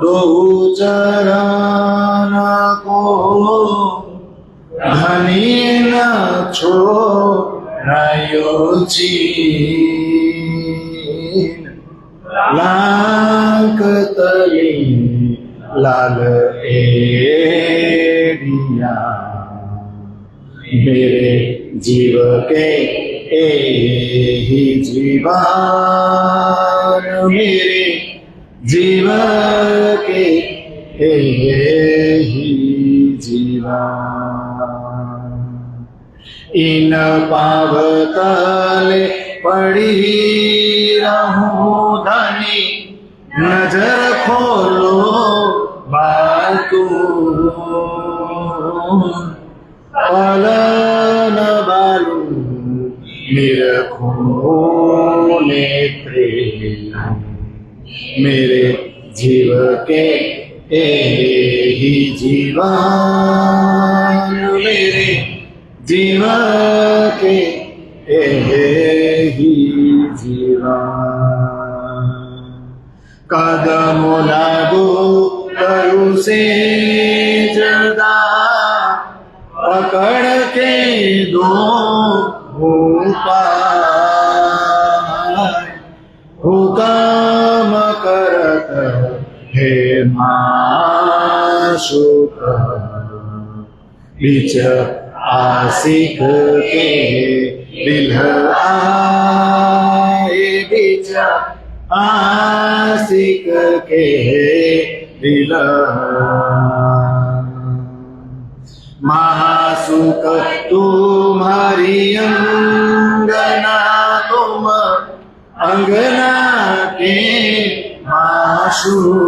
दो चरण को धनी न छोड़ायो चीन लाख तली लाल एड़िया मेरे जीव के ही जीवन मेरे जीव के ही जीवन इन पावतले पड़ी रहूं धनी नजर खोलो बातू पलन बालू निरखो नेत्रे मेरे जीव के ही जीवन मेरे जीव के ही जीवन कदम लागू करु से जदा पकड़ के दो उपाय हुकम करत हे माशुक बीच आशिक के दिल आए बीच आशिक के दिल महासुख तुम्हारी अंगना तुम अंगना के माशूक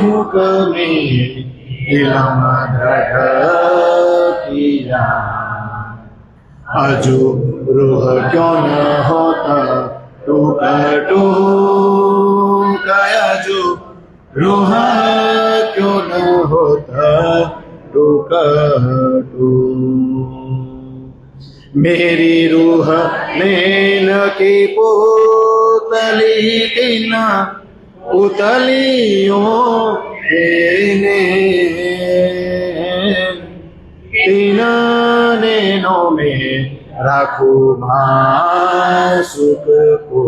हुक्मे इलम किया अजू रूह क्यों न होता टूक टूक अजू रूह क्यों न होता टूक टूक मेरी रूह नैन की पुतली किन उतलियों तीन नैनों में राखू मासुक को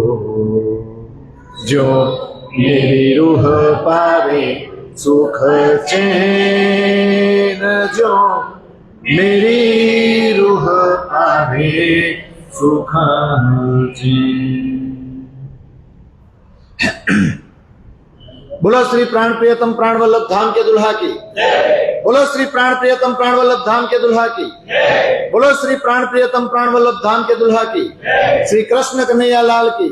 जो मेरी रूह पावे सुख चैन जो मेरी रूह पावे सुख चैन। बोलो श्री प्राण प्रियतम प्राण वल्लभ धाम के दुल्हा की, बोलो श्री प्राण प्रियतम प्राण वल्लभ धाम के दुल्हा की, बोलो श्री प्राण प्रियतम प्राण वल्लभ धाम के दुल्हा की, श्री कृष्ण कन्हैया लाल की,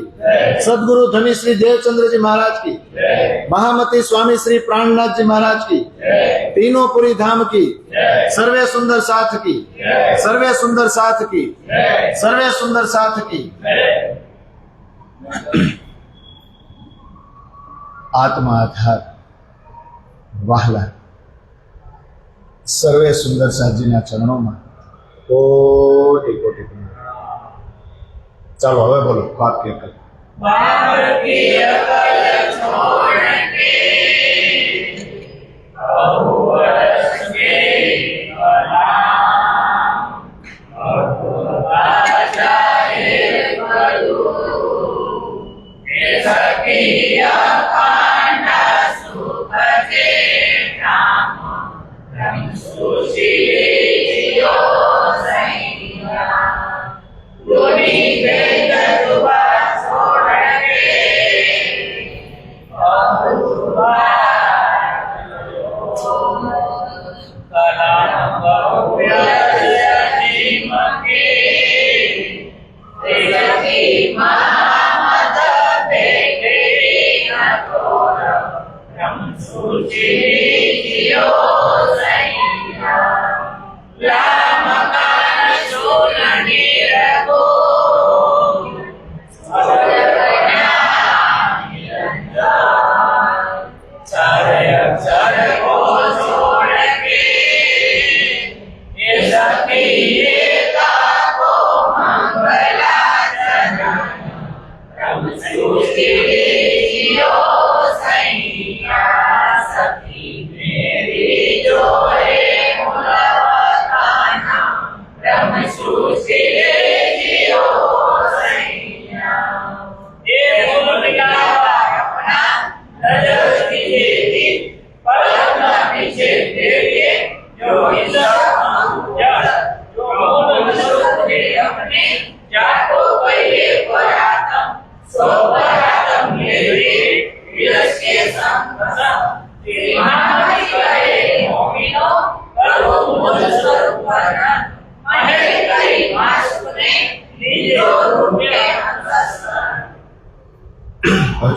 सदगुरु धनी श्री देवचंद्र जी महाराज की, महामती स्वामी श्री प्राणनाथ जी महाराज की, तीनों पुरी धाम की, सर्वे सुंदर साथ की, सर्वे सुंदर साथ की, सर्वे सुंदर साथ की। आत्मा आधार वाहला सर्वे सुंदर साथजीના ચરણોમાં કોટી કોટી ચાલો હવે બોલો બાપ કે કલ બાપ की अकल छोड़ के बहुवरस के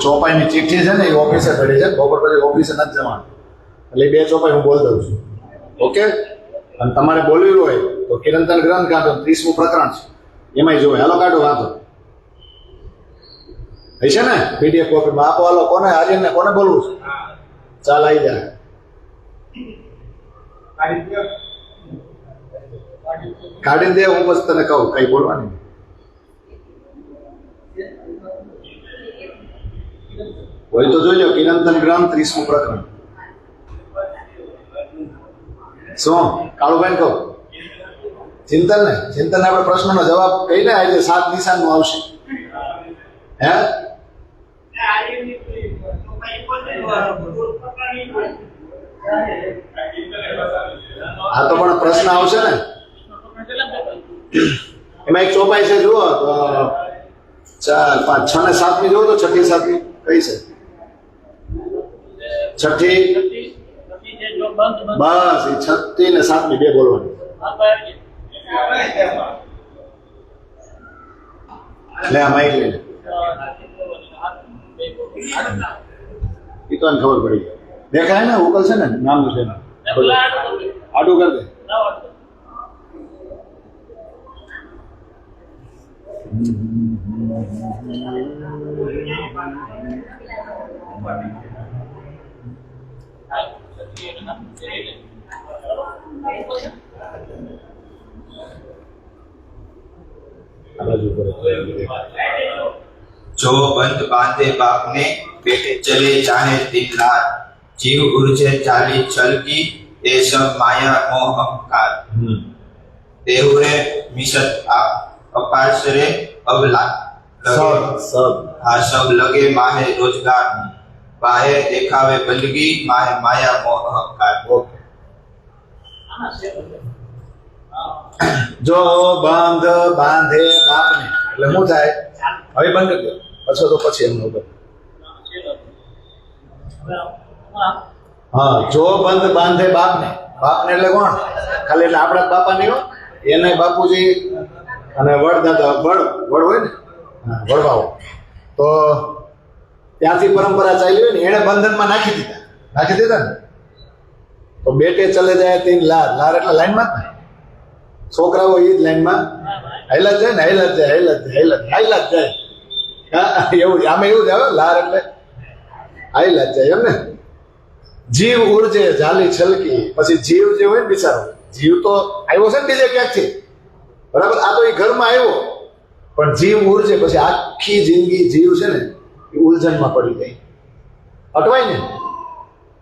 ચોપાઈની ચિઠ્ઠી છે ને એ ઓફિસે પડી છે, બપોર પછી ઓફિસે નથી જવાનું, એટલે 2 ચોપાઈ હું બોલ દઉં છું. ઓકે? અને તમારે બોલવું હોય તો કિરંતન ગ્રંથ કાઢો, 30મું પ્રકરણ છે, એમાંય જોવે. હાલો કાઢો વાંધો હશે ને પીડીએફ કોપીમાં આપો. હાલો કોને આર્યનને કોને બોલવું છે? ચાલ આવી જાય. કાઢી દે, હું બસ તને કહું કઈ બોલવાની. હોય તો જોઈ લો કિરંતન ગ્રંથ 30મું પ્રકરણ. શું કાળુભાઈ કહું? ચિંતન ને ચિંતન આપણે પ્રશ્નનો જવાબ કહીને આજે 7 નિશાનનું આવશે. હે હા તો પણ પ્રશ્ન આવશે ને એમાં. એક ચોપાઈ છે જુઓ તો 4, 5, 6 ને 7મી જુઓ તો 6ઠી 7મી કઈ છે? 6ઠી બસ એ 6ઠી ને 7મી 2 બોલવાની. લે આ માઈક લઈને એ તો ખબર પડી દેખાય ને ઉકલ છે ને નામનું છે આડું કર દે. जो बंद बांधे बाप ने बेटे चले चाहे दिन रात, जीव उर्जे चाली छल की ये सब माया मोह अहंकार. देहुरे मिसत अपासरे अब हाँ सब लगे माहे रोजगार, बाहे देखावे बंदगी माहे माया मोह अहंकार. જો બંધ બાંધે બાપને એટલે શું થાય? હવે બંધ કરી દો પછી તો પછી એમનો હા જો બંધ બાંધે બાપને. બાપને એટલે કોણ? ખાલી એટલે આપણા બાપા નહીં હો, એને બાપુજી અને વડદાદા વડ હોય ને વડવાઓ, તો ત્યાંથી પરંપરા ચાલી હોય ને એને બંધનમાં નાખી દીધા ને. તો બેટે ચલે જાય 3 લાર. લાર એટલે લાઈનમાં જ ને, છોકરાઓ એ જ લાઈનમાં હાઈલા જ જાય. એવું આમાં એવું જ આવે, લાર એટલે હાઈલા જ જાય એમ ને. જીવ ઉર્જે જાલી છલકી. પછી જીવ જે હોય ને બિચારો, જીવ તો આવ્યો છે ને બીજે ક્યાંકથી, બરાબર? આ તો એ ઘરમાં આવ્યો, પણ જીવ ઉર્જે પછી આખી જિંદગી જીવ છે ને એ ઉલઝનમાં પડી ગઈ. અટવાય ને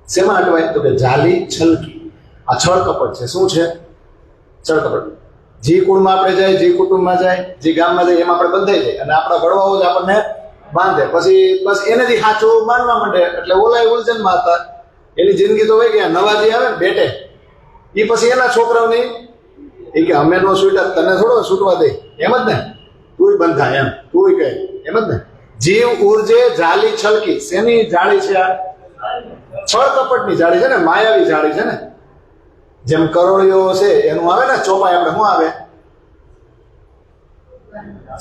શેમાં અટવાય? તો કે જાલી છલકી. આ છળ કપટ છે. શું છે? છળ કપટ. જે કુળમાં આપણે જાય, જે કુટુંબમાં જાય, જે ગામમાં જાય એમાં આપણે બંધાઈ જાય અને આપણા વડવાઓ જ આપણને બાંધે. પછી બસ એને જ સાચું માનવા માંડે, એટલે ઓલા ઉલઝનમાં હતા, એની જિંદગી તો હોય ગયા. નવા જે આવે ને બેટે એ પછી એના છોકરાઓની એ કે અમે નો છૂટા તને થોડો છૂટવા દે, એમ જ ને, તું બંધાય એમ, તું કહે એમ જ ને. જીવ ઉર્જે જાલી છલકી. શેની જાળી છે? આ છળ કપટની જાળી છે ને, માયાવી જાળી છે ને. જેમ કરોળીઓ છે એનું આવે ને ચોપાઈ, આપણે શું આવે?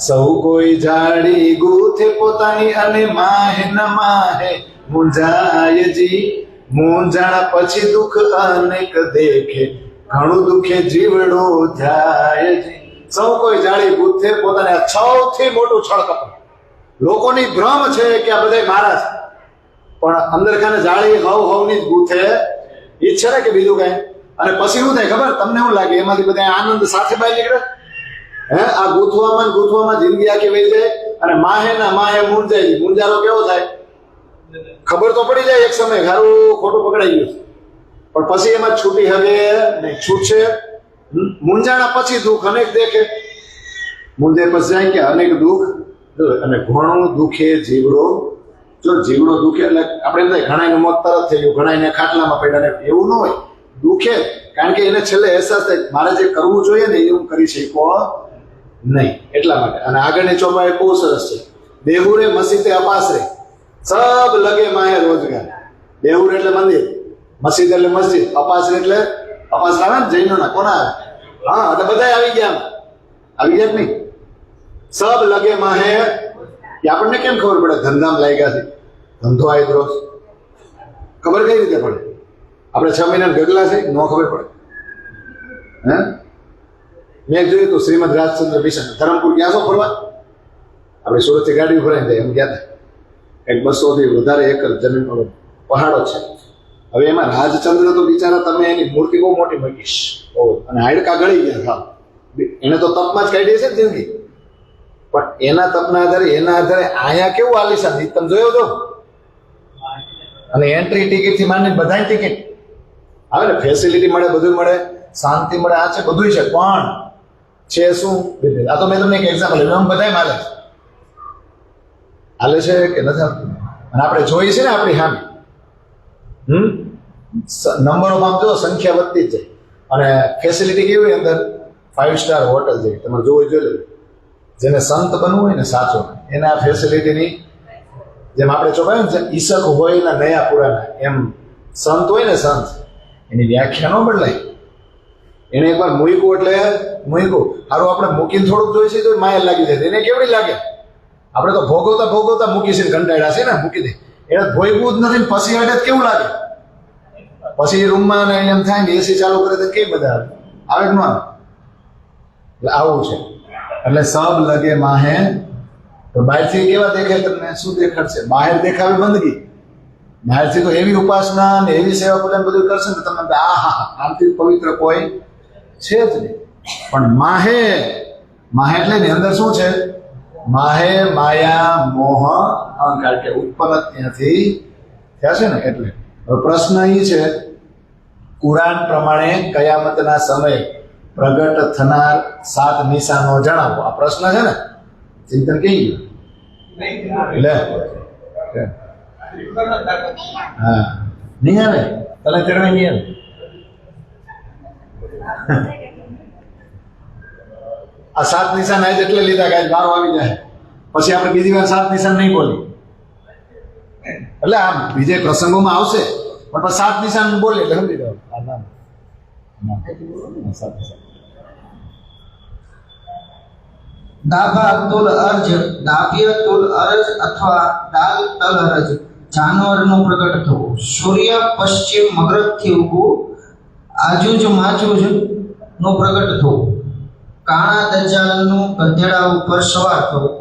સૌ કોઈ જાળી ગૂથે પોતાની અને માહે ન માહે મુંજાય જી. મૂંઝાણા પછી દુઃખ અનેક દેખે, ઘણું દુઃખે જીવડો જાય જી. સૌ કોઈ જાળી ગૂથે પોતાની. આ સૌથી મોટું છળ કપટ. લોકોની ભ્રમ છે કે આ બધા મારા છે, પણ અંદર ખાને જાળી હવની જ ગૂથે ઈચ્છે ને કે બીજું કઈ. અને પછી શું થાય ખબર? તમને શું લાગે? એમાંથી બધા આનંદ સાથે બહાર નીકળે. હે આ ગૂંથવામાં જિંદગી આખી વહી જાય. અને માહે મૂંઝાય. મૂંઝારો કેવો થાય? ખબર તો પડી જાય એક સમય ખારું ખોટું પકડાઈ ગયું, પણ પછી એમાં છૂટી હવે નહીં. છૂટશે મૂંઝાણા પછી દુઃખ અનેક દેખે. મૂંઝાય પછી જાય કે અનેક દુઃખ. અને ઘણું દુઃખે જીવડો. જો જીવડો દુઃખે એટલે આપણે એમ થાય ઘણાયનું મોત તરત થઈ ગયું, ઘણાયને ખાટલામાં પડ્યા ને, એવું ન હોય. દુઃખે કારણ કે એને છેલ્લે અહેસાસ થાય મારે જે કરવું જોઈએ ને એ હું કરી શકો નહીં, એટલા માટે. અને આગળની ચોપાઈ બહુ સરસ છે. દેહુરે મસીતે અપાસરે સબ લગે માહે રોજગાર. દેહુર એટલે મંદિર, મસ્જિદ એટલે મસ્જિદ, અપાસરે એટલે અપાસરા આવે ને જૈનોના. કોના આવે? હા, એટલે બધા આવી ગયા. આવી ગયા જ નહીં. સબ લગે માહે. એ આપણને કેમ ખબર પડે? ધંધામાં લાગ્યા છે, ધંધો આવ્યો. ખબર કઈ રીતે પડે? આપણે 6 મહિના ગગલા છે, ન ખબર પડે. હે, મેં જોયું તું શ્રીમદ રાજચંદ્ર મિશન ધરમપુર ગયા છો ફરવા? આપણે સુરતથી ગાડી ભરાઈ જાય એમ ગયા હતા. કંઈક 200 થી વધારે એકર જમીન પહાડો છે. હવે એમાં રાજચંદ્ર તો બિચારા, તમે એની મૂર્તિ બહુ મોટી મૂકીશ અને હાડકા ગળી ગયા. હા, એને તો તપમાં જ કાઢી છે જિંદગી, પણ એના તપના આધારે અહીંયા કેવું આલિશાન તમે જોયો છો? અને એન્ટ્રી ટિકિટ થી માંડીને બધાની ટિકિટ આવે ને, ફેસિલિટી મળે, બધું મળે, શાંતિ મળે, આ છે બધું છે. પણ છે શું? આ તો મેં તમને એક એક્ઝામ્પલ આપ્યું. બધાય હાલે છે કે નથી આવતું? અને આપણે જોઈએ છે ને આપણી સામે નંબરો આમ જો સંખ્યા વધતી જ જાય. અને ફેસિલિટી કેવી હોય અંદર? 5 સ્ટાર હોટલ જેવી. તમારે જોવું જોઈ લો. જેને સંત બનવું હોય ને સાચો, એને આ ફેસિલિટીની જેમ આપણે ચોપાય ને ઈસક હોય ને નયા પુરાના, એમ સંત હોય ને સંત, એની વ્યાખ્યા ન બદલાય. એને એકવાર મૂક્યું એટલે મૂક્યું. સારું, આપણે મૂકીને થોડુંક જોઈ છે તો માયા લાગી જાય. એને કેવડી લાગે? આપણે તો ભોગવતા મૂકી છે, કંટાળ્યા છે ને, મૂકી દે. એને ભોગવું જ નથી. પછી અડે કેવું લાગે? પછી રૂમમાં એમ થાય ને એસી ચાલુ કરે તો કેમ બધા આવે કે ન આવે? એટલે આવું છે. એટલે સબ લગે માહે. તો બહારથી કેવા દેખાય? તમને શું દેખાડશે? બહાર દેખાવે બંદગી. બહારથી તો એવી ઉપાસના ને એવી સેવા પૂજન બધું કરશે ને તમને આમથી પવિત્ર કોઈ છે જ નહીં. પણ માહે એટલે એની અંદર શું છે? માહે માયા મોહ અહંકાર કે ઉત્પન્ન ત્યાંથી થયા છે ને. એટલે હવે પ્રશ્ન એ છે, કુરાન પ્રમાણે કયામતના સમયે પ્રગટ થનાર 7 નિશાનો જણાવો. આ પ્રશ્ન છે ને, ચિંતન કઈ ગયું લે. હા, નહીં આવે તને ચડવા નહીં આવે. આ 7 નિશાન આજ એટલે લીધા કે આજ વારો આવી જાય, પછી આપણે બીજી વાર 7 નિશાન નહીં બોલી. એટલે આમ બીજે પ્રસંગોમાં આવશે, પણ 7 નિશાન બોલે એટલે સમજી દો. દાભા અર્જ, દાભ્યતુલ અરજ અથવા દાલ તલ અરજ, જાનવરનું પ્રગટ થવું. સૂર્ય પશ્ચિમ મગરબથી ઉગવું. આજુજ માજુજ નું પ્રગટ થવું. કાણા દજ્જાલનું ગધેડા ઉપર સવાર થવું.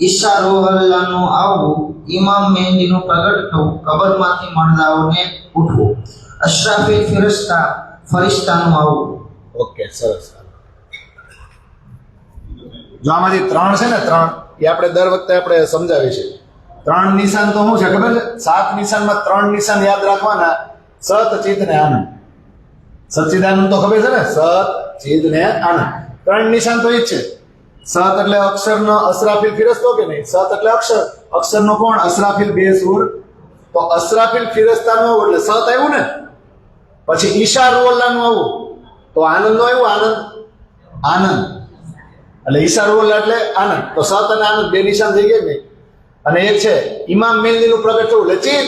ઈસા રોહલ્લાનું આવવું. ઇમામ મહેંદીનું પ્રગટ થવું. કબરમાંથી મરદાઓને ઉઠવું. અશરાફી ફરિશ્તાનું આવવું. ઓકે, સરસ. જો આમાંથી 3 છે ને, 3 એ આપણે દર વખતે આપણે સમજાવી છે. 3 નિશાન તો શું છે ખબર છે? 7 નિશાનમાં 3 નિશાન યાદ રાખવાના. સત, ચિત ને આનંદ. સચ્ચિદાનંદ તો ખબર છે ને, સત, ચિત ને આનંદ. 3 નિશાન તો એ જ છે. સત એટલે અક્ષરનો અસરાફિલ ફિરસ્તો કે નહીં? સત એટલે અક્ષર. અક્ષરનો કોણ? અસરાફિલ બે સુર. તો અસરાફિલ ફિરસ્તાનું આવું એટલે સત આવ્યું ને. પછી ઈશા રોલ્લાનું આવું તો આનંદ નું આવ્યું. આનંદ એટલે ઈશા રોલ્લા એટલે આનંદ. તો સત અને આનંદ 2 નિશાન થઈ ગયા નહીં. અને એક છે ઇમામ મહેંદીનું પ્રગટ થવું એટલે ચિદ.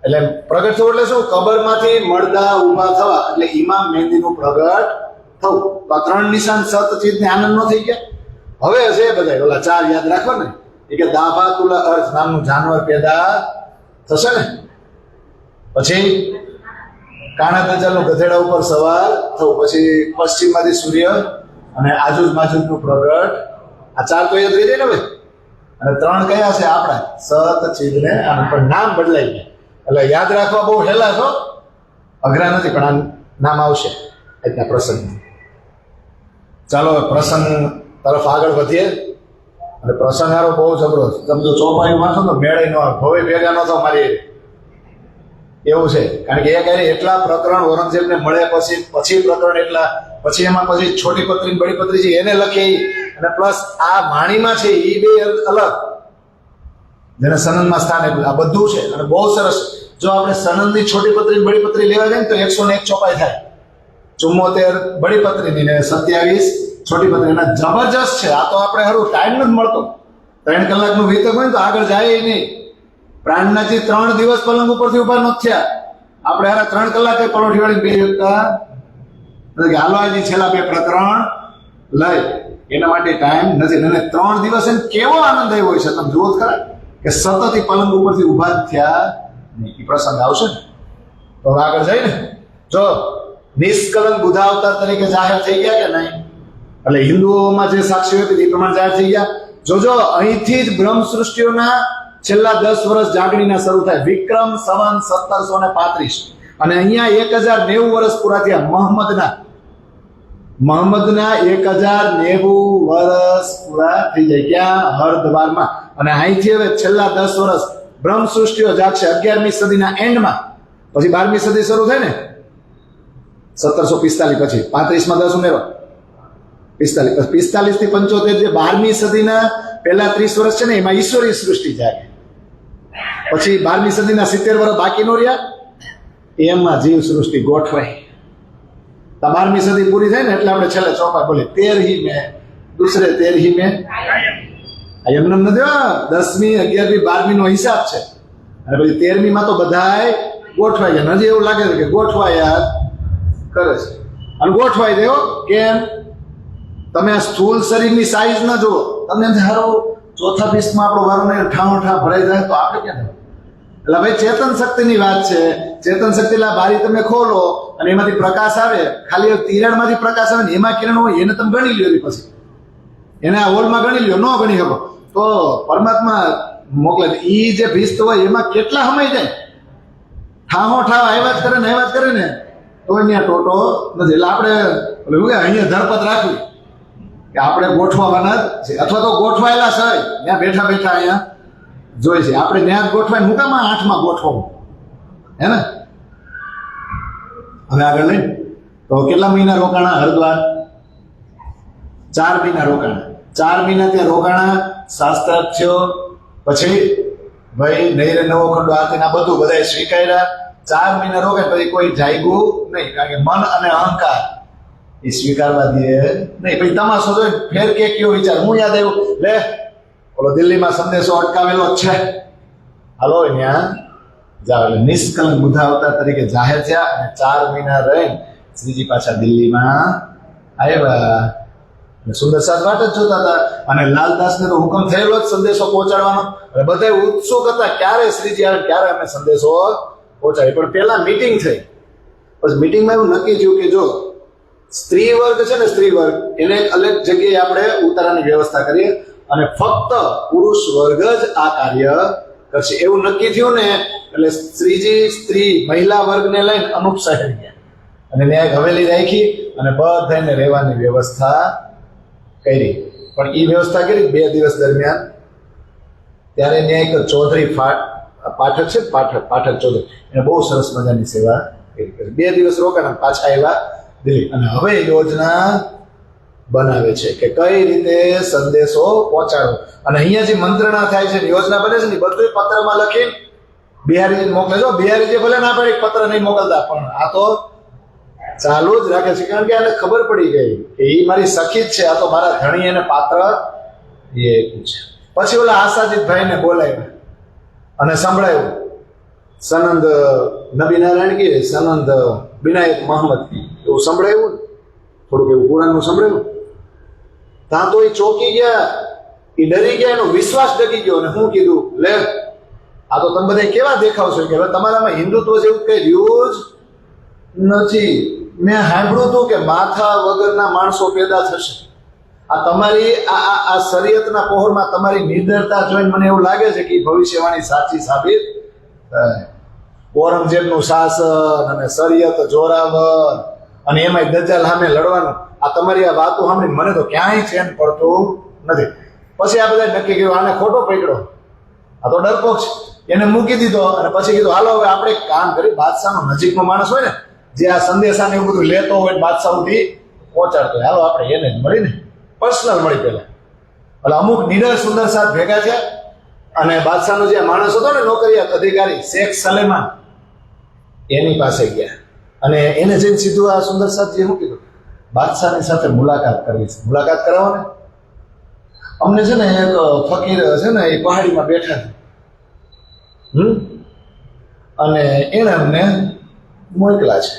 એટલે પ્રગટ થવું એટલે શું? કબરમાંથી મળદા ઊભા થવા એટલે ઇમામ મહેંદીનું પ્રગટ થવું. તો આ 3 નિશાન સત, ચિદ ને આનંદ નો થઈ ગયા. હવે છે બધા ઓલા 4 યાદ રાખવા ને. એ કે દાભાતુલ અર્જ નામનું જાનવર પેદા થશે ને. પછી કાણા દજ્જાલનું ગધેડા ઉપર સવાર થવું. પછી પશ્ચિમમાંથી સૂર્ય અને આજુજ માજુજનું પ્રગટ. આ 4 તો યાદ રહી જાય ને ભાઈ. અને 3 કયા છે આપણા? સત, ચિદ ને આનંદ. પણ નામ બદલાઈ ગયા. એટલે યાદ રાખવા બહુ હેલા છો, અઘરા નથી, પણ આ નામ આવશે આજના પ્રસંગ. ચાલો પ્રસંગ તરફ આગળ વધીએ. અને પ્રસંગ હારો બહુ જબરો છે. તમે જો ચોપાયું વાંચો તો મેળે ન આવે, ભવે ભેગા ન થાવ મારી એવું છે. કારણ કે એ એટલા પ્રકરણ ઔરંગઝેબને મળે પછી પ્રકરણ એટલા, પછી એમાં પછી છોટી પત્રી ને બડી પત્રી છે એને લખે અને પ્લસ આ વાણીમાં છે એ બે અલગ, જેને સનંદમાં સ્થાન આપ્યું. આ બધું છે અને બહુ સરસ. જો આપણે સનંદની છોટી પત્રી બડી પત્રી લેવા જાય ને તો 101 ચોપાઈ થાય, 74 બડી પત્રીની ને 27 છોટી પત્રી. એના જબરજસ્ત છે. આ તો આપણે હારું ટાઈમ નથી મળતો, 3 કલાકનું વિતક હોય ને તો આગળ જાય નહીં. પ્રાણનાથજી 3 દિવસ પલંગ ઉપરથી ઉભા નથી થયા. આપણે હારા 3 કલાકે પલોઠી વાળી બે શકતા નથી. હાલો આજે છેલ્લા 2 પ્રકરણ લઈ, એના માટે ટાઈમ નથી. અને 3 દિવસ એને કેવો આનંદ આવ્યો હોય છે તમે જુઓ ખરા, કે સતત એ પલંગ ઉપરથી ઉભા જ થયા નહીં. એ પ્રસંગ આવશે ને તો આગળ જાય ને. જો નિષ્કલંક બુધા અવતાર તરીકે જાહેર થઈ ગયા કે નહીં, એટલે હિન્દુઓમાં જે સાક્ષીઓ હતી એ પ્રમાણે જાહેર થઈ ગયા. જોજો અહીંથી જ બ્રહ્મ સૃષ્ટિઓના છેલ્લા 10 વર્ષ જાગણીના શરૂ થાય. વિક્રમ સંવત 1735 અને અહીંયા 1090 વર્ષ પૂરા થયા. મહમ્મદના 1090 વર્ષ પૂરા થઈ જાય. ક્યાં? હરદ્વારમાં. અને અહીંથી હવે છેલ્લા 10 વર્ષ બ્રહ્મ સૃષ્ટિઓ જાગશે 11મી સદીના એન્ડમાં. પછી 12મી સદી શરૂ થાય ને 1745 પછી 35માં 10 ઉમેરો 45, 45 થી 75 જે 12મી સદીના પહેલા 30 વર્ષ છે ને એમાં ઈશ્વરી સૃષ્ટિ જાગે. પછી 12મી સદીના 70 વર્ષ બાકી નો રહ્યા, એમાં જીવ સૃષ્ટિ ગોઠવાય. 12મી સદી પૂરી થાય ને એટલે આપણે છેલ્લે ચોપા બોલે 13 મેં દૂસરે 13 મેં. એમને નથી 10મી 11મી 12મી નો હિસાબ છે. અને પછી 13મી માં તો બધાય ગોઠવાય છે. હજી એવું લાગે છે કે ગોઠવાયા કરે છે. અને ગોઠવાઈ દેવો કેમ? તમે આ સ્થૂળ શરીરની સાઈઝ ન જુઓ, તમને હારો ચોથા પીસમાં આપણો વારો ને ઠા ભરાઈ જાય તો આપણે ક્યાં? એટલે ભાઈ ચેતન શક્તિની વાત છે. ચેતન શક્તિ એટલે બારી તમે ખોલો અને એમાંથી પ્રકાશ આવે, ખાલી તિરાડમાંથી પ્રકાશ આવે ને એમાં કિરણ હોય એને તમે ગણી લ્યો. પછી એને આ હોલમાં ગણી લ્યો, ન ગણી શકો તો પરમાત્મા મોકલે. ઈ જે ભીસ્ત હોય એમાં કેટલા સમય જાય? ઠાહો આવ્યા જ કરે ને તો અહીંયા ટોટો નથી. એટલે આપણે અહીંયા ધરપત રાખવી કે આપણે ગોઠવાના જ છે, અથવા તો ગોઠવાયેલા છે ત્યાં બેઠા અહીંયા જોઈ છે. આપણે ત્યાં જ ગોઠવાય મુકામાં 8માં ગોઠવવું હે ને. હવે આગળ લઈ તો કેટલા મહિના રોકાણા હરદ્વાર? 4 મહિના રોકાણા. 4 મહિના ત્યાં રોકાણા, શાસ્ત્રાર્થ થયો, પછી ભાઈ નહીરે નવો ખંડો આતીના બધું બધાય સ્વીકાર્યા. 4 મહિના રોકાય પછી કોઈ જાગ્યું નહીં, કારણ કે મન અને અહંકાર એ સ્વીકારવા દે નહીં. પછી તમાશો તો ફેર કે કયો વિચાર. હું યાદ આવ્યું લે ઓલો દિલ્હીમાં સંદેશો અટકાવેલો જ છે, હાલો ત્યાં જાવ. એટલે નિષ્કલંક બુધા અવતાર તરીકે જાહેર થયા અને 4 મહિના રહીને શ્રીજી પાછા દિલ્હીમાં આવ્યા. સુંદર સાથ વાટ જ જોતા હતા. અને લાલદાસને તો હુકમ થયેલો જ સંદેશો પહોંચાડવાનો. એટલે બધા ઉત્સુક હતા ક્યારે શ્રીજી આવે, ક્યારે અમે સંદેશો પહોંચાડીએ. પણ પેલા મીટિંગ થઈ. પછી મીટિંગમાં એવું નક્કી થયું કે જો સ્ત્રી વર્ગ છે ને, સ્ત્રી વર્ગ એને એક અલગ જગ્યાએ આપણે ઉતારવાની વ્યવસ્થા કરીએ અને ફક્ત પુરુષ વર્ગ જ આ કાર્ય કરશે. એવું નક્કી થયું ને એટલે શ્રીજી સ્ત્રી મહિલા વર્ગને લઈને અનુપ શહેર ગયા અને ત્યાં હવેલી રાખી અને બધાને રહેવાની વ્યવસ્થા કરી. પણ એ વ્યવસ્થા કરી 2 દિવસ દરમિયાન. ત્યારે ત્યાં એક ચૌધરી પાઠક છે, પાઠક ચૌધરી, એને બહુ સરસ મજાની સેવા કરી. 2 દિવસ રોકાણા, પાછા આવ્યા દિલ્હી. અને હવે યોજના બનાવે છે કે કઈ રીતે સંદેશો પહોંચાડવો. અને અહીંયા જે મંત્રણા થાય છે, યોજના બને છે ને બધું પત્રમાં લખી બિહારી મોકલે. જો બિહારી જે ભલે ના પાડે પત્ર નહીં મોકલતા, પણ આ તો ચાલુ જ રાખે છે. કારણ કે આને ખબર પડી ગઈ કે એ મારી સખી જ છે, આ તો મારા ધણી એને પાત્ર એ છે. પછી ઓલા આશાજીતભાઈને બોલાવ્યા અને સંભળાયું. સનંદ નબી નારાયણ કી, સનંદ વિનાયક મોહમ્મદ કી, એવું સંભળાયું. થોડુંક એવું પુરાણનું સંભળાયું. ત્યાં તો એ ચોંકી ગયા, એ ડરી ગયા, એનો વિશ્વાસ ડગી ગયો. અને હું કીધું લે આ તો તમે બધા કેવા દેખાવશો કે હવે તમારામાં હિન્દુત્વ જેવું કઈ રહ્યું જ નથી. મેં સાંભળ્યું હતું કે માથા વગરના માણસો પેદા થશે. આ તમારી આ શરીયતના પહોરમાં તમારી નિડરતા જોઈને મને એવું લાગે છે કે ભવિષ્યવાણી સાચી સાબિત થાય. ઔરંગઝેબનું શાસન અને શરીયત જોરાવર અને એમાંય દજ્જાલ સામે લડવાનું, આ તમારી આ વાતો સાંભળીને મને તો ક્યાંય ચેન પડતું નથી. પછી આ બધા નક્કી કર્યું આને ખોટો પકડ્યો, આ તો ડરપોક છે, એને મૂકી દીધો. અને પછી કીધું હાલો હવે આપણે એક કામ કરી, બાદશાહનો નજીકનો માણસ હોય ને જે આ સંદેશાને એવું બધું લેતો હોય બાદશાહ સુધી પહોંચાડતો હોય, હાલો આપણે એને જ મળીને પર્સનલ મળી પેલા. એટલે અમુક નીડર સુંદર સાથ ભેગા થયા અને બાદશાહનો જે માણસ હતો ને નોકરિયાત અધિકારી શેખ સલેમાન એની પાસે ગયા અને એને જઈને સીધું આ સુંદર સાથજીએ શું કીધું, બાદશાહની સાથે મુલાકાત કરવી છે, મુલાકાત કરાવો ને. અમને છે ને એક ફકીર છે ને એ પહાડીમાં બેઠા છે, અને એને અમને મોકલા છે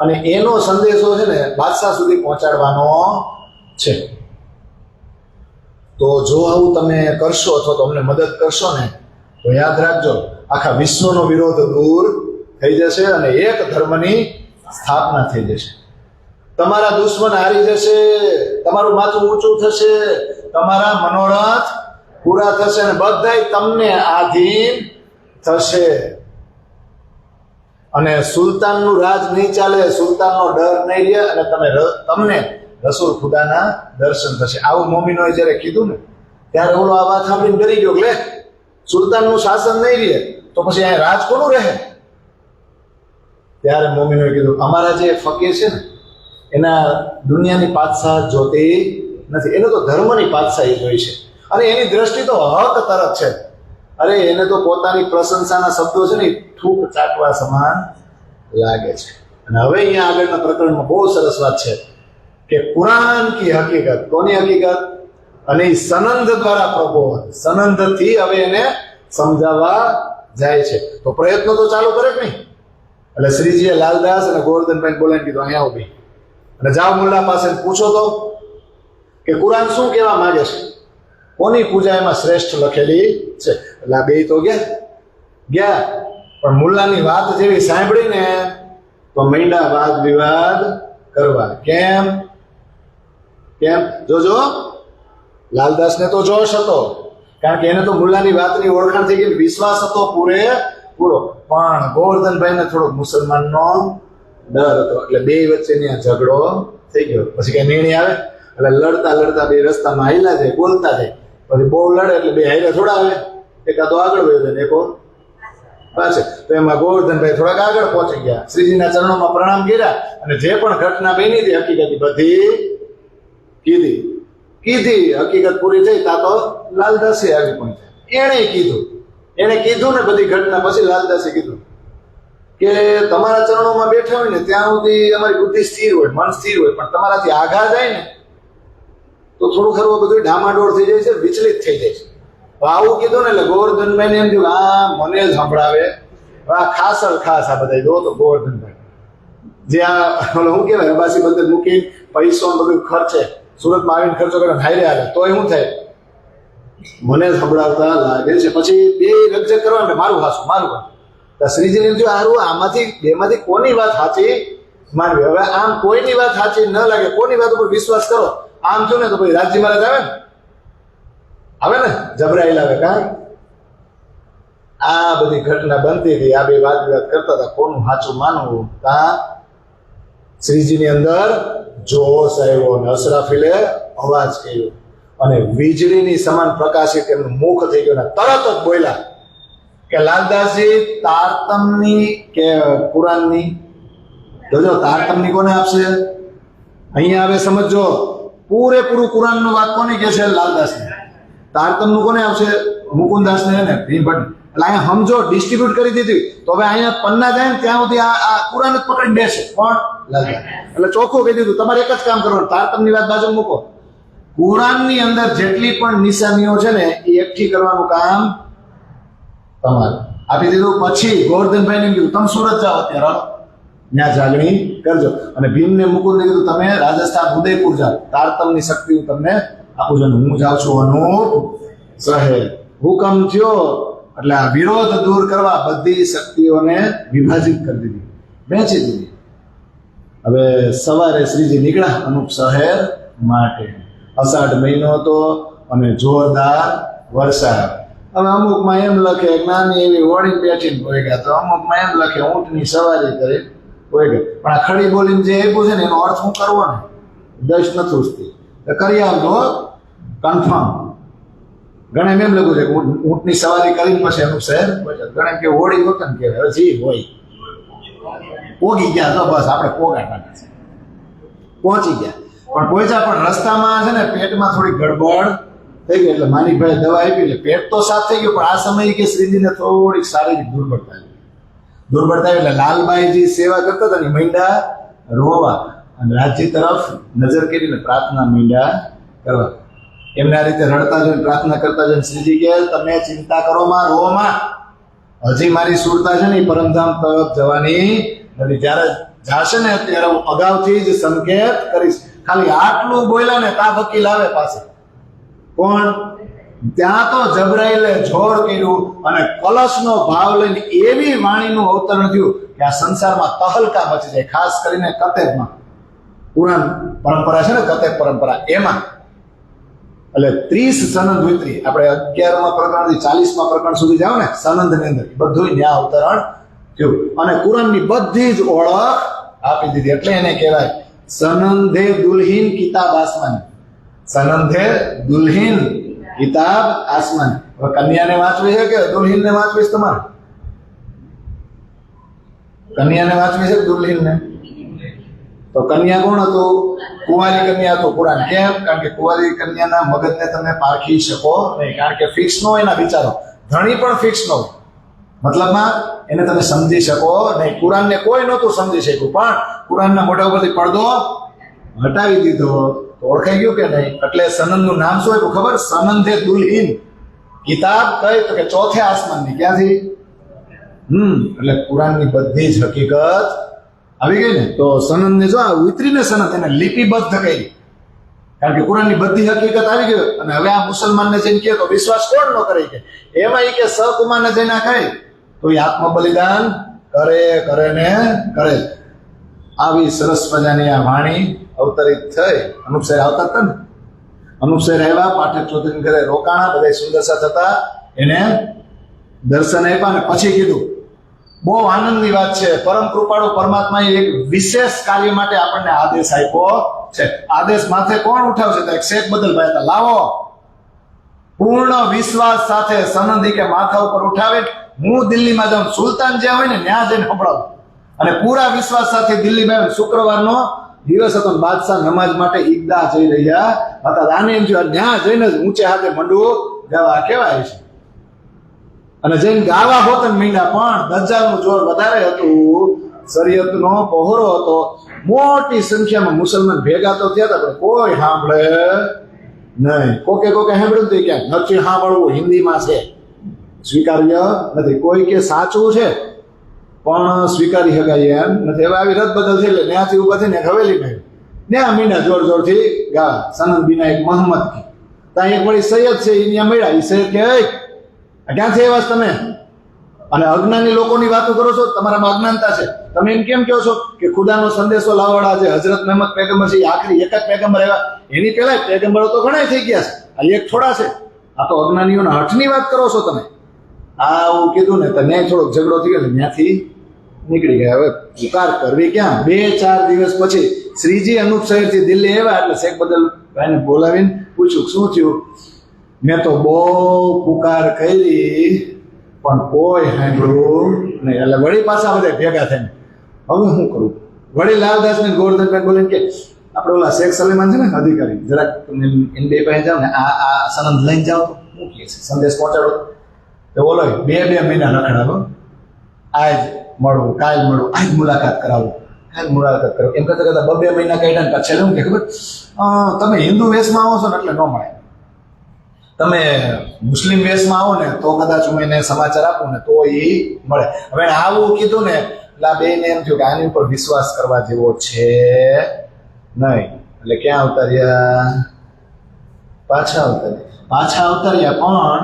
અને એનો સંદેશો છે ને બાદશાહ સુધી પહોંચાડવાનો છે. તો જો આવું તમે કરશો અથવા તો અમને મદદ કરશો ને તો યાદ રાખજો આખા વિશ્વનો વિરોધ દૂર થઈ જશે અને એક ધર્મની સ્થાપના થઈ જશે. તમારા દુશ્મન હારી જશે, તમારું માથું ઊંચું થશે, તમારા મનોરથ પૂરા થશે અને બધાય તમને આધીન થશે. અને સુલતાનનું રાજ નહીં ચાલે, સુલતાનનો ડર નહીં રહે અને તમને રસૂલ ખુદાના દર્શન થશે. આવું મોમીનોએ જ્યારે કીધું ને ત્યારે ઓલો આ વાત સાંભળીને ડરી ગયો, લે સુલતાનનું શાસન નહીં રહે તો પછી અહીંયા રાજ કોનું રહે? ત્યારે મોમીનોએ કીધું અમારા જે ફકીર છે ને એના દુનિયાની પાતશાહ જોતી નથી, એને તો ધર્મની પાતશાહી જોઈ છે અને એની દ્રષ્ટિ તો હક તરફ છે. અરે એને તો પોતાની પ્રશંસાના શબ્દો છે ને થૂક ચાટવા સમાન લાગે છે. અને હવે અહીંયા આગળના પ્રકરણમાં બહુ સરસ વાત છે કે કુરાન કી હકીકત, કોની હકીકત? અને એ સનંદ દ્વારા પ્રબોધ, સનંદથી હવે એને સમજાવવા જાય છે. તો પ્રયત્નો તો ચાલુ કરે કે નહીં? એટલે શ્રીજીએ લાલદાસ અને ગોવર્ધનભાઈ બોલાવીને કીધું અહીંયા ઉભી અને જાઓ મુલ્લા પાસે પૂછો તો કે કુરાન શું કહેવા માંગે છે, કોની પૂજા એમાં શ્રેષ્ઠ લખેલી છે. એટલે આ બે તો ગયા પણ મુલ્લાની વાત જેવી સાંભળીને તો મીંડા વાદ વિવાદ કરવા. કેમ? જોજો લાલદાસને તો જોશ હતો કારણ કે એને તો મુલ્લાની વાતની ઓળખાણ થઈ ગઈ, વિશ્વાસ હતો પૂરો, પણ ગોવર્ધનભાઈને થોડોક મુસલમાનનો ડર હતો એટલે બે વચ્ચેની આ ઝઘડો થઈ ગયો. પછી કઈ નિર્ણય આવે એટલે લડતા બે રસ્તામાં હાલ્યા જાય, બોલતા જાય, પછી બહુ લડે એટલે બે હાલ્યા થોડા આવે, એકાદો આગળ વયો જાય ને એકો પાછળ. તો એમાં ગોવર્ધનભાઈ થોડાક આગળ પહોંચી ગયા, શ્રીજીના ચરણોમાં પ્રણામ કર્યા અને જે પણ ઘટના બની હતી હકીકત બધી કીધી. હકીકત પૂરી થઈ તા તો લાલદાસે આવી પહોંચ્યા. એને કીધું ને બધી ઘટના. પછી લાલદાસે કીધું કે તમારા ચરણોમાં બેઠા હોય ને ત્યાં સુધી અમારી બુદ્ધિ સ્થિર હોય, મન સ્થિર હોય, પણ તમારાથી આઘા જાય ને તો થોડું ખરું બધું ડામાડોળ થઈ જાય છે, વિચલિત થઈ જાય છે. આવું કીધું ને એટલે ગોવર્ધનભાઈને એમ થયું આ મને જ સંભળાવે, આ ખાસ આ બધા જો તો ગોવર્ધનભાઈ જે આ શું કહેવાય અબાસી બંદર મૂકી પૈસો બધું ખર્ચે, સુરતમાં આવીને ખર્ચો કરે હારે હાલે તો શું થાય, મને જ સંભળાવતા લાગે છે. પછી બે રકઝક કરવા મારું હાસું શ્રીજીને જો હારું આમાંથી બેમાંથી કોની વાત સાચી માનવી. હવે આમ કોઈની વાત સાચી ન લાગે, કોની વાત ઉપર વિશ્વાસ કરો આમ થયું ને તો પછી રાજજી મહારાજ આવે ને જબરાઈલ આવે. કારણ આ બધી ઘટના બનતી હતી, આ બે વાત વિવાદ કરતા હતા કોનું સાચું માનવું. ત્યાં શ્રીજીની અંદર જોશ આવ્યો અને અસરાફીલે અવાજ કર્યો અને વીજળીની સમાન પ્રકાશિત એમનું મુખ થઈ ગયું અને તરત જ બોલ્યા કે લાલદાસજી તારતમની કે કુરાનની? જોજો તારતમની કોને આપશે અહીંયા આવે સમજો. પૂરેપૂરું કુરાનનું વાત કોને કે છે? લાલદાસને. તારતમનું કોને આપશે? મુકુંદાસને ને ભીમભટ્ટ. એટલે અહીંયા સમજો ડિસ્ટ્રીબ્યુટ કરી દીધી. તો હવે અહીંયા પન્ના જાય ને ત્યાં સુધી આ કુરાન જ પકડી બેસે. કોણ? લાલદાસ. એટલે ચોખ્ખું કહી દીધું તમારે એક જ કામ કરવાનું, તારતમની વાત બાજુ મૂકો, કુરાનની અંદર જેટલી પણ નિશાનીઓ છે ને એ એકઠી કરવાનું કામ તમારે આપી દીધું. પછી ગોવર્ધનભાઈને કીધું તમે સુરત જાઓ અત્યારે ત્યાં જાગણી કરજો અને ભીમને મુકુંદને કીધું તમે રાજસ્થાન ઉદયપુર જાઓ, તારતમની શક્તિ હું તમને આપું છું. હું જાઉં છું અનુપ શહેર. હુકમ થયો એટલે આ વિરોધ દૂર કરવા બધી શક્તિઓને વિભાજિત કરી દીધી, વહેંચી દીધી. હવે સવારે શ્રીજી નીકળ્યા અનુપ શહેર માટે. અષાઢ મહિનો હતો અને જોરદાર વરસાદ. હવે અમુકમાં એમ લખે નાની એવી હોળી બેઠીને કોઈ ગયા, તો અમુકમાં એમ લખે ઊંટની સવારી કરી કોઈ ગયા. પણ આ ખડી બોલીને જે આપ્યું છે ને એનો અર્થ શું કરવો ને દશ નથી ઉઠતી કરી આવજો કન્ફર્મ. ઘણા એમ લખ્યું છે કે ઊંટની સવારી કરીને પછી એનું શહેર પહોંચ્યા. ઘણા એમ કે હોળી વતન કહેવાય. હજી હોય પોગી ગયા તો બસ આપણે પોગાડવાના છે. પહોંચી ગયા પણ પહોંચ્યા પણ રસ્તામાં છે ને પેટમાં થોડી ગડબડ થઈ ગઈ એટલે માલિકભાઈ દવા આપી એટલે પેટ તો સાફ થઈ ગયું પણ આ સમયે કે શ્રીજીને થોડીક શારીરિક દુર્બળતા આવી એટલે લાલબાઈજી સેવા કરતા હતા ને માંડ્યા રોવા અને રાજજી તરફ નજર કરીને પ્રાર્થના માંડ્યા કરવા. એમને આ રીતે રડતા જોઈને પ્રાર્થના કરતા જોઈને શ્રીજી કહે તમે ચિંતા કરો માં રો માં, હજી મારી સુરતા છે ને એ પરમધામ તરફ જવાની નથી. જ્યારે જાશે ને ત્યારે હું અગાઉથી જ સંકેત કરીશ. ખાલી આટલું બોલ્યા ને તા વકીલ આવે પાસે પણ ત્યાં તો જબરાઈલે જોર કર્યું અને કલશનો ભાવ લઈને એવી વાણીનું અવતરણ થયું કે આ સંસારમાં તહલકા મચી જાય. ખાસ કરીને કતેબમાં પુરાણ પરંપરા છે ને કતેબ પરંપરા એમાં એટલે 30 સનંદ વિતરી આપણે 11મા પ્રકરણથી 40મા પ્રકરણ સુધી જાવ ને સનંદની અંદર બધું ન્યા અવતરણ થયું અને કુરાનની બધી જ ઓળખ આપી દીધી. એટલે એને કહેવાય સનંદે દુલ્હીન કિતાબ આસમાની. સનંદે દુલ્હીન કિતાબ આસમાની. હવે કન્યાને વાંચવી છે કે દુલ્હીનને વાંચવી છે? તમારે કન્યાને વાંચવી છે કે દુલ્હીનને? તો કન્યા કોણ હતું? કુંવારી કન્યા હતું કુરાન. કેમ? કારણ કે કુંવારી કન્યાના મગજને તમે પારખી શકો નહીં, કારણ કે ફિક્સ ન હોય એના વિચારો. ધણી પણ ફિક્સ ન હોય, મતલબમાં એને તમે સમજી શકો નહીં. કુરાનને કોઈ નહોતું સમજી શક્યું પણ કુરાનના મોઢા ઉપરથી પડદો હટાવી દીધો તો ઓળખાઈ ગયું કે નહીં. એટલે સનંદનું નામ શું આપ્યું ખબર? સનંદે દુલ્હીન કિતાબ કઈ તો કે ચોથે આસમાનની. ક્યાંથી? એટલે કુરાનની બધી જ હકીકત આવી ગઈ ને. તો સનંદને જો આ ઉતરીને સનદ એને લિપિબદ્ધ કરી, કારણ કે કુરાનની બધી હકીકત આવી ગઈ. અને હવે આ મુસલમાનને જઈને કહે તો વિશ્વાસ કોણ ન કરે કે એમાં એ કે સકુમારને જઈને ખાય તો એ આત્મ બલિદાન કરે ને કરે. આવી સરસ મજાની આ વાણી અવતરિત થઈ. અનુપ સાહેબ આવતા હતા ને, અનુપ સાહેબ આવ્યા, પાઠક ચૌધરી ઘરે રોકાણા, બધા સુંદરસા થતા એને દર્શન આપ્યા અને પછી કીધું બહુ આનંદની વાત છે, પરમ કૃપાળુ પરમાત્માએ એક વિશેષ કાર્ય માટે આપણને આદેશ આપ્યો છે. આદેશ માથે કોણ ઉઠાવશે? તો એક શેખ બદલભાઈ હતા. લાવો પૂર્ણ વિશ્વાસ સાથે સનંદી કે માથા ઉપર ઉઠાવે, હું દિલ્હીમાં જાઉં, સુલતાન જ્યાં હોય ને ત્યાં જઈને સંભળાવું. અને પૂરા વિશ્વાસ સાથે દિલ્હીમાં શુક્રવારનો દિવસ હતો, બાદશાહ નમાજ માટે ઈદગાહ જઈ રહ્યા હતા. આને એમ થયું ત્યાં જઈને જ ઊંચે હાથે મંડવું ગાવા કેવાય છે. અને જઈને ગાવા હોત ને મીંડા પણ દજ્જાલનું જોર વધારે હતું, શરીયતનો પહોરો હતો, મોટી સંખ્યામાં મુસલમાન ભેગા તો થયા હતા પણ કોઈ સાંભળે નહીં. કોકે સાંભળ્યું તો ક્યાંક નથી સાંભળવું, હિન્દીમાં છે, સ્વીકાર્ય નથી. કોઈ કે સાચું છે પણ સ્વીકારી શકાય એમ નથી. હવે આવી રદ બદલ થઈ એટલે ત્યાંથી ઉભા થઈને હવેલી મેં ત્યાં મીંડા જોર જોરથી ગા. સનદ બિના એક મોહમ્મદ કી ત્યાં એક વળી સૈયદ છે, અહીંયા મળ્યા. એ સૈયદ કે ક્યાંથી આવ્યા તમે? અને અજ્ઞાની લોકોની વાતો કરો છો, તમારામાં અજ્ઞાનતા છે. તમે એમ કેમ કહો છો કે ખુદાનો સંદેશો લાવવાળા જે હજરત મહમદ પેગમ્બર છે એ આખરી એક જ પેગમ્બર આવ્યા? એની પહેલા પેગમ્બરો તો ઘણા થઈ ગયા છે, આ એક થોડા છે. આ તો અજ્ઞાનીઓના હઠની વાત કરો છો તમે. આવું કીધું ને તો ત્યાં થોડોક ઝઘડો થઈ ગયો, ત્યાંથી નીકળી ગયા. હવે પુકાર કરવી ક્યાં? 2-4 દિવસ પછી શ્રીજી અનુપ શહેરથી દિલ્હી આવ્યા એટલે શેખ બદલભાઈને બોલાવીને પૂછ્યું શું થયું? મેં તો બહુ પુકાર કરી પણ કોઈ સાંભળ્યું નહીં. એટલે વળી પાછા બધા ભેગા થઈને હવે શું કરું? વળી લાલદાસ ને ગોવર્ધનભાઈ બોલીને કે આપણે ઓલા શેખ સલેમાન છે ને અધિકારી, જરાક તમે એની બે પાસે જાઓ ને, આ સનદ લઈને જાઓ તો શું કહે છે, સંદેશ પહોંચાડો. તો બોલો 2 મહિના રખડાવો, આજ મળવું, કાલ મળવું, આજ મુલાકાત કરાવું, કાલ મુલાકાત કરાવું, એમ કરતા 2 મહિના કાઢ્યા ને પાછળ શું કે ખબર, તમે હિન્દુ વેશમાં આવો છો ને એટલે ન મળે, તમે મુસ્લિમ વેશમાં આવો ને તો કદાચ હું એને સમાચાર આપું ને તો એ મળે. હવે આવું કીધું ને એટલે આ બેને એમ થયું કે આની ઉપર વિશ્વાસ કરવા જેવો છે નહીં. એટલે ક્યાં અવતાર્યા? પાછા અવતાર્યા. પણ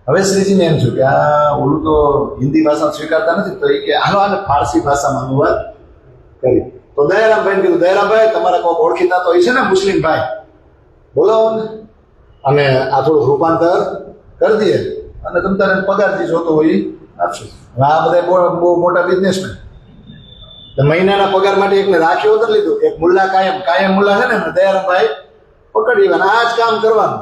હવે શ્રીજીને એમ થયું કે આ ઓલું તો હિન્દી ભાષા સ્વીકારતા નથી, તો એ કે હાલો આને ફારસી ભાષામાં અનુવાદ કરી. તો દયારામભાઈને કીધું, દયારામભાઈ તમારા કોઈ ઓળખીતા તો એ છે ને મુસ્લિમ ભાઈ, બોલાવો ને, અને આ થોડું રૂપાંતર કરી દઈએ અને તમે તારે પગાર જે જોતો હોય એ આપશું. હવે આ બધા બહુ મોટા બિઝનેસમેન મહિનાના પગાર માટે એકને રાખી ઉતર લીધું, એક મુલ્લા કાયમ મુલ્લા છે ને દયારામભાઈ પકડી, અને આ જ કામ કરવાનું.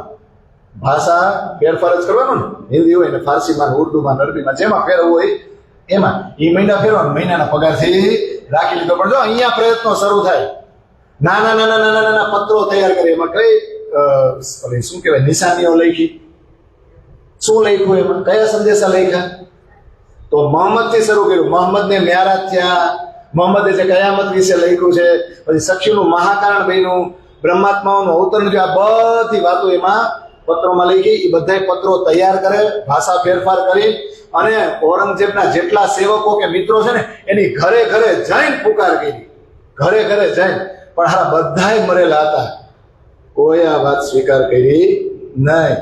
ભાષા ફેરફાર જ કરવાનો ને, હિન્દી હોય ને ફારસીમાં ને ઉર્દુમાં ને અરબીમાં જેમાં ફેરવું હોય એમાં એ મહિના ફેરવાનો, મહિનાના પગારથી રાખી લીધો. પણ જો અહીંયા પ્રયત્નો શરૂ થાય, નાના નાના નાના નાના પત્રો તૈયાર કરે, એમાં કઈ શું કહેવાય નિશાનીઓ લખી, શું લખ્યું એમાં, કયા સંદેશા લખ્યા. તો મોહમ્મદથી શરૂ કર્યું, મોહમ્મદને મ્યારાજ થયા, મોહમ્મદે જે કયામત વિશે લખ્યું છે, પછી સખીનું મહાકારણ બન્યું, બ્રહ્માત્માઓનું અવતરણ થયું, આ બધી વાતો એમાં પત્રોમાં લખી. એ બધા પત્રો તૈયાર કરે, ભાષા ફેરફાર કરી, અને ઔરંગઝેબના જેટલા સેવકો કે મિત્રો છે ને એની ઘરે ઘરે જઈને પુકાર કરી, ઘરે ઘરે જઈને. પણ હારા બધાય મરેલા હતા, કોઈ આ વાત સ્વીકાર કરી નહીં.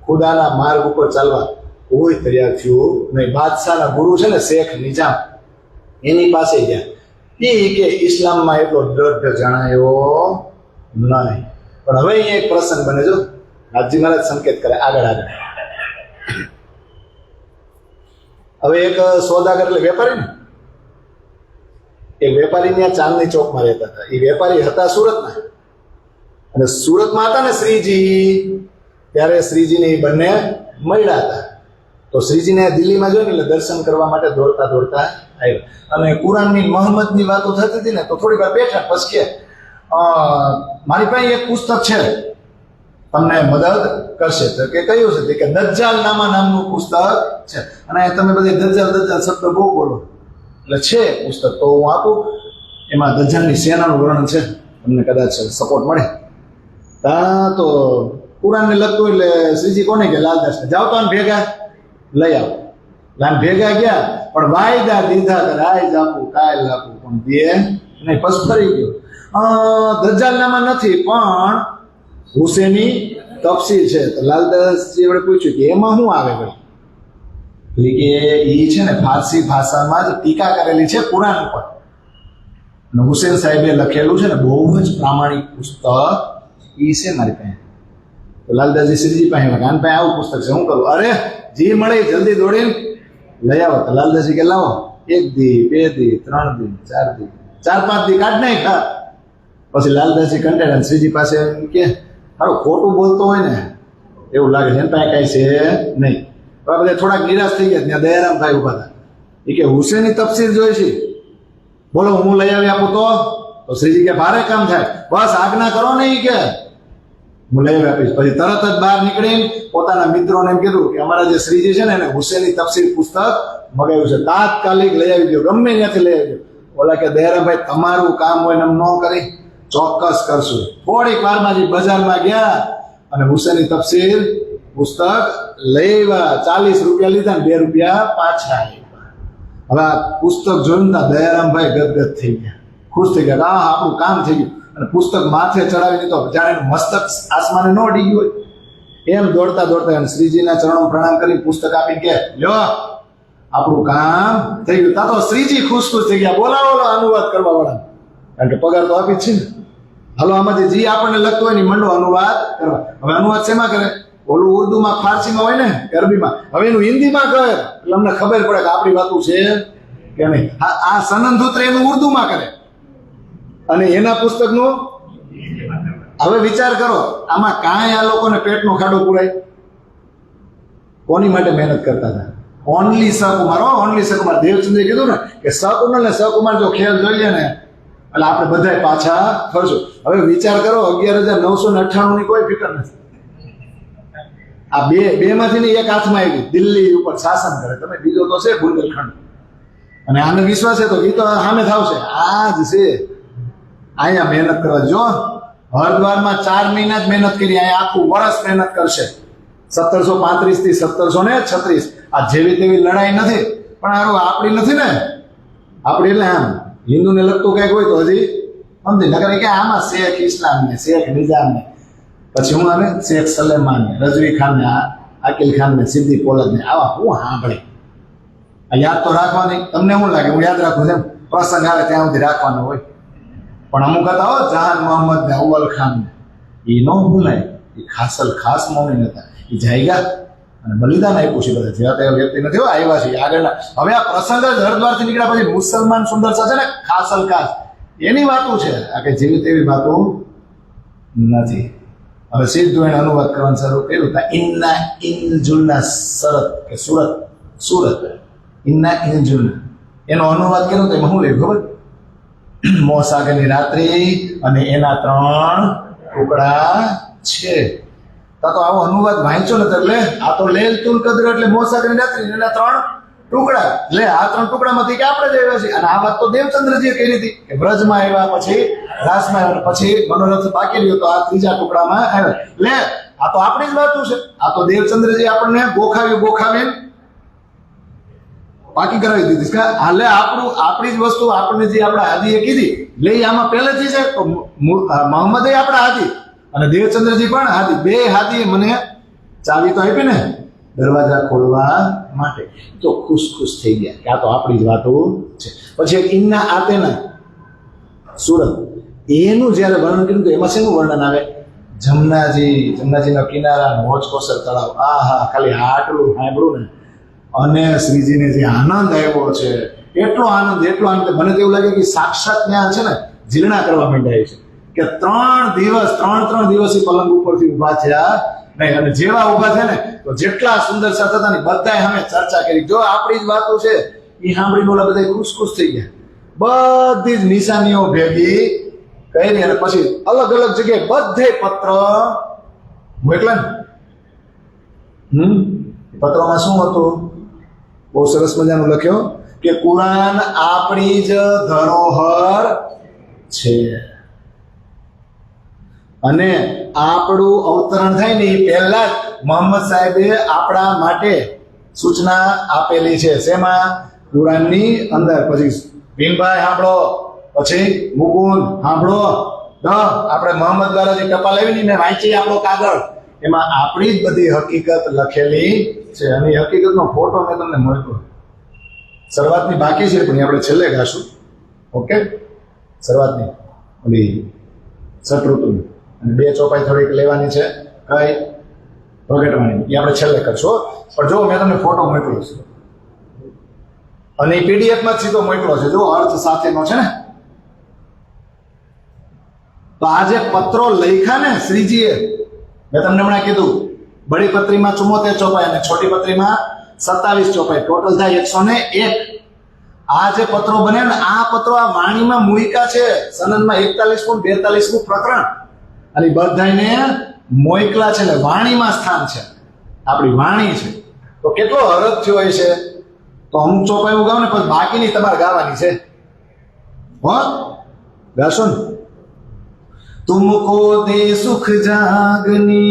ખુદાના માર્ગ ઉપર ચાલવા કોઈ તૈયાર થયું નહીં. બાદશાહના ગુરુ છે ને શેખ નિજામ, એની પાસે ગયા. એ કે ઇસ્લામમાં એટલો દ્રઢ જણાયો નહીં. પણ હવે અહીંયા એક પ્રસંગ બને, જો નાથજી મહારાજ સંકેત કરે આગળ આગળ. હવે એક સોદાગર એટલે વેપારી ને, એક વેપારી ત્યાં ચાંદની ચોકમાં રહેતા હતા. એ વેપારી હતા સુરતના, અને સુરતમાં હતા ને શ્રીજી, ત્યારે શ્રીજીને એ બંને મળ્યા હતા. તો શ્રીજીને દિલ્હીમાં જોઈને એટલે દર્શન કરવા માટે દોડતા દોડતા આવ્યા. અને કુરાનની મોહમ્મદની વાતો થતી હતી ને તો થોડી વાર બેઠા, પછી કે મારી પાસે એક પુસ્તક છે તમને મદદ કરશે. તો કે કયું છે? કે દજ્જાલ નામનું પુસ્તક છે, અને તમે બધી દજ્જાલ દજ્જાલ શબ્દ બહુ બોલો એટલે છે પુસ્તક, તો હું આપું. એમાં દજ્જાલની સેનાનું વર્ણન છે, તમને કદાચ સપોર્ટ મળે. તો કુરાનને લગતું એટલે શ્રીજી કોને કે લાલદાસને જાઓ તો ભેગા લઈ આવો. લાન ભેગા ગયા, પણ વાયદા દીધા કે આજ આપું કાલ આપું, પણ દે નહીં. પછી ફરી ગયો, દજ્જાલનામાં નથી પણ હુસેની તફસીર છે. તો લાલદાસજી વડે પૂછ્યું કે એમાં શું આવે ભાઈ? કે એ છે ને ફારસી ભાષામાં જ ટીકા કરેલી છે કુરાન ઉપર, અને હુસેન સાહેબે લખેલું છે ને બહુ જ પ્રામાણિક પુસ્તક એ છે મારી પાસે. તો લાલદાસજી શ્રીજી પાસે આન પાસે આવું પુસ્તક છે, હું કરું? અરે જી મળે જલ્દી દોડીને લઈ આવો. તો લાલદાસજી કે લાવો, 1 દી 2 દી 3 દી 4 દી 4-5 દી કાઢ નહીં ખા. પછી લાલદાસજી કંટાળ્યા, શ્રીજી પાસે કે હારું ખોટું બોલતો હોય ને એવું લાગે છે, એની પાસે કાંઈ છે નહીં. બધા થોડાક નિરાશ થઈ ગયા. ત્યાં દયારામ ભાઈ ઉભા હતા. એ કે હુસેની તફસીર જોઈ છે, બોલો હું લઈ આવી આપું. તો શ્રીજી કે ભારે કામ થાય, બસ આજ્ઞા કરો ને. એ કે હું લઈ આવી આપીશ. પછી તરત જ બહાર નીકળીને પોતાના મિત્રોને એમ કીધું કે અમારા જે શ્રીજી છે ને એને હુસેની તફસીર પુસ્તક મગાવ્યું છે, તાત્કાલિક લઈ આવી દો, ગમે ત્યાંથી લઈ આવી દો. ઓલા કે દયારામભાઈ તમારું કામ હોય ને એમ ન કરી, ચોક્કસ કરશું. થોડીક વારમાં જે બજારમાં ગયા અને હુસેની તફસીર પુસ્તક લઈ આવ્યા. 40 રૂપિયા લીધા ને 2 રૂપિયા પાછા આવ્યા. હવે આ પુસ્તક જોઈને દયારામભાઈ ગદગદ થઈ ગયા, ખુશ થઈ ગયા. હા આપણું કામ થઈ ગયું. અને પુસ્તક માથે ચડાવી દીધો, જાણે મસ્તક આસમાને ન ડી ગયું હોય એમ દોડતા દોડતા અને શ્રીજીના ચરણો પ્રણામ કરી પુસ્તક આપી કે લ્યો આપણું કામ થઈ ગયું. તા તો શ્રીજી ખુશ ખુશ થઈ ગયા. બોલાવો અનુવાદ કરવા વાળા, કારણ કે પગાર તો આપી જ છે ને. હાલો આમાંથી જે આપણને લગતું હોય ને મંડો અનુવાદ કરવા. હવે અનુવાદ શેમાં કરે? ઓલું ઉર્દુમાં ફારસીમાં હોય ને અરબીમાં, હવે એનું હિન્દીમાં કરે એટલે અમને ખબર પડે કે આપણી વાતું છે કે નહીં. આ સનંદુત્ર એનું ઉર્દુમાં કરે અને એના પુસ્તકનું. હવે વિચાર કરો, આમાં કાંઈ આ લોકોને પેટનો ખાડો પુરાય? કોની માટે મહેનત કરતા હતા? ઓનલી સકુમાર. ઓનલી સકુમાર. દેવચંદ્રે કીધું ને કે સકુમાર ને સકુમાર જો ખેલ જોઈ લે ને એટલે આપણે બધા પાછા ફરશું. હવે વિચાર કરો, 11,998 ની કોઈ ફિકર નથી. આ બે માંથી એક હાથમાં આવી, દિલ્હી ઉપર શાસન કરે. તમે બીજો તો છે બુંદેલખંડ, અને આને વિશ્વાસ છે તો એ તો સામે થાવશે. આ જ છે. અહીંયા મહેનત કરવા જો, હરિદ્વારમાં 4 મહિના જ મહેનત કરી, અહીંયા આખું વર્ષ મહેનત કરશે. 1735 થી 1736 આ જેવી તેવી લડાઈ નથી. પણ હારું આપણી નથી ને, આપણી એટલે આમ હિન્દુને લગતું કંઈક હોય તો હજી સમજી નકરે કે આમાં શેખ ઇસ્લામ ને શેખ નિઝામ ને પછી હું આવે શેખ સલેમાન ને રઝવી ખાન ને આકિલ ખાન ને સિદ્દી પોલદ ને આવા હું સાંભળે. આ યાદ તો રાખવાની. તમને શું લાગે હું યાદ રાખું તેમ? પ્રસંગ આવે ત્યાં સુધી રાખવાનો હોય. પણ અમુક હતા હો, જહાન મોહમ્મદ ને અવ્વલ ખાન ને, એ ન ભૂલાય. એ ખાસ મૌની હતા. એ જાયગા અને બલિદાન આપ્યું છે. બધા જેવા તેવા વ્યક્તિ નથી હો, આવ્યા છે આગળના. હવે આ પ્રસંગ જ હરિદ્વારથી નીકળ્યા પછી મુસલમાન સુંદરતા છે ને, ખાસ એની વાતો છે. આ કે જેવી તેવી વાતો નથી. હવે સીધું એને અનુવાદ કરવાનું શરૂ કર્યું તા ઇન્ના ઇનજુલના શરત કે સુરત ઇન્ના ઇનજુલના એનો અનુવાદ કર્યો તો એમાં શું લખ્યું ખબર? મોસાગરની રાત્રિ અને એના 3 ટુકડા છે. તો આવો અનુવાદ વાંચ્યો ને એટલે આ તો લૈલતુલ કદ્ર એટલે મોસાગરની રાત્રિ એના 3 ટુકડા. લે આ 3 ટુકડામાંથી કે આપણે જ આવ્યા છીએ. અને આ વાત તો દેવચંદ્રજીએ કરી હતી કે બ્રજમાં આવ્યા, પછી રાસમાં આવ્યા, પછી મનોરથ બાકી રહ્યો તો આ 3જા ટુકડામાં આવ્યા. લે આ તો આપણી જ વાતું છે. આ તો દેવચંદ્રજી આપણને ગોખાવીને પાકી કરાવી દીધી કે હાલે આપણી જ વસ્તુ આપણને જે આપણા આદિએ કીધી લે આમાં પહેલેથી છે. તો મોહમ્મદે આપણા હાદી અને દેવચંદ્રજી પણ હાદી, બે હાદીએ મને ચાવી તો આપી ને દરવાજા ખોલવા માટે. તો ખુશ થઈ ગયા કે આ તો આપણી જ વાતો છે. પછી એક ઇન્ના આતેના સુરત એનું જયારે વર્ણન કર્યું તો એમાં શેનું વર્ણન આવે? જમનાજીના કિનારા, હોજકોસર તળાવ. આહા, ખાલી આટલું સાંભળું ને અને શ્રીજીને જે આનંદ આવ્યો છે, એટલો આનંદ મને તો એવું લાગે કે સાક્ષાત જ્ઞાન છે ને જીર્ણા કરવા માંડ્યા છે કે 3 દિવસ પલંગ ઉપરથી ઉભા થયા નહીં. અને જેવા ઉભા થયા ને તો જેટલા સુંદર સાથે હતા ને બધાએ અમે ચર્ચા કરી. જો આપણી જ વાતો છે એ સાંભળીને ઓલા બધા ખુશ થઈ ગયા. બધી જ નિશાનીઓ ભેગી કરી અને પછી અલગ જગ્યાએ બધે પત્ર મોકલા ને. પત્રોમાં શું હતું? બહુ સરસ મજાનું લખ્યો કે કુરાન આપણી જ ધરોહર છે અને આપણું અવતરણ થાય ને એ પહેલા જ મોહમ્મદ સાહેબે આપણા માટે સૂચના આપેલી છે. શેમાં? કુરાનની અંદર. પછી ભીમભાઈ સાંભળો, પછી મુકુંદ સાંભળો, આપણે મોહમ્મદ દ્વારા જે ટપાલ આવી ને વાંચી આપણો કાગળ, એમાં આપણી જ બધી હકીકત લખેલી છે. અને એ હકીકતનો ફોટો મેં તમને મોકલ્યો. શરૂઆતની બાકી છે પણ આપણે છેલ્લે ગાશું. ઓકે, શરૂઆતની ઓલી સટઋતુની અને 2 ચોપાઈ થોડીક લેવાની છે કઈ પ્રગટવાની, એ આપણે છેલ્લે કરશું. પણ જો મેં તમને ફોટો મોકલ્યો છે અને એ પીડીએફમાં જ સીધો મોકલો છે. જો અર્થ સાથેનો છે ને. તો આ જે પત્રો લખ્યા ને શ્રીજીએ, મેં તમને હમણાં કીધું બડી પત્રીમાં 74 ચોપાઈ અને છોટી પત્રીમાં 27 ચોપાઈ, ટોટલ થાય 101. આ જે પત્રો બને ને આ પત્રો આ વાણીમાં મૂક્યા છે. સનદમાં 41 42 પ્રકરણ અને બધાને મોકલા છે ને વાણીમાં સ્થાન છે. આપણી વાણી છે તો કેટલો હરખ થયો હોય છે. તો અમુક ચોપાઈ હું ગાઉં ને પછી બાકીની તમારે ગાવાની છે. હો, ગાશો ને? तुमको दे सुख जागनी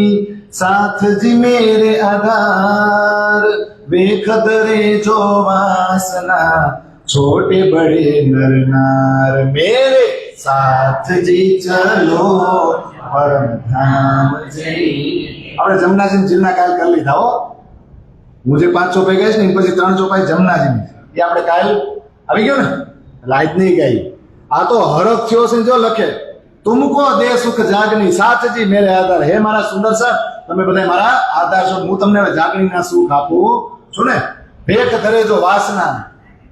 साथ जी मेरे आधार बेखदरे जो वासना छोटे बड़े नर नार मेरे साथ जी चलो परम धाम जय. આપણે જમનાજી જીના કાલ કરી લીધા હો. હું જે 5 ચોપાઈ ગઈશ ને પછી 3 ચોપાઈ જમનાજી એ આપણે કાલ આવી ગયો ને એટલે આજ નહીં ગઈ. આ તો હરખ થયો છે. જો લખે तुमको दे सुख जागनी साथ जी मेरे आधार. હે મારા સુંદર સર, તમે બધા મારા આધાર છો. હું તમને જાગણીના સુખ આપું છું ને. ભેખ ધરે જો વાસના.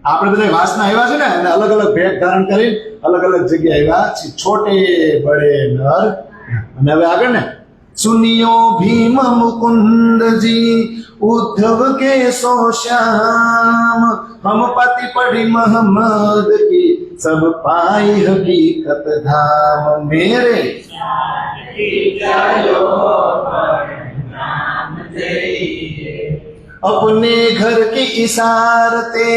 આપણે બધા વાસના આવ્યા છે ને અને અલગ ભેખ ધારણ કરી અલગ જગ્યાએ આવ્યા છે. છોટે બડે નર. અને હવે આગળ ને सुनियो भीम मुकुंद जी उद्धव के सो श्याम हम पति पढ़ी मोहम्मद की सब पाई हकीकत धाम मेरे अपने घर की इशारते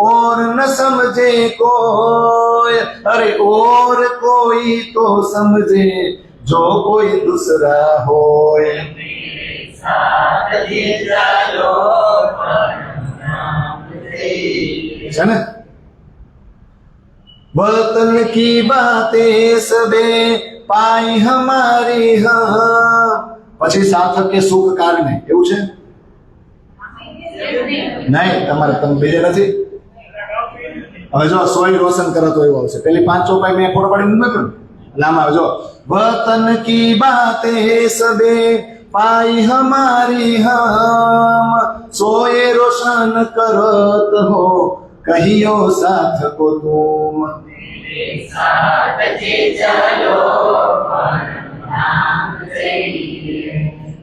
और न समझे कोई. अरे और कोई तो समझे जो कोई दूसरा होए. है ना? वतन की बातें सबे पाई हमारी हम. પછી સાર્થક કે સુખ કારણે એવું છે નહીં. તમારે તમે બીજે નથી. હવે જો સોય રોશન કરો તો એવું આવશે. પેલી 5 ચોપાઈ મેં ફોટો પાડીને મૂક્યો લાંબા. જો वतन की बातें सबे पाई हमारी हम सोए रोशन करत हो कहियो साथ को तुम.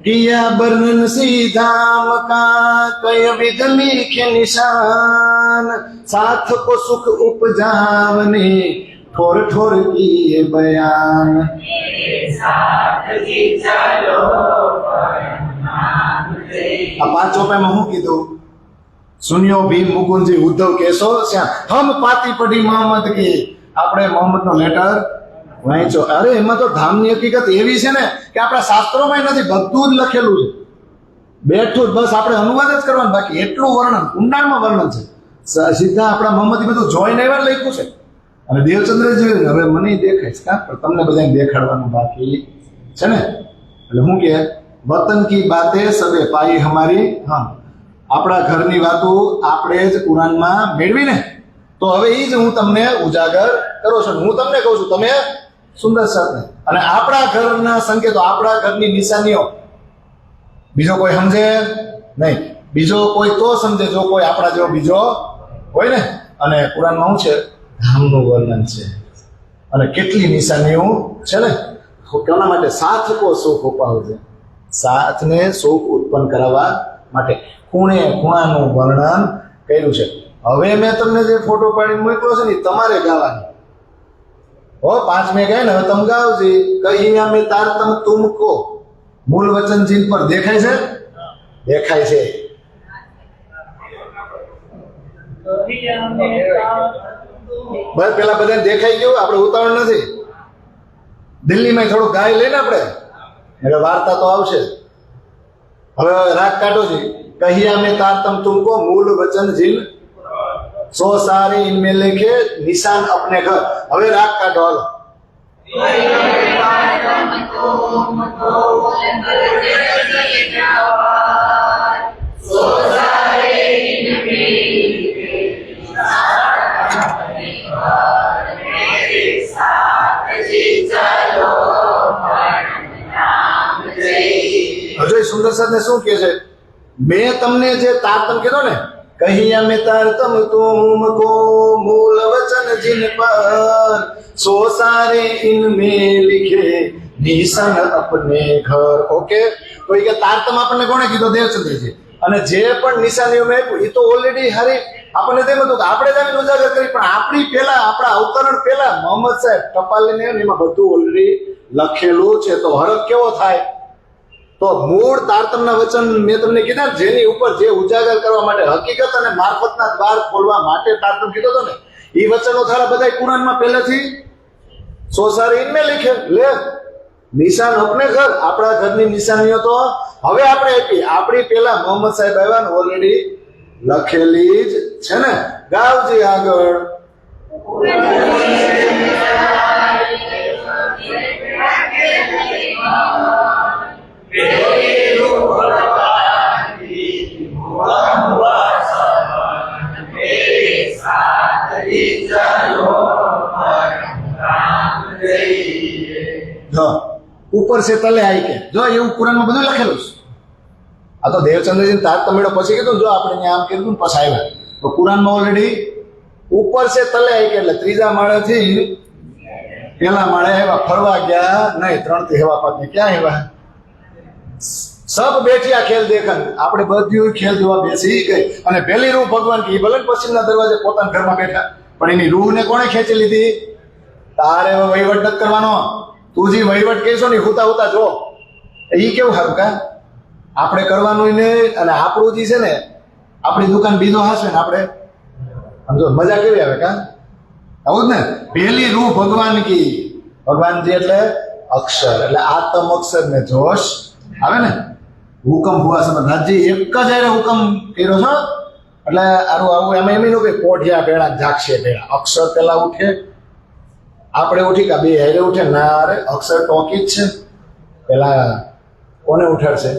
किया वर्णन सीधाम का कई विध लिखे निशान, साथ को सुख उपजावने ठोर ठोर किए बयान। આ પાંચો पे હું કીધું સુનિયો ભીમ મુકુંદજી ઉદ્ધવ કેશો શ્યામ હમ પાતી પડી મોહમ્મદ की આપણે મોહમ્મદ નો લેટર વાંચો. અરે એમાં તો ધામની હકીકત એવી છે ને કે આપણા શાસ્ત્રોમાં નથી, બધું જ લખેલું છે. બેઠું જ બસ આપણે અનુવાદ જ કરવાનું, બાકી એટલું વર્ણન ઊંડાણમાં વર્ણન છે. સીધા આપણા મોહમ્મદ બધું જોઈને એવા લખ્યું છે. અને દેવચંદ્ર જોયું હવે મને દેખાય છે પણ તમને બધાને દેખાડવાનું બાકી છે ને. એટલે હું કે વતન કી બાતે સબે પાઈ હમારી, હા આપણા ઘરની વાતો આપણે જ કુરાનમાં મેળવીને તો હવે એ જ હું તમને ઉજાગર કરું છું. હું તમને કહું છું તમે સુંદર સાથે અને આપણા ઘરના સંકેતો, આપણા ઘરની નિશાનીઓ બીજો કોઈ સમજે નહીં, બીજો કોઈ તો સમજે જો કોઈ આપણા જેવો બીજો હોય ને. અને કુરાનમાં શું છે? ધામનું વર્ણન છે અને કેટલી નિશાનીઓ છે ને. કોના માટે? સાથ કો સુખ ઉપાવજે, સાથને સુખ ઉત્પન્ન કરાવવા માટે ખૂણે ખૂણાનું વર્ણન કર્યું છે. હવે મેં તમને જે ફોટો પાડીને મોકલ્યો છે ને તમારે ગાવાની. હો 5 મેં ગાય ને હવે તમે ગાવજી. કહિયા મેં તારતમ તુમકો, મૂળ વચન ચિહ્ન પર દેખાય છે? દેખાય છે. બસ પેલા બધાને દેખાઈ ગયું, આપણે ઉતાવળ નથી. દિલ્હીમાં થોડું ગાય લઈને આપણે એટલે વાર્તા તો આવશે. હવે રાગ કાઢો જી. કહિયા મેં તારતમ તુમકો, મૂળ વચન જીન 100 सारे इनमें लिखे निशान अपने घर. હવે રાગ કાઢો હાલો. હજુ સુંદર સાધને શું કે છે? મેં તમને જે તારતમ કીધો ને, કહિયા મેં તારતમ તુમકો મૂલ વચન जिन पर 100 सारे इनमें लिखे निशान अपने घर. ओके, તો એ કે તારતમ આપણને કોણે કીધો? દેવચંદ્રજી. અને જે પણ નિશાનીઓ મેં આપ્યું એ તો ઓલરેડી હારી આપણને તેમ હતું કે આપણે જ આવીને ઉજાગર કરી, પણ આપણી પહેલા, આપણા અવતરણ પહેલા મોહમ્મદ સાહેબ ટપાલ લઈને એમાં બધું ઓલરેડી લખેલું છે. તો હરખ કેવો થાય? તો મૂળ તારતમના વચન મેં તમને કીધા જેની ઉપર જે ઉજાગર કરવા માટે, હકીકત અને મારફતના દ્વાર ખોલવા માટે તારતમ કીધો હતો ને, એ વચનો થારા બધા કુરાનમાં પહેલેથી 100 सारे इनमें लिखे લે નિશાન અપને ઘર. આપણા ઘરની નિશાનીઓ તો હવે આપણે આપી, આપણી પહેલા મોહમ્મદ સાહેબ આવ્યા ને ઓલરેડી લખેલી જ છે ને. ગાવજી આગળ. ઉપર છે તલે આઈ કે જો એવું કુરાનમાં બધું લખેલું છે. આ તો દેવચંદ્રજી તારતમ મેળો પછી કીધું જો આપણે ત્યાં આમ કીધું પછી આવ્યા તો કુરાનમાં ઓલરેડી ઉપર છે તલે આઈ કે એટલે ત્રીજા માળેથી પેલા માળે આવ્યા. ફરવા ગયા નહીં, 3 થી હેવા પાત ક્યાં આવ્યા? સબ બેઠિયા ખેલ દેખન. આપણે બધું ખેલ જોવા બેસી ગઈ. અને પહેલી રૂહ ભગવાન કી ભલે પશ્ચિમના દરવાજે પોતાના ઘરમાં બેઠા, પણ એની રૂહને કોણે ખેંચી લીધી? તારે વહીવટ નથી કરવાનો. તું જે વહીવટ કહેશો ને હુતા હુતા જો એ કેવું સારું કા? આપણે કરવાનું નહીં. અને આપણું જે છે ને, આપણી દુકાન બીજો હાશે ને આપણે સમજો મજા કેવી આવે કા? આવું જ ને. પહેલી રૂહ ભગવાન કી. ભગવાનજી એટલે અક્ષર, એટલે આત્મ અક્ષર ને જોશ આવે ને. હુકમ હુઆ સમજ રાજજી એક જ હારે હુકમ કર્યો છો એટલે આરું આવું એમાં એમ કે કોઢિયા ભેળા જાગશે ભેળા. અક્ષર પેલા ઉઠે, આપણે ઉઠી કા બે હારે ઉઠે ના? અરે અક્ષર ટોકી જ છે. પેલા કોને ઉઠાડશે?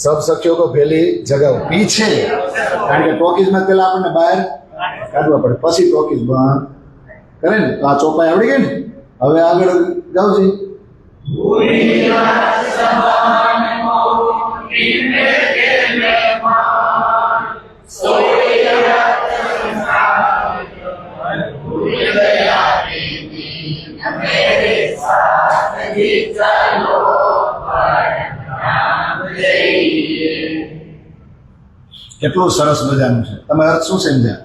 સબ સખ્યો કો પહેલી જગહ પીછે, કારણ કે ટોકીઝમાં પેલા આપણને બહાર કાઢવા પડે, પછી ટોકીઝ બંધ કરે ને. તો આ ચોપાઈ આવડી ગઈ ને. હવે આગળ જાવ છે. કેટલું સરસ મજાનું છે. તમે અર્થ શું સમજ્યા?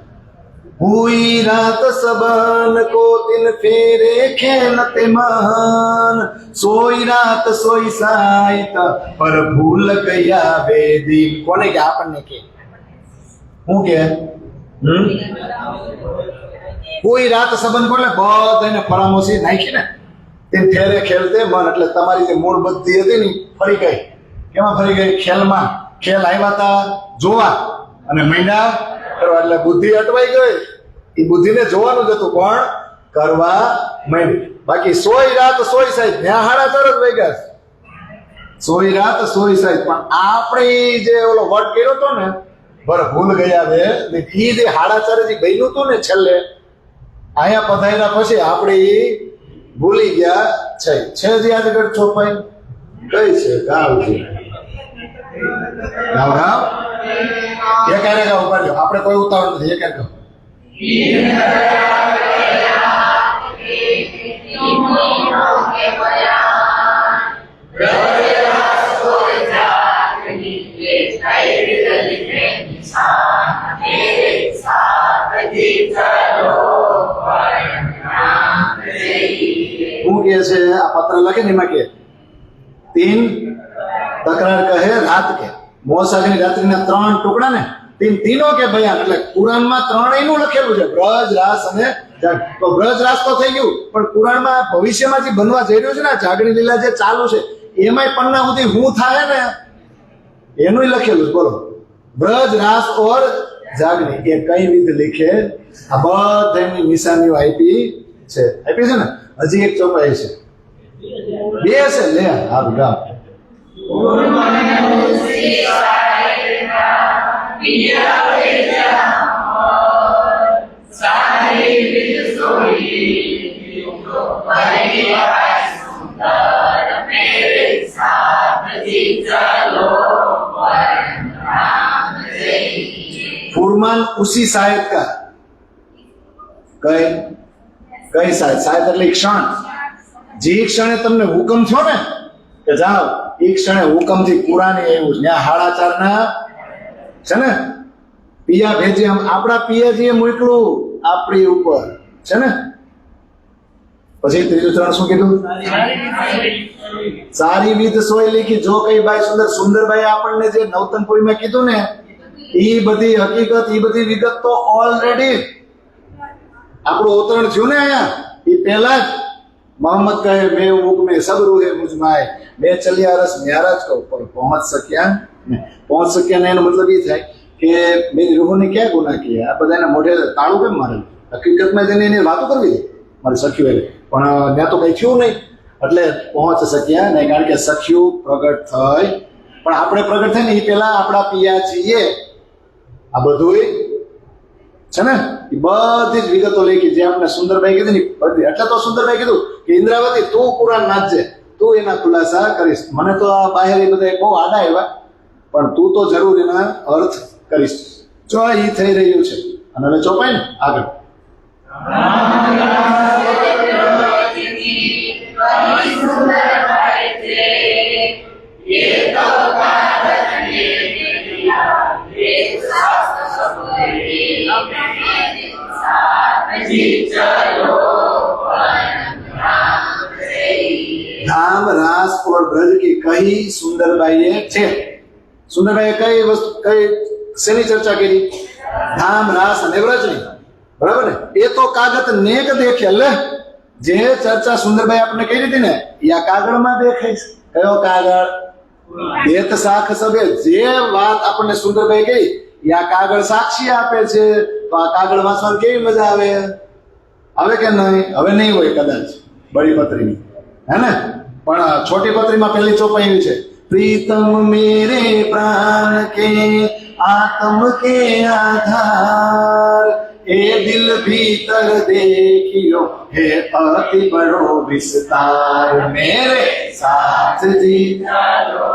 हुई रात सबन को दिन फेरे खेलते मान, सोई रात सोई साइत पर भूल गया वे दिन. कोने के? આપણને કે હું કે કોઈ રાત સંબંધ બોલે બધાને ફરામોશી નાખી ને તે ફેરે ખેલતે મન, એટલે તમારી જે મૂળ બુદ્ધિ હતી ને ફરી ગઈ. કેમાં ફરી ગઈ? ખેલમાં. ખેલ આવ્યા હતા જોવા અને મહિના કરવા, એટલે બુદ્ધિ અટવાઈ ગઈ. એ બુદ્ધિને જોવાનું જ હતું પણ કરવા માંડી. બાકી સોઈ રાત સોઈ સાહેબ ત્યાં 4:30 જ વાગ્યા. સોઈ રાત સોઈ સાહેબ પણ આપણે જે ઓલો વર્ડ કર્યો હતો ને પર ભૂલ ગયા વે, ઈ જે 4:30 જે બન્યું હતું ને છેલ્લે અહીંયા પધાર્યા પછી આપણે ઈ ભૂલી ગયા છે. જે આગળ ચોપાઈ કઈ છે? ગાવજી ગાવ ગાવ એક આરે ગાવ ઉભા રહ્યો. આપણે કોઈ ઉતાવળ નથી. એક આરે ગાવ. શું કે છે આ પત્ર લખે ને એમાં કે 3 તકરાર કહે રાત કે મોસાગની રાત્રિના 3 ટુકડા ને તીનો કે બયાન, એટલે કુરાનમાં 3 નું લખેલું છે, બ્રજ રાસ અને જાગ. તો બ્રજ રાસ તો થઈ ગયું, પણ કુરાનમાં ભવિષ્યમાં જે બનવા જઈ રહ્યું છે ને જાગણી લીલા જે ચાલુ છે એમાંય પન્ના સુધી હું થાય ને એનું લખેલું છે. બોલો, બ્રજ રાસ ઓર જાગણી એ કઈ વિધ લીખે? આ બધાની નિશાનીઓ આપી છે ને. હજી એક ચોપાઈ છે, 2 છે. લે આ ગામ फुरमान उसी शायद का कई शायद એટલે ક્ષણ. જે ક્ષણે તમને હુકમ થયો ને કે જાઓ, એ ક્ષણે હુકમ થી કુરાની આવ્યું છે. ત્યાં 4:30 ના છે ને પિયા ભેજી, આમ આપણા પિયાજીએ મોકલું આપણી ઉપર છે ને. પછી ત્રીજું ચરણ શું કીધું? સારી વિધ સોય લીખી જો કઈ બાઈ સુંદર. સુંદરબાઈ આપણને જે નવતનપુરીમાં કીધું ને એ બધી હકીકત, એ બધી વિગત તો ઓલરેડી આપણું અવતરણ થયું ને અહીંયા એ પહેલા જ મોહમ્મદ કહે મેં હુકમે સબ રૂહે મુજમાય મેં ચલ્યા રસ ન્યારા જ કહું, પણ પહોંચ શક્યા ને એનો મતલબ એ થાય કે મેરી રૂહોને ક્યાં ગુનાહ કિયા? આ બધાના મોઢે તાળું કેમ મારેલું? હકીકતમાં જઈને એની વાતો કરવી છે મારી સખીઓ, પણ ત્યાં તો કઈ થયું નહીં એટલે પહોંચ શક્યા નહીં, કારણ કે સખીઓ પ્રગટ થઈ. પણ આપણે પ્રગટ થાય ને એ પેલા આપણા પિયાજીએ આ બધું છે ને એ બધી જ વિગતો લેખી જે આપણે સુંદરબાઈ કીધી ને બધી. એટલે તો સુંદરબાઈ કીધું કે ઇન્દ્રાવતી તું કુરાન વાંચજે, તું એના ખુલાસા કરીશ. મને તો આ બહાર એ બધા બહુ આડા આવ્યા, પણ તું તો જરૂર એના અર્થ કરીશ. જો એ થઈ રહ્યું છે. અને હવે ચોપાય ને આગળ धाम रास और ब्रज की कही सुंदरबाई છે. સુંદરબાઈએ કઈ વસ્તુ કઈ શેની ચર્ચા કરી? ધામ રાસ અને વ્રજની. બરાબર ને? એ તો કાગત નેક દેખે. લે જે ચર્ચા સુંદરબાઈ આપણને કહી દીધી ને એ આ કાગળમાં દેખાય છે. કયો કાગળ? દેત સાખ સબે. જે વાત આપણને સુંદરબાઈ કહી એ આ કાગળ સાક્ષી આપે છે. તો આ કાગળ વાંચવાની કેવી મજા આવે? આવે કે નહીં? હવે નહીં હોય કદાચ બડી પત્રીની, હે ને? પણ છોટી પત્રીમાં પહેલી ચોપાઈ છે, प्रीतम मेरे प्राण के आत्म के आधार ए दिल भीतर देखियो है अति बड़ो विस्तार मेरे साथ जी चलो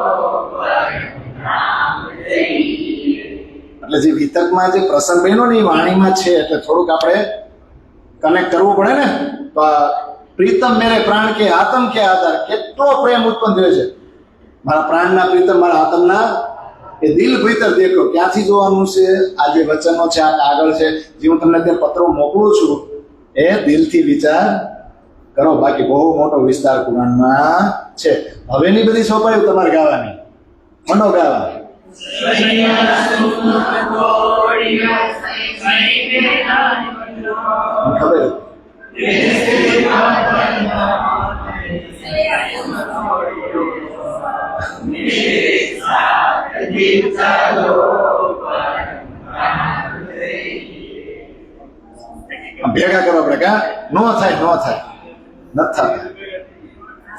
એટલે જે વિતકમાં જે પ્રસંગ બન્યો ને એ વાણીમાં છે એટલે થોડુંક આપણે કનેક્ટ કરવું પડે ને. તો પ્રીતમ મેરે પ્રાણ કે આત્મ કે આધાર, કેટલો પ્રેમ ઉત્પન્ન થયો છે મારા પ્રાણના પ્રીતમ મારા આત્મના એ દિલ ભીતર દેખો ક્યાંથી જોવાનું છે. આ જે વચનો છે, આ કાગળ છે, જે હું તમને અત્યારે પત્રો મોકલું છું, એ દિલથી વિચાર કરો. બાકી બહુ મોટો વિસ્તાર કુરાનમાં છે. હવેની બધી સોપાયું તમારે ગાવાની, મંડો ગાવા. ખબર ભેગા કરો આપણે કા નો થાય નથી થતા.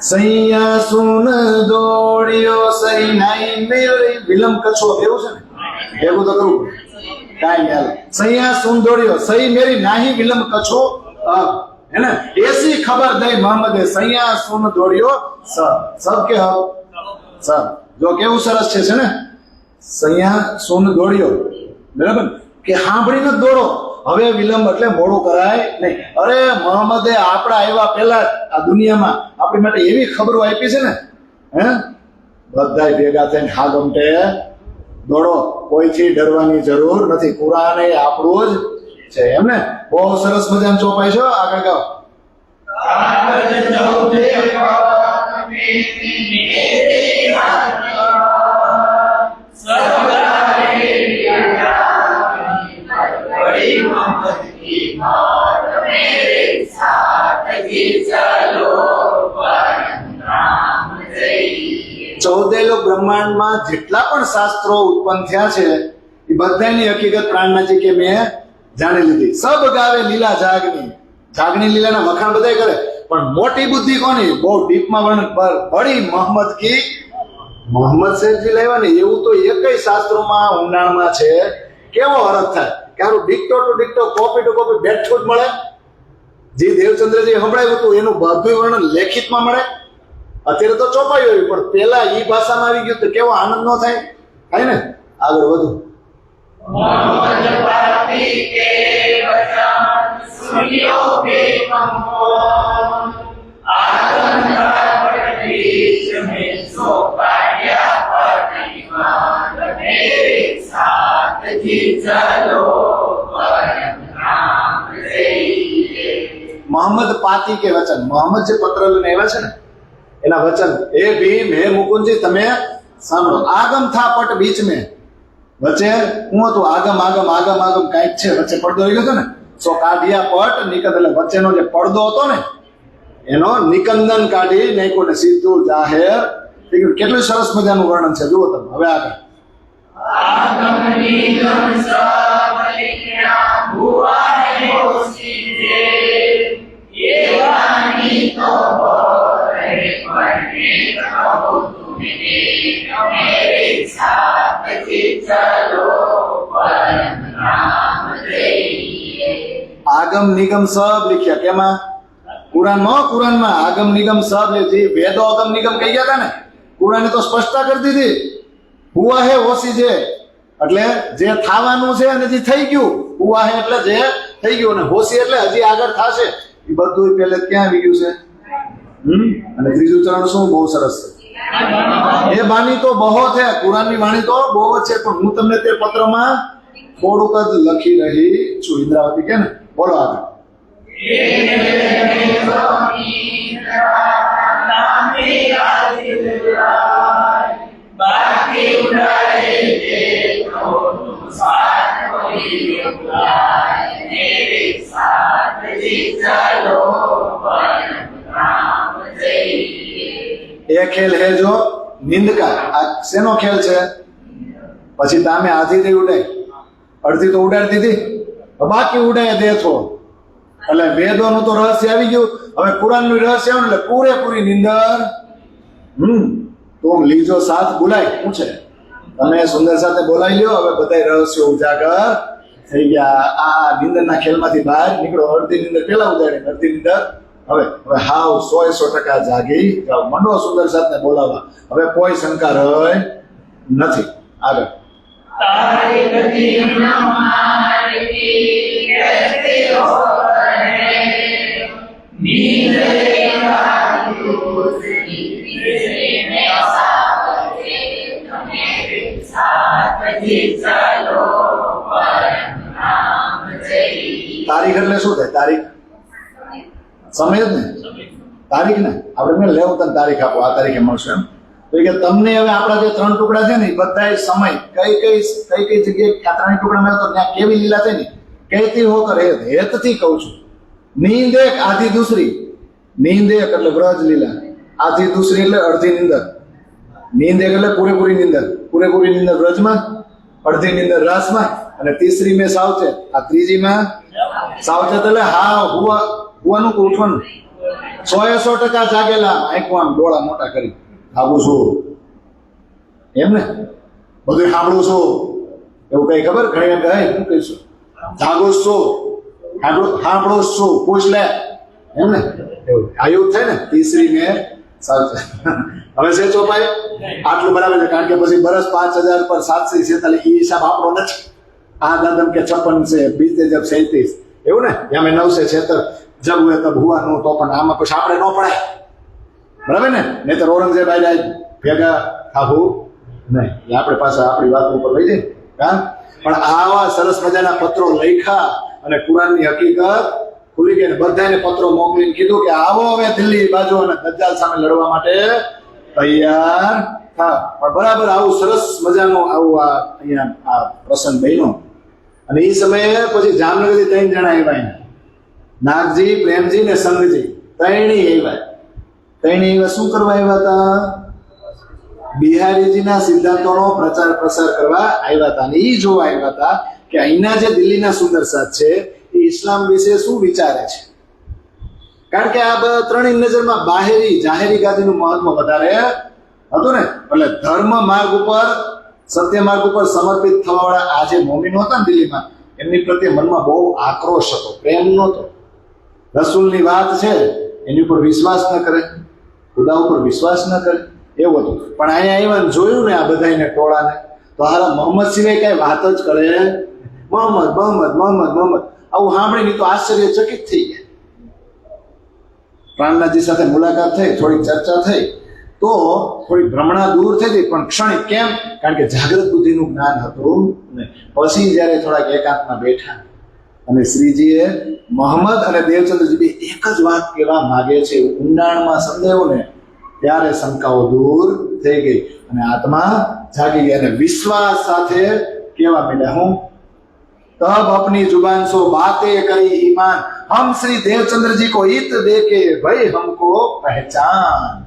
સૈયા સુન દોડ્યો સઈ નાઈ મેળી વિલંબ કચ્છો એવું છે ને, ભેગું તો કરવું કાંઈ હાલ. સૈયા સુન દોડ્યો સઈ મેરી નાહી વિલંબ કચ્છો હે ને, એસી ખબર દઈ મોહમ્મદે સૈયા સુન દોડ્યો સબ કે સબ. જો કેવું સરસ છે ને, સૈયા સુન દોડ્યો, બરાબર કે સાંભળીને જ દોડો. હવે વિલંબ એટલે મોડું કરાય નહીં. અરે મોહમ્મદે આપણા આવ્યા પહેલા આ દુનિયામાં આપણી માટે એવી ખબરો આપી છે ને, હે બધા ભેગા થઈને હાગમટે દોડો, કોઈથી ડરવાની જરૂર નથી. કુરાન એ આપણું જ છે. એમને બહુ સરસ મજાનું ચોપાઈ છે. આગળ ગાઓ. ચૌદેલો બ્રહ્માંડમાં જેટલા પણ શાસ્ત્રો ઉત્પન્ન થયા છે એ બધાની હકીકત પ્રાણનાજી કે મેં જાણી લીધી. સબ ગાવે લીલા જાગની. જાગની લીલાના વખાણ બધા કરે, પણ મોટી બુદ્ધિ કોની? બહુ ડીપમાં વર્ણન પર બડી મોહમ્મદ કી મોહમ્મદ શેખજી લેવા ને એવું તો એકય શાસ્ત્રોમાં ઊંડાણમાં છે. કેવો અર્થ થાય કે આનું ડિક્ટો ટુ ડિક્ટો, કોપી ટુ કોપી બેઠું જ મળે. જે દેવચંદ્રજી સંભળાયું હતું એનું બધું વર્ણન લેખિતમાં મળે. અત્યારે તો ચોપાઈ હોય, પણ પેલા ઈ ભાષામાં આવી ગયું તો કેવો આનંદ નો થાય? થાય ને. આગળ વધુ. મોહમ્મદ પાતી કે વચન, મોહમ્મદ જે પત્ર લઈને આવ્યા છે ને એના વચન, હે ભીમ હે મુકુંદજી તમે સાંભળો. આગમ થા પટ બીચ મેં, વચ્ચે હું હતું આગમ આગમ આગમ આગમ કાંઈક છે, વચ્ચે પડદો રહી ગયો હતો ને, સો કાઢિયા પટ નિકંદ, એટલે વચ્ચેનો જે પડદો હતો ને એનો નિકંદન કાઢી નાખ્યો ને સીધું જાહેર થઈ ગયું. કેટલું સરસ મજાનું વર્ણન છે, જુઓ તમે. હવે આગળ. આગમ નિગમ સબ લખ્યા કેમાં? કુરાનમાં આગમ નિગમ સબ લીધી. વેદો આગમ નિગમ કહી ગયા હતા ને, કુરાને તો સ્પષ્ટતા કરી દીધી. હુઆ હે ઓસી છે એટલે જે થવાનું છે અને જે થઈ ગયું. હુઆ હે એટલે જે થઈ ગયું, અને હોસી એટલે હજી આગળ થશે. એ બધું પહેલે ક્યાં આવી ગયું છે. અને ત્રીજું ચરણ શું? બહુ સરસ છે. એ બાની તો બહુ છે, કુરાનની વાણી તો બહુ જ છે, પણ હું તમને તે પત્રમાં થોડુંક જ લખી રહી છું. ઇન્દ્રાવતી કે ને, બોલો આગળ. એ ખેલ હે જો નિંદ કા. આ શેનો ખેલ છે? પછી તામે આધી દઈ ઉડાય, અડધી તો ઉડાડી દીધી, બાકી ઉડાય દેથો. એટલે વેદોનું તો રહસ્ય આવી ગયું, હવે કુરાનનું રહસ્ય આવ્યું એટલે પૂરેપૂરી નિંદર. તું લીજો સાથ બોલાય પૂછે, તમે સુંદર સાથે બોલાવી લ્યો. હવે બધા રહસ્યો ઉજાગર થઈ ગયા. આ નિંદરના ખેલમાંથી બહાર નીકળો. અડધી નિંદર પેલા ઉડાડે, અડધી નિંદર હવે હાવ 100% જાગી જાઓ. મંડો સુંદર સાથે બોલાવવા. હવે કોઈ શંકા રહે નથી. આગળ. તારીખ એટલે શું થાય? તારીખ સમય જ ને, તારીખ ને આપણે મેં લેવું તને તારીખ આપો, આ તારીખે મળશે એમ. તો કે તમને હવે આપણા જે 3 ટુકડા છે ને એ બધા સમય કઈ કઈ જગ્યાએ આ 3 ટુકડા મળે તો ત્યાં કેવી લીલા છે ને કહેતી હોકર હેતથી કહું છું. નીંદ એક આધી દૂસરી, નીંદ એક એટલે વ્રજ લીલા, આધી દૂસરી એટલે અડધી નીંદર. નીંદ એક એટલે પૂરેપૂરી નીંદર, પૂરેપૂરી નીંદર વ્રજમાં, અડધી નીંદર રાસમાં, અને ત્રીસરી મેં સાવચેત, આ ત્રીજીમાં સાવચેત એટલે હા હુવાનું કે ઉઠવાનું. 100% જાગેલા, આંખો આમ ડોળા મોટા કરી ખાવું છું એમ ને, બધું સાંભળું છું એવું કઈ ખબર ઘણી કહે શું કહીશું, જાગો છું, સાંભળો છું, પૂછ લે એમ ને, એવું આ એવું થાય ને. ત્રીસરી મેં સાવચેત. હવે છે ચોપાઈ આટલું બરાબર છે, કારણ કે પછી બરસ 5000 પર 746 એ હિસાબ આપણો નથી. આ દાદમ કે 56 છે, બીજે જબ 37 એવું ને, અમે 976 જબ હુએ તબ હુવાનું, તો પણ આમાં પછી આપણે ન પડાય બરાબર ને, નહીં તો ઔરંગઝેબ આવી ભેગા થાવું નહીં. આપણે પાછા આપણી વાત ઉપર લઈ જઈએ. હા, પણ આવા સરસ મજાના પત્રો લખ્યા અને કુરાનની હકીકત ખુલી ગઈ. બધાને પત્રો મોકલીને કીધું કે આવો હવે દિલ્હી બાજુ અને દજ્જાલ સામે લડવા માટે તૈયાર થા. પણ બરાબર આવું સરસ મજાનું આવું આ અહીંયા આ પ્રસંગ બન્યો. અને એ સમયે પછી જામનગરથી 3 જણા આવ્યા, નાગજી, પ્રેમજી ને સંઘજી, ત્રણેય આવ્યા. ત્રણેય શું કરવા આવ્યા હતા? બિહારીજીના સિદ્ધાંતોનો પ્રચાર પ્રસાર કરવા આવ્યા હતા. અને એ જોવા આવ્યા હતા કે અહીંના જે દિલ્હીના સુંદરસાદ છે એ ઇસ્લામ વિશે શું વિચારે છે. કારણ કે આ ત્રણેય નજરમાં બાહેરી જાહેરી ગાદીનું મહત્વ વધારે હતું ને, એટલે ધર્મ માર્ગ ઉપર, સત્ય માર્ગ ઉપર સમર્પિત થવા વાળા આ જે મોમીનો હતા ને દિલ્હીમાં, એમની પ્રત્યે મનમાં બહુ આક્રોશ હતો, પ્રેમ નહોતો. રસૂલની વાત છે એની ઉપર વિશ્વાસ ન કરે, ખુદા ઉપર વિશ્વાસ ન કરે, એવું હતું. પણ અહીંયા આવ્યા જોયું ને આ બધાને ટોળાને, તો હારા મોહમ્મદ સિવાય કઈ વાત જ કરે, મોહમ્મદ મોહમ્મદ મોહમ્મદ મોહમ્મદ આવું સાંભળીને તો આશ્ચર્યચકિત થઈ ગયા. પ્રાણનાથજી સાથે મુલાકાત થઈ, થોડીક ચર્ચા થઈ તો થોડી ભ્રમણા દૂર થઈ ગઈ, પણ ક્ષણિક. કેમ? કારણ કે જાગૃત બુદ્ધિનું જ્ઞાન હતું ને. પછી જયારે થોડાક એકાંતમાં બેઠા અને શ્રીજીએ મોહમ્મદ અને દેવચંદ્રજી એક જ વાત કહેવા માંગે છે ઊંડાણમાં સમજાયું ને, ત્યારે શંકાઓ દૂર થઈ ગઈ અને આત્મા જાગી ગઈ અને વિશ્વાસ સાથે કહેવા માંડ્યા, હું तब अपनी जुबान सो बातें करी ईमान, हम श्री देवचंद्र जी को इत देके भाई हमको पहचान.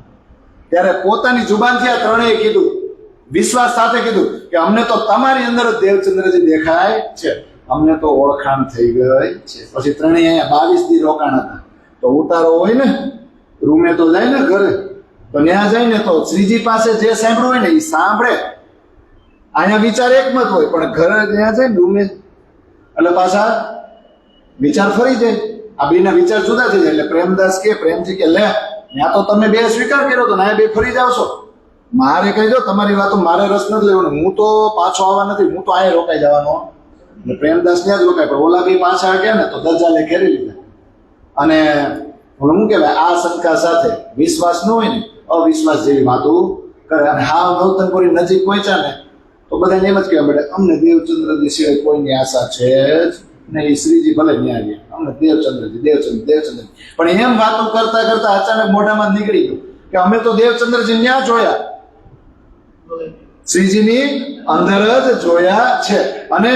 ત્યારે પોતાની જુબાનથી આ ત્રણેય કીધું, વિશ્વાસ સાથે કીધું કે અમને તો તમારી અંદર જ દેવચંદ્રજી દેખાય છે, અમને તો ઓળખાણ થઈ ગઈ છે. પછી ત્રણેય અહીંયા 22 દી રોકાણ હતા. તો ઉતારો હોય ને, રૂમે તો જાય ને ઘરે, તો ત્યાં જાય ને તો શ્રીજી પાસે જે સાંભળ્યું હોય ને એ સાંભળે. અહીંયા વિચાર એકમત હોય, પણ ઘરે ત્યાં જાય રૂમે એટલે પાછા વિચાર ફરી જાય. આ બેના વિચાર જુદા થઈ જાય. એટલે પ્રેમદાસ કે પ્રેમજી કે લે, ત્યાં તો તમે બે સ્વીકાર કર્યો તો ના બે ફરી જાવ છો, મારે કહી દો તમારી વાતો મારે રસ નથી લેવાનો, હું તો પાછો આવવા નથી, હું તો અહીંયા રોકાઈ જવાનો. એટલે પ્રેમદાસ ત્યાં જ રોકાય. પણ ઓલા બી પાછા ગયા ને તો દજ્જાલે ઘેરી લીધા. અને શું કહેવાય, આ શંકા સાથે વિશ્વાસ ન હોય ને, અવિશ્વાસ જેવી વાતો કરે. અને હા ગૌતમપુરી નજીક પહોંચ્યા ને તો બધાને એમ જ કહેવા મળે, અમને દેવચંદ્રજી સિવાય કોઈની આશા છે જ ને. એ શ્રીજી ભલે ન્યા ગયા, અમને દેવચંદ્રજી દેવચંદ્ર દેવચંદ્ર. પણ એમ વાતો કરતા કરતા અચાનક મોઢામાં નીકળી ગયું કે અમે તો દેવચંદ્રજી ન્યા જોયા, શ્રીજીની અંદર જ જોયા છે. અને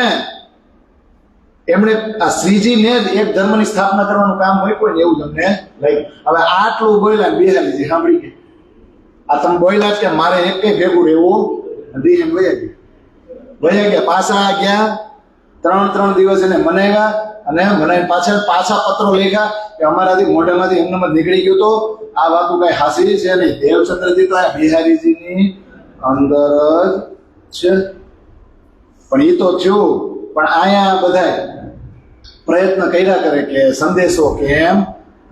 એમણે આ શ્રીજીને જ એક ધર્મની સ્થાપના કરવાનું કામ હોય કોઈ ને, એવું તમને લઈ. હવે આટલું બોલ્યા બિહારીજી સાંભળી ગયા, આ તમે બોલ્યા કે મારે એક કઈ ભેગું રહેવું નથી, એમ વયા ગયા. પાછા ગયા 3 દિવસ એને મનાવ્યા અને મનાવી પાછા પત્રો લખ્યા કે અમારાથી મોઢામાંથી એમને નીકળી ગયું તો આ વાતો કઈ હાસી છે નહીં, દેવચંદ્રજી તો આ બિહારીજીની અંદર જ છે. પણ એ તો થયું. પણ અહીંયા બધા પ્રયત્ન કર્યા કરે કે સંદેશો કેમ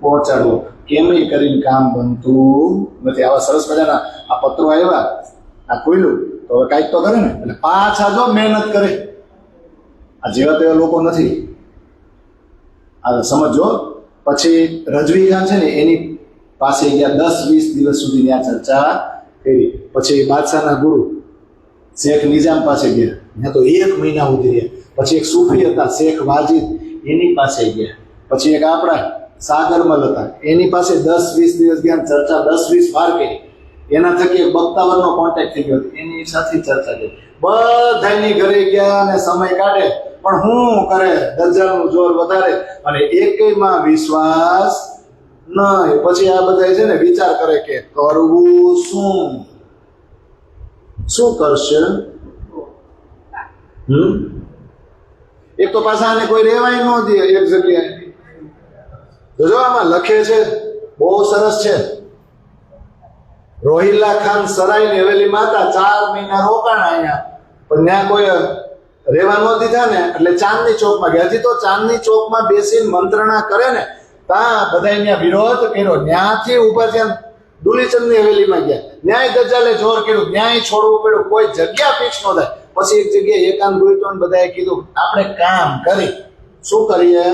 પહોંચાડવો, કેમ કરીને કામ બનતું નથી. આવા સરસ મજાના આ પત્રો આવ્યા, આ ખોલ્યું તો હવે કાંઈક તો કરે ને. એટલે પાછા જો મહેનત કરે. આ જેવા તેવા લોકો નથી, આ સમજો. પછી રજવી ખાન છે ને એની પાસે ગયા, 10-20 દિવસ સુધી ત્યાં ચર્ચા કરી. પછી બાદશાહના ગુરુ શેખ નિજામ પાસે ગયા, ત્યાં તો 1 મહિના સુધી રહ્યા. પછી એક સૂફી હતા શેખ વાજીદ, એની પાસે ગયા. પછી એક આપણા સાગરમલ હતા, એની પાસે 10-20 દિવસ ગયા, ચર્ચા 10-20 વાર કરી. એના થકી એક બખ્તાવરનો કોન્ટેક્ટ થઈ ગયો, એની સાથે ચર્ચા કરી. બધાની ઘરે ગયા અને સમય કાઢે, પણ શું કરે, દજ્જાલનું જોર વધારે અને એકેયમાં વિશ્વાસ નહીં. પછી આ બધા છે ને વિચાર કરે કે કરવું શું કરશે. એક તો પાછા આને કોઈ રહેવાય ન દે એક જગ્યાએ. જો આમાં લખે છે, બહુ સરસ છે. રોહિલ્લા ખાન સરાયની હવેલી માતા 4 મહિના રોકાણ અહીંયા, પણ ત્યાં કોઈ રહેવા ન દીધા ને, એટલે ચાંદની ચોકમાં ગયા. હજી તો ચાંદની ચોકમાં બેસીને મંત્રણા કરે ને, ત્યાં બધા ત્યાં વિરોધ કર્યો. ત્યાંથી ઉપર ત્યાં દુલીચંદની હવેલીમાં ગયા, ન્યાય દજ્જાલે જોર કર્યું, ન્યાય છોડવું પડ્યું, કોઈ જગ્યા ફિક્સ ન થાય. પછી એક જગ્યાએ એકાંત ગોઈતો બધાએ કીધું આપણે કામ કરી શું કરીએ,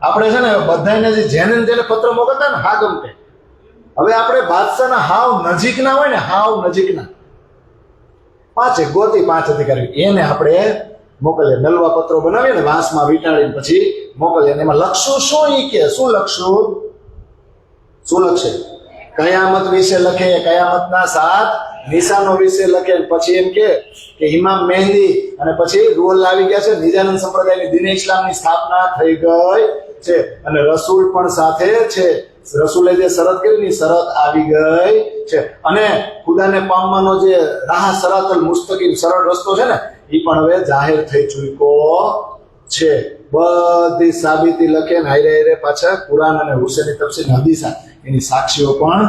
આપણે છે ને બધાને જેને જેને પત્ર મોકલતા ને હા ગમતે, હવે આપણે બાદશાહના હાવ નજીકના હોય ને, હાવ નજીકના 5 ગોતી 5 અધિકારી એને આપણે મોકલીએ. નલવા પત્રો બનાવીએ ને વાંસમાં વીંટાળીને પછી મોકલીએ. એમાં લખશું શું, ઈ કે શું લખશું, શું લખશે? કયામત વિશે લખે, કયામતના 7 નિશાનો વિશે લખે. પછી એમ કે ઇમામ મહેંદી અને પછી રૂલ આવી ગયા છે, નિજાનંદ સંપ્રદાયની દીન ઇસ્લામની સ્થાપના થઈ ગઈ છે અને રસૂલ પણ સાથે છે. રસૂલે જે શરત કરી ની શરત આવી ગઈ છે અને ખુદાને પામવાનો જે રાહ સરાતલ મુસ્તકીમ સરળ રસ્તો છે ને, એ પણ હવે જાહેર થઈ ચૂક્યો છે. બધી સાબિતી લખે ને હારે હારે પાછા કુરાન અને હુસૈની તફસીર હદીસા એની સાક્ષીઓ પણ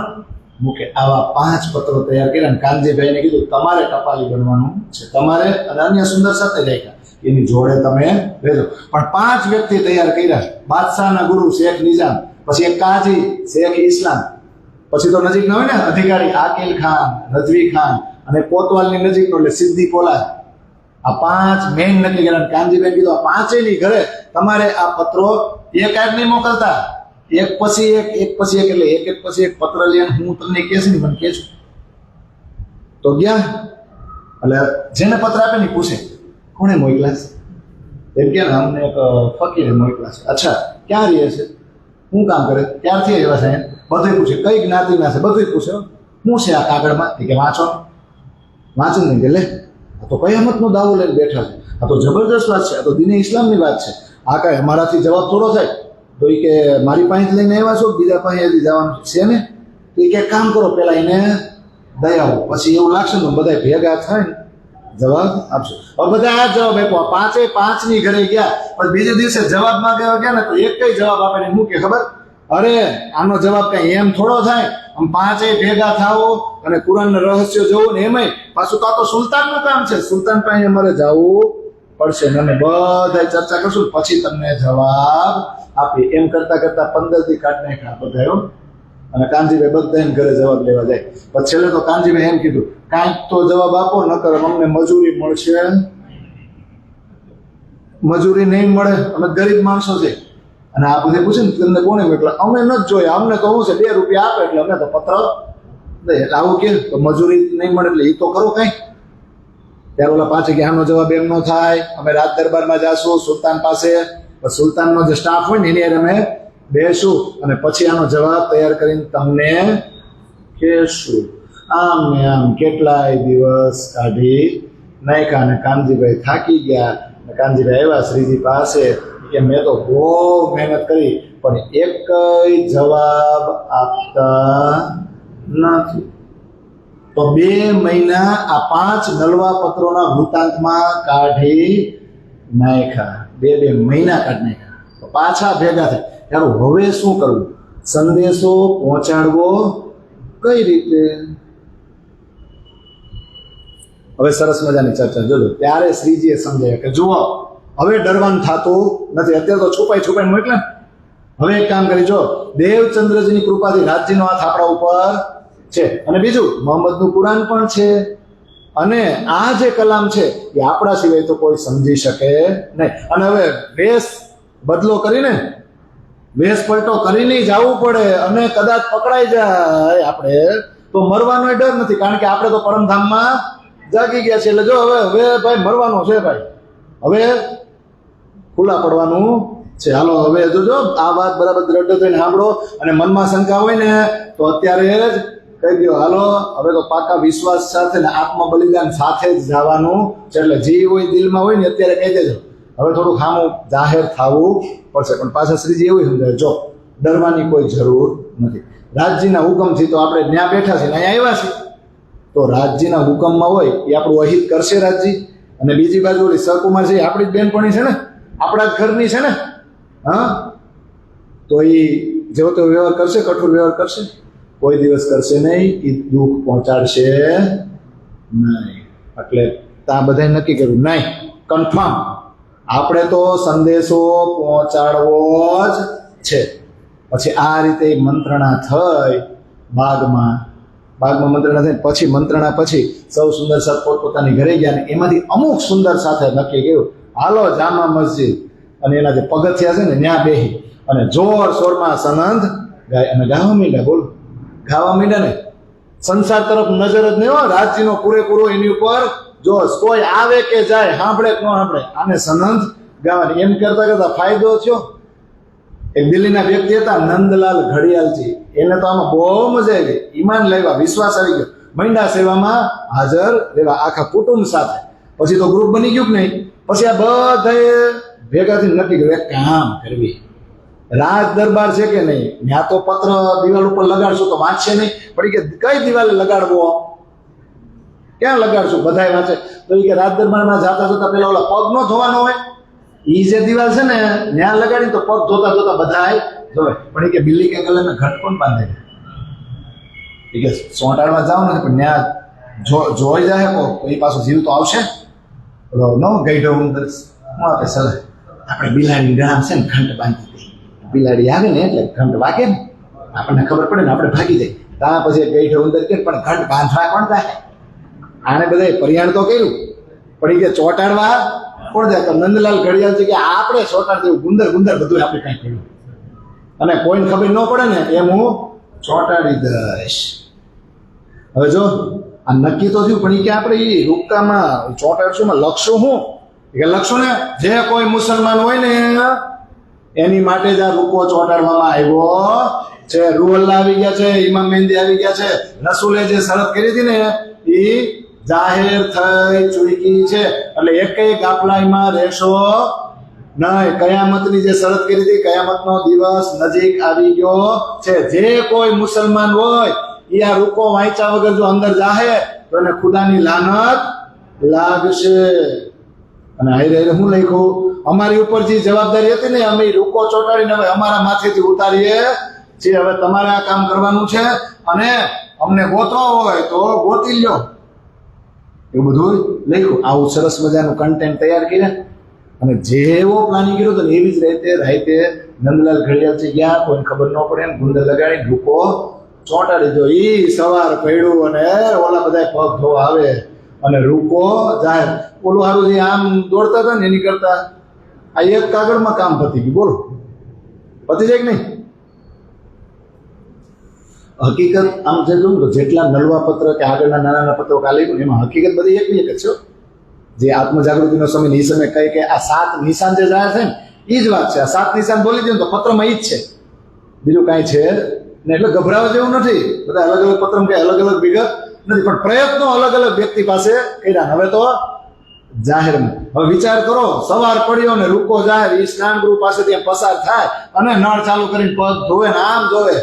મૂકે. આવા 5 પત્રો તૈયાર કર્યા અને કાનજીભાઈને કીધું તમારે ટપાલી બનવાનું છે, તમારે અને અન્ય સુંદર સાથે રાખ્યા, એની જોડે તમે રહેજો. પણ 5 વ્યક્તિ તૈયાર કર્યા, બાદશાહના ગુરુ શેખ નિજામ, પછી એક કાજી શેખ ઇસ્લામ, પછી તો નજીક ના હોય ને અધિકારી આકિલ ખાન, રજવી ખાન અને કોતવાલની નજીકનો એટલે સિદ્દી પોલાદ. આ 5 મેઇન નક્કી કર્યા. કાનજીભાઈ કીધું આ 5એયની ઘરે તમારે આ પત્રો એક નહીં મોકલતા, એક પછી એક એટલે એક પછી એક પત્ર લઈને હું તમને કહેશ નહીં, મને કહેજો. તો ગયા એટલે જેને પત્ર આપે ને પૂછે કોણે મોકલ્યા છે, એમ કે અમને એક ફકીરે મોકલ્યા છે. અચ્છા ક્યાં રહે છે, શું કામ કરે, ક્યારથી આવ્યા છે, બધું પૂછે, કઈ જ્ઞાતિના છે બધું પૂછે. શું છે આ કાગળમાં, કે વાંચો, વાંચો નહીં કે લે આ તો કયામતનો દાવો લઈને બેઠા છે, આ તો જબરદસ્ત વાત છે, આ તો દીને ઇસ્લામની વાત છે, આ કાંઈ અમારાથી જવાબ થોડો થાય. તો એ કે મારી પાસે લઈને આવ્યા છો, બીજા પાસે હજી જવાનું છે ને, તો એ કે કામ કરો પેલા એને દયાવો, પછી એવું લાગશે ને બધા ભેગા થાય ને જવાબ આપશો. હવે બધા આ જવાબ આપ્યો, 5ની ઘરે ગયા, પણ બીજે દિવસે જવાબ માંગવા ગયા ને તો એક કઈ જવાબ આપે ને મૂકે ખબર, અરે આનો જવાબ કઈ એમ થોડો થાય, આમ 5 ભેગા થાવો અને કુરાનના રહસ્યો જોવું ને એમાંય પાછું તો આ તો સુલતાનનું કામ છે, સુલતાન પાસે અમારે જવું પડશે ને બધા ચર્ચા કરશું પછી તમને જવાબ આપી. એમ કરતા કરતા 15 દી કાઢ નાખ્યા બધા. અને કાનજીભાઈ બધાને ઘરે જવાબ લેવા જાય. પછી છેલ્લે તો કાનજીભાઈ એમ કીધું કાંઈક તો જવાબ આપો, નકર અમને મજૂરી મળશે, મજૂરી નહીં મળે, અમે ગરીબ માણસો છે. અને આ બધે પૂછે ને તમને કોને મોકલા, અમે નથી જોયા, અમને તો શું છે 2 રૂપિયા આપે એટલે અમે તો પત્ર દે. એટલે આવું કે તો મજૂરી નહીં મળે એટલે એ તો કરો કઈ. ત્યારે ઓલા પાછે કે આનો જવાબ એમ નો થાય, અમે રાજ દરબારમાં જાશું સુલતાન પાસે, સુલતાનનો જે સ્ટાફ હોય ને એની અમે બેસું અને પછી આનો જવાબ તૈયાર કરીને તમને કહેશું. આમ ને આમ કેટલાય દિવસ કાઢી નાખ્યા અને કાનજીભાઈ થાકી ગયા. કાનજીભાઈ આવ્યા શ્રીજી પાસે કે મેં તો બહુ મહેનત કરી પણ એકય જવાબ આપતા નથી. તો 2 મહિના આ 5 નલવા પત્રોના વૃત્તાંતમાં કાઢી નાખ્યા, 2 મહિના કાઢી નાખ્યા. તો પાછા ભેગા થાય ત્યારે હવે શું કરવું, સંદેશો પહોંચાડવો કઈ રીતે. હવે સરસ મજાની ચર્ચા જોજો. ત્યારે શ્રીજીએ સમજાય કે જુઓ હવે ડરવાનું થતું નથી, અત્યારે તો છુપાઈ મોકલે. હવે એક કામ કરી, જો દેવચંદ્રજીની કૃપાથી રાજજીનો હાથ આપણા ઉપર છે અને બીજું મોહમ્મદનું કુરાન પણ છે અને આ જે કલામ છે એ આપણા સિવાય તો કોઈ સમજી શકે નહીં. અને હવે વેશ બદલો કરીને વેશ પલટો કરીને જવું પડે અને કદાચ પકડાઈ જાય આપણે તો મરવાનો ડર નથી, કારણ કે આપણે તો પરમધામમાં જાગી ગયા છે. એટલે જો હવે ભાઈ મરવાનો છે ભાઈ, હવે ખુલ્લા પડવાનું છે. હાલો હવે જોજો આ વાત બરાબર દ્રઢ થઈને સાંભળો, અને મનમાં શંકા હોય ને તો અત્યારે જ કહી દો, હાલો હવે તો પાકા વિશ્વાસ સાથે ને આત્મ બલિદાન સાથે જ જવાનું છે. એટલે જે હોય દિલમાં હોય ને અત્યારે કહી દેજો. હવે થોડું ખામું જાહેર થવું પડશે, પણ પાછા શ્રીજી એવું સમજાવે, જો ડરવાની કોઈ જરૂર નથી. રાજજીના હુકમથી તો આપણે ત્યાં બેઠા છીએ, અહીંયા આવ્યા છીએ, તો રાજજીના હુકમમાં હોય એ આપણું અહિત કરશે રાજજી. અને બીજી બાજુ ઓલી સહકુમાર છે, આપણી જ બેનપણી છે ને, આપણા જ ઘરની છે ને, હા, તો એ જેવો તેવો વ્યવહાર કરશે, કઠોર વ્યવહાર કરશે, કોઈ દિવસ કરશે નહીં. એ દુઃખ પહોંચાડશે નહીં. એટલે ત્યાં બધાએ નક્કી કર્યું, નહીં, કન્ફર્મ આપણે તો સંદેશો પહોંચાડવો જ છે. પછી આ રીતે મંત્રણા થઈ બાગમાં મંત્રણા થઈ. પછી મંત્રણા પછી સૌ સુંદર સાથ પોતપોતાની ઘરે ગયા, અને એમાંથી અમુક સુંદર સાથે નક્કી કર્યું, હાલો જામા મસ્જિદ, અને એના જે પગથિયા છે ને ત્યાં બેહી અને જોર શોરમાં સનંદ ગાય અને ગાવા માંડ્યા. બોલો, ગાવા માંડ્યા ને, સંસાર તરફ નજર જ નહીં હોય, રાજ્યનો પૂરેપૂરો એની ઉપર જોશ. કોઈ આવે કે જાય, સાંભળે કે ન સાંભળે, આને સનંદ ગાવાની. એમ કરતા કરતા ફાયદો થયો. એક દિલ્હીના વ્યક્તિ હતા નંદલાલ ઘડિયાલજી, એને તો આમાં બહુ મજા આવી, ઈમાન લેવા વિશ્વાસ આવી ગયો, મહિના સેવામાં હાજર રહેવા આખા કુટુંબ સાથે. પછી તો ગ્રુપ બની ગયું કે નહીં. પછી આ બધાએ ભેગાથી નક્કી કર્યું, એક કામ કરવી, રાજ દરબાર છે કે નહીં, ત્યાં તો પત્ર દિવાલ ઉપર લગાડશું તો વાંચશે નહીં, પણ કે કઈ દિવાલે લગાડવો, ક્યાં લગાડશું, બધાય વાંચે. તો એ કે રાજ દરબારમાં જાતા જતા પેલા ઓલા પગ નો ધોવાનો હોય, ઈ જે દિવાલ છે ને ત્યાં લગાડી તો પગ ધોતા ધોતા બધાય જોવે. પણ એ કે બિલ્લી કે ગલે મેં ઘટ કોણ બાંધે, એ કે સોંટાડવા જાવ ને પણ ત્યાં જોઈ જાય તો એ પાછું જીવ તો આવશે. નો ગઈઢો અંદર આપે સલાહ, આપણે બિલાડી ગામ છે ને ઘંટ બાંધી દઈએ, બિલાડી આવે ને એટલે ઘંટ વાગે ને આપણને ખબર પડે ને આપણે ભાગી જાય. ત્યાં પછી ગઈઢો અંદર કે પણ ઘંટ બાંધવા કોણ થાય, આને બધા પરિયાણ તો કર્યું, પણ એ કે ચોટાડવા કોણ જાય. તો નંદલાલ ઘડિયાળ છે કે આપણે ચોટાડ દેવું, ગુંદર બધું આપણે કાંઈ કર્યું, અને કોઈને ખબર ન પડે ને એમ હું ચોટાડી દઈશ. હવે જો આ નક્કી તો થયું, પણ એ કે આપણે એ રૂપકામાં ચોટાડશું માં લખશું શું, કે લખશું ને જે કોઈ મુસલમાન હોય ને એની માટે જ આ રૂપો ચોટાડવામાં આવ્યો છે. રૂહલ્લા આવી ગયા છે, ઇમામ મહેંદી આવી ગયા છે, રસૂલે જે શરત કરી હતી ને એ જાહેર થઈ ચૂકી છે. એટલે એકેય ગાફલાઈમાં રહેશો નહીં. કયામતની જે શરત કરી હતી, કયામતનો દિવસ નજીક આવી ગયો છે. જે કોઈ મુસલમાન હોય એ આ રૂકો વાંચ્યા વગર જો અંદર જાહે તો એને ખુદાની લાનત લાગશે. અને હારે હું લખ્યું, અમારી ઉપર જે જવાબદારી હતી ને અમે રૂકો ચોટાડીને હવે અમારા માથેથી ઉતારીએ છીએ. હવે તમારે આ કામ કરવાનું છે, અને અમને ગોતવા હોય તો ગોતી લ્યો. એવું બધું લખ્યું. આવું સરસ મજાનું કન્ટેન્ટ તૈયાર કર્યા, અને જેવો પ્લાનિંગ કર્યો તો એવી જ રાતે નંદલાલ ઘડિયાળથી ગયા, કોઈને ખબર ન પડે, ગુંદર લગાડી રૂકો ચોંટાડી દો. ઈ સવાર પડ્યું અને ઓલા બધા પગ ધોવા આવે અને રૂકો જાહેર. ઓલું હારું જે આમ દોડતા હતા ને એની કરતા આ એક કાગળમાં કામ પતી ગયું. બોલો, પતી જાય કે નહીં? હકીકત આમ જે જોઉં તો જેટલા નલવા પત્ર કે આગળના નાના પત્રો કાલે એમાં હકીકત બધી એક જ છે. જે આત્મજાગૃતિનો સમય એ સમય કઈ કે આ 7 નિશાન જે જાય છે ને એ જ વાત છે. આ 7 નિશાન બોલી દે તો પત્રમાં ઈ જ છે, બીજું કાંઈ છે ને. એટલે ગભરાવા જેવું નથી. બધા અલગ અલગ પત્રમાં કઈ અલગ અલગ વિગત નથી, પણ પ્રયત્નો અલગ અલગ વ્યક્તિ પાસે કર્યા. હવે તો જાહેરમાં હવે વિચાર કરો, સવાર પડ્યો ને રૂકો જાહેર, એ સ્નાન ગૃહ પાસે ત્યાં પસાર થાય અને નળ ચાલુ કરીને પગ ધોવે ને આમ જોવે,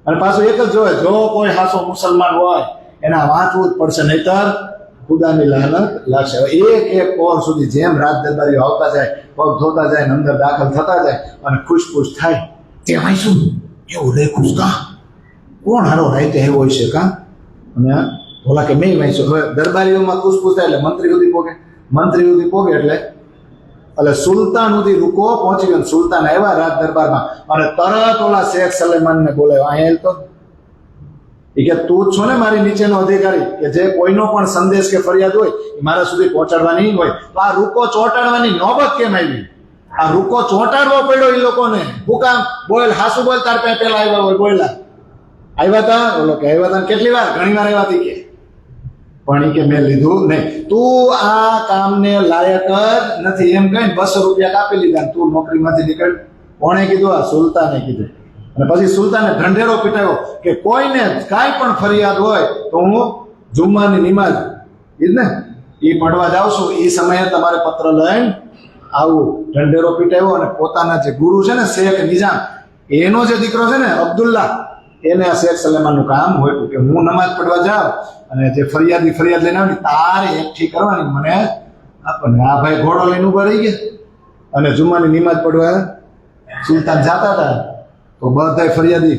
અને પાછું એક જ જોવે, જો કોઈ હાસો મુસલમાન હોય એના વાંચવું જ પડશે, નહીતર ખુદાની લાનત લાગશે. એક ઓર સુધી જેમ રાજ દરબારીઓ આવતા જાય, પગ ધોતા જાય, અંદર દાખલ થતા જાય અને ખુશ થાય, તેમાં શું એવું રે ખુશ કા કોણ હારો રાઈતે એવો હોય છે કા. અને ઓલા કે મેં વાંચ્યું. હવે દરબારીઓમાં ખુશ થાય એટલે મંત્રી સુધી પોગે, એટલે સુલતાન સુધી રૂકો પહોંચી ગયો. સુલતાન આવ્યા રાજ દરબારમાં અને તરત ઓલા શેખ સલેમાનને બોલાવ્યો. અહીંયા તો એ કે તું જ છો ને મારી નીચેનો અધિકારી, કે જે કોઈનો પણ સંદેશ કે ફરિયાદ હોય એ મારા સુધી પહોંચાડવાની હોય. તો આ રૂકો ચોંટાડવાની નોબત કેમ આવી? આ રૂકો ચોંટાડવો પડ્યો એ લોકોને. હું કામ બોલ, હાસુ બોલ, તાર પેલા આવ્યા હોય બોલ્યા. આવ્યા હતા ઓલો કે આવ્યા હતા કેટલી વાર? ઘણી વાર આવ્યા હતી કે પણ ઈ કે મેં લીધું નહીં. તું આ કામને લાયક જ નથી એમ કહીને 200 રૂપિયા કાપી લીધા ને તું નોકરીમાંથી નીકળ. કોણે કીધું? આ સુલતાને કીધું. અને પછી સુલતાને ઢંઢેરો પીટાયો કે કોઈને કાંઈ પણ ફરિયાદ હોય તો હું જુમ્માની નિમાઝ ઈ જ ને એ પડવા જાઉં છું, એ સમયે તમારે પત્ર લઈને આવું. ઢંઢેરો પીટાયો અને પોતાના જે ગુરુ છે ને શેખ નિઝામ, એનો જે દીકરો છે ને અબ્દુલ્લા, એને આ શેખ સલેમાનનું કામ હોય કે હું નમાજ પડવા જાઉં અને જે ફરિયાદ લઈને આવી તારે એકઠી કરવાની મને આપણને. આ ભાઈ ઘોડો લઈને ઉભા રહી ગયા અને જુમ્માની નિમાજ પડવા સુલતાન જાતા હતા તો બધા ફરિયાદી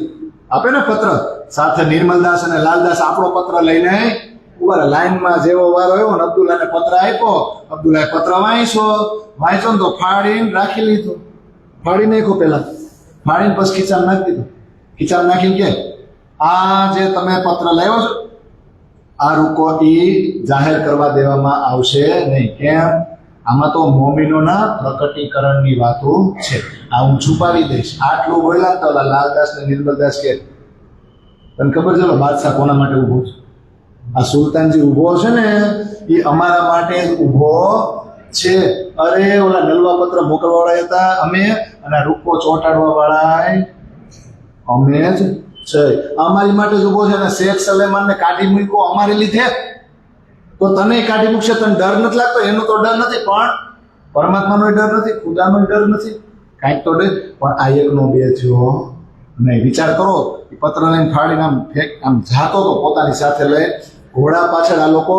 આપે ને પત્ર સાથે નિર્મલદાસ અને લાલદાસ આપણો પત્ર લઈને ઉભા લાઈનમાં. જેવો વારો આવ્યો ને અબ્દુલ્લાને પત્ર આપ્યો, અબ્દુલ્લાએ પત્ર વાંચ્યો ને તો ફાડીને રાખી લીધો. ફાડી નાખ્યો પેલા, ફાડીને પછી ખીચામાં નાખી દીધો. ખીચામાં નાખીને કે આ જે તમે પત્ર લાવ્યો છો આ રૂકો ઈ જાહેર કરવા દેવામાં આવશે નહીં. કેમ? આમાં તો મોમીનોના પ્રકટીકરણની વાતો છે, આ હું છુપાવી દઈશ. આટલું બોલ્યા તો લાલદાસ ને નિર્મલદાસ કે તને ખબર છે બાદશાહ કોના માટે ઉભો છે? આ સુલતાનજી ઉભો છે ને એ અમારા માટે જ ઉભો છે. અરે ઓલા નલવા પત્ર મોકલવા વાળા હતા અમે, અને રૂકો ચોંટાડવા વાળા અમે જ છે. અમારી માટે જ ઉભો છે. અને શેખ સલેમાનને કાઢી મૂક્યો અમારે લીધે, તો તને કાઢી મૂકશે. તને ડર નથી લાગતો? એનો તો ડર નથી, પણ પરમાત્માનો ડર નથી, ખુદાનો ડર નથી, કાંઈક તો ડર. પણ આ એકનો બે થયો નહીં. વિચાર કરો, એ પત્ર લઈને ફાડીને આમ જાતો તો પોતાની સાથે લઈ ઘોડા પાછળ આ લોકો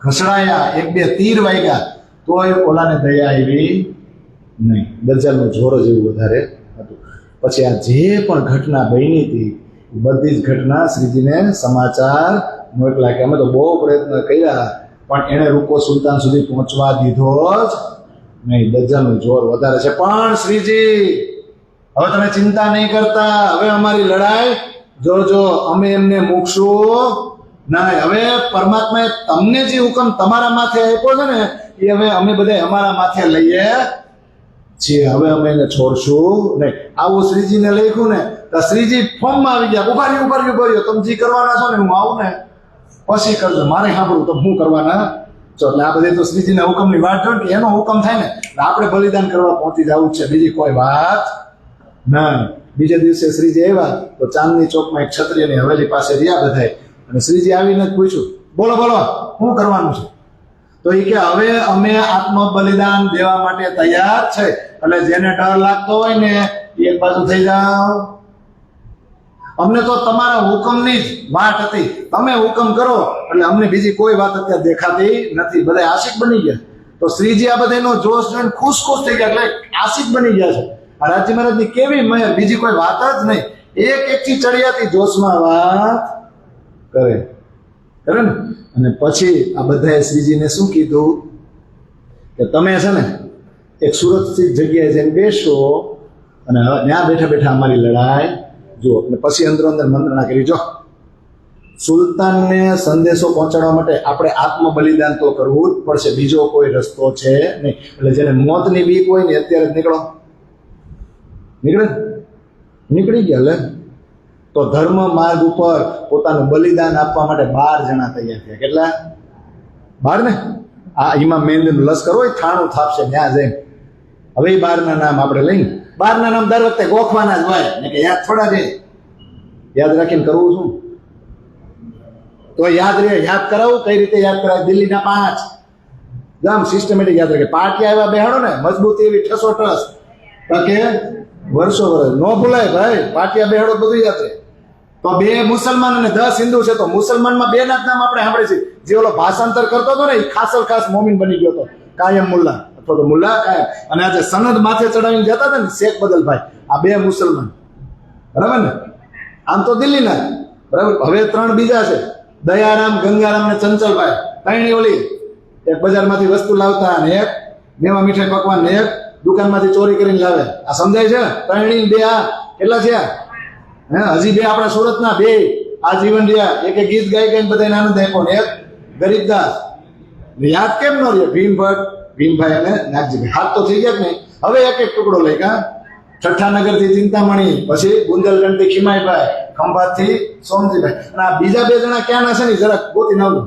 ઘસડાયા, 1-2 તીર વાગ્યા તોય ઓલાને દયા આવી નહીં. દજ્જાલનો જોર જ એવું વધારે હતું. પછી આ જે પણ ઘટના બની હતી બધી જ ઘટના શ્રીજીને સમાચાર મોકલા કે અમે તો બહુ પ્રયત્ન કર્યા પણ એણે રૂકો સુલતાન સુધી પહોંચવા દીધો જ નહીં. દજ્જાલનું જોર વધારે છે. પણ શ્રીજી હવે તમે ચિંતા નહીં કરતા, હવે અમારી લડાઈ જોજો, અમે એમને મૂકશું નહીં. હવે પરમાત્માએ તમને જે હુકમ તમારા માથે આપ્યો છે ને એ હવે અમે બધા અમારા માથે લઈએ છીએ. હવે અમે એને છોડશું નહીં. આવું શ્રીજીને લખ્યું ને તો શ્રીજી ફોર્મમાં આવી ગયા. ઉભા રહ્યો તમે જે કરવાના છો ને હું આવું ને પછી કરજો, મારે સાંભળવું તો હું કરવાના છો. એટલે આ બધી તો શ્રીજીના હુકમની વાત જો કે એનો હુકમ થાય ને આપણે બલિદાન કરવા પહોંચી જવું છે, બીજી કોઈ વાત નહીં. બીજે દિવસે શ્રીજી આવ્યા તો ચાંદની ચોકમાં એક ક્ષત્રિયની હવેલી પાસે રહ્યા બધાય, અને શ્રીજી આવીને જ પૂછ્યું બોલો શું કરવાનું છે? તો એ કે હવે અમે આત્મ બલિદાન દેવા માટે તૈયાર છે. એટલે જેને ડર લાગતો હોય ને એ એક બાજુ થઈ જાઓ. અમને તો તમારા હુકમની જ વાત હતી, તમે હુકમ કરો એટલે અમને બીજી કોઈ વાત અત્યારે દેખાતી નથી. બધા આશિક બની ગયા. તો શ્રીજી આ બધાનો જોશ જોઈને ખુશ થઈ ગયા, એટલે આશિક બની ગયા છે. આ રાજ્ય મહારાજની કેવી મહેર, બીજી કોઈ વાત જ નહીં. એકથી ચડિયાતી જોશમાં વાત કરે ને. અને પછી આ બધાએ શ્રીજીને શું કીધું કે તમે છે ને એક સુરક્ષિત જગ્યાએ જઈને બેસો અને ત્યાં બેઠા અમારી લડાઈ જુઓ. અને પછી અંદરો અંદર મંત્રણા કરી. જો સુલતાનને સંદેશો પહોંચાડવા માટે આપણે આત્મ બલિદાન તો કરવું જ પડશે, બીજો કોઈ રસ્તો છે નહીં. એટલે જેને મોતની બીક હોય ને અત્યારે જ નીકળી ગયા લે. તો ધર્મ માર્ગ ઉપર પોતાનું બલિદાન આપવા માટે 12 જણા તૈયાર થયા. કેટલા? 12 ને. આ ઇમામ મહેંદીનું લશ્કર હોય 93 થાપશે ત્યાં જઈને. હવે એ 12 નામ આપણે લઈને 12 નામ દર વખતે ગોખવાના જ હોય ને કે યાદ થોડા રે, યાદ રાખીને કરવું શું? તો યાદ કરાવું કઈ રીતે યાદ કરાવે? દિલ્હીના 5 ગામ સિસ્ટમેટિક યાદ રાખે. પાટિયા એવા બેહાડો ને મજબૂતી એવી ઠસો કે વર્ષો ન ભૂલાય ભાઈ. પાટિયા બેહાડો બધું યાદ છે. તો 2 મુસલમાન અને 10 હિન્દુ છે, તો મુસલમાનમાં 2 ના નામ આપણે સાંભળે છે. જે ઓલો ભાષાંતર કરતો હતો ને એ ખાસ મોમીન બની ગયો હતો, કાયમ મુલ્લા અથવા તો મુલ્લા કાયમ. અને આજે સનદ માથે ચડાવીને જતા હતા ને શેખ બદલભાઈ, આ 2 મુસલમાન, બરાબર ને. આમ તો દિલ્હીના, બરાબર. હવે 3 બીજા છે, દયારામ, ગંગારામ ને ચંચલભાઈ. 3 ઓલી એક બજારમાંથી વસ્તુ લાવતા અને એક મેવા મીઠાઈ પકવાન ને એક દુકાનમાંથી ચોરી કરીને લાવે. આ સમજાય છે? 3 2 આ કેટલા છે? હજી 2 આપણા સુરતના 2 આ જીવન રહ્યા. એક ગીત ગાઈ બધાને આનંદ આપ્યો ને એક ગરીબદાસ. યાદ કેમ ન રહ્યો? ભીમભાઈ અને નાગજીભાઈ. હાથ તો થઈ ગયા જ નહીં. હવે એક ટુકડો લઈ કા ઠઠ્ઠાનગર થી ચિંતામણી, પછી બુંદેલખંડ થી ખીમાઈભાઈ, ખંભાત થી સોમજીભાઈ. અને આ બીજા 2 જણા ક્યાંના છે ને જરાક ગોતી નાવલું.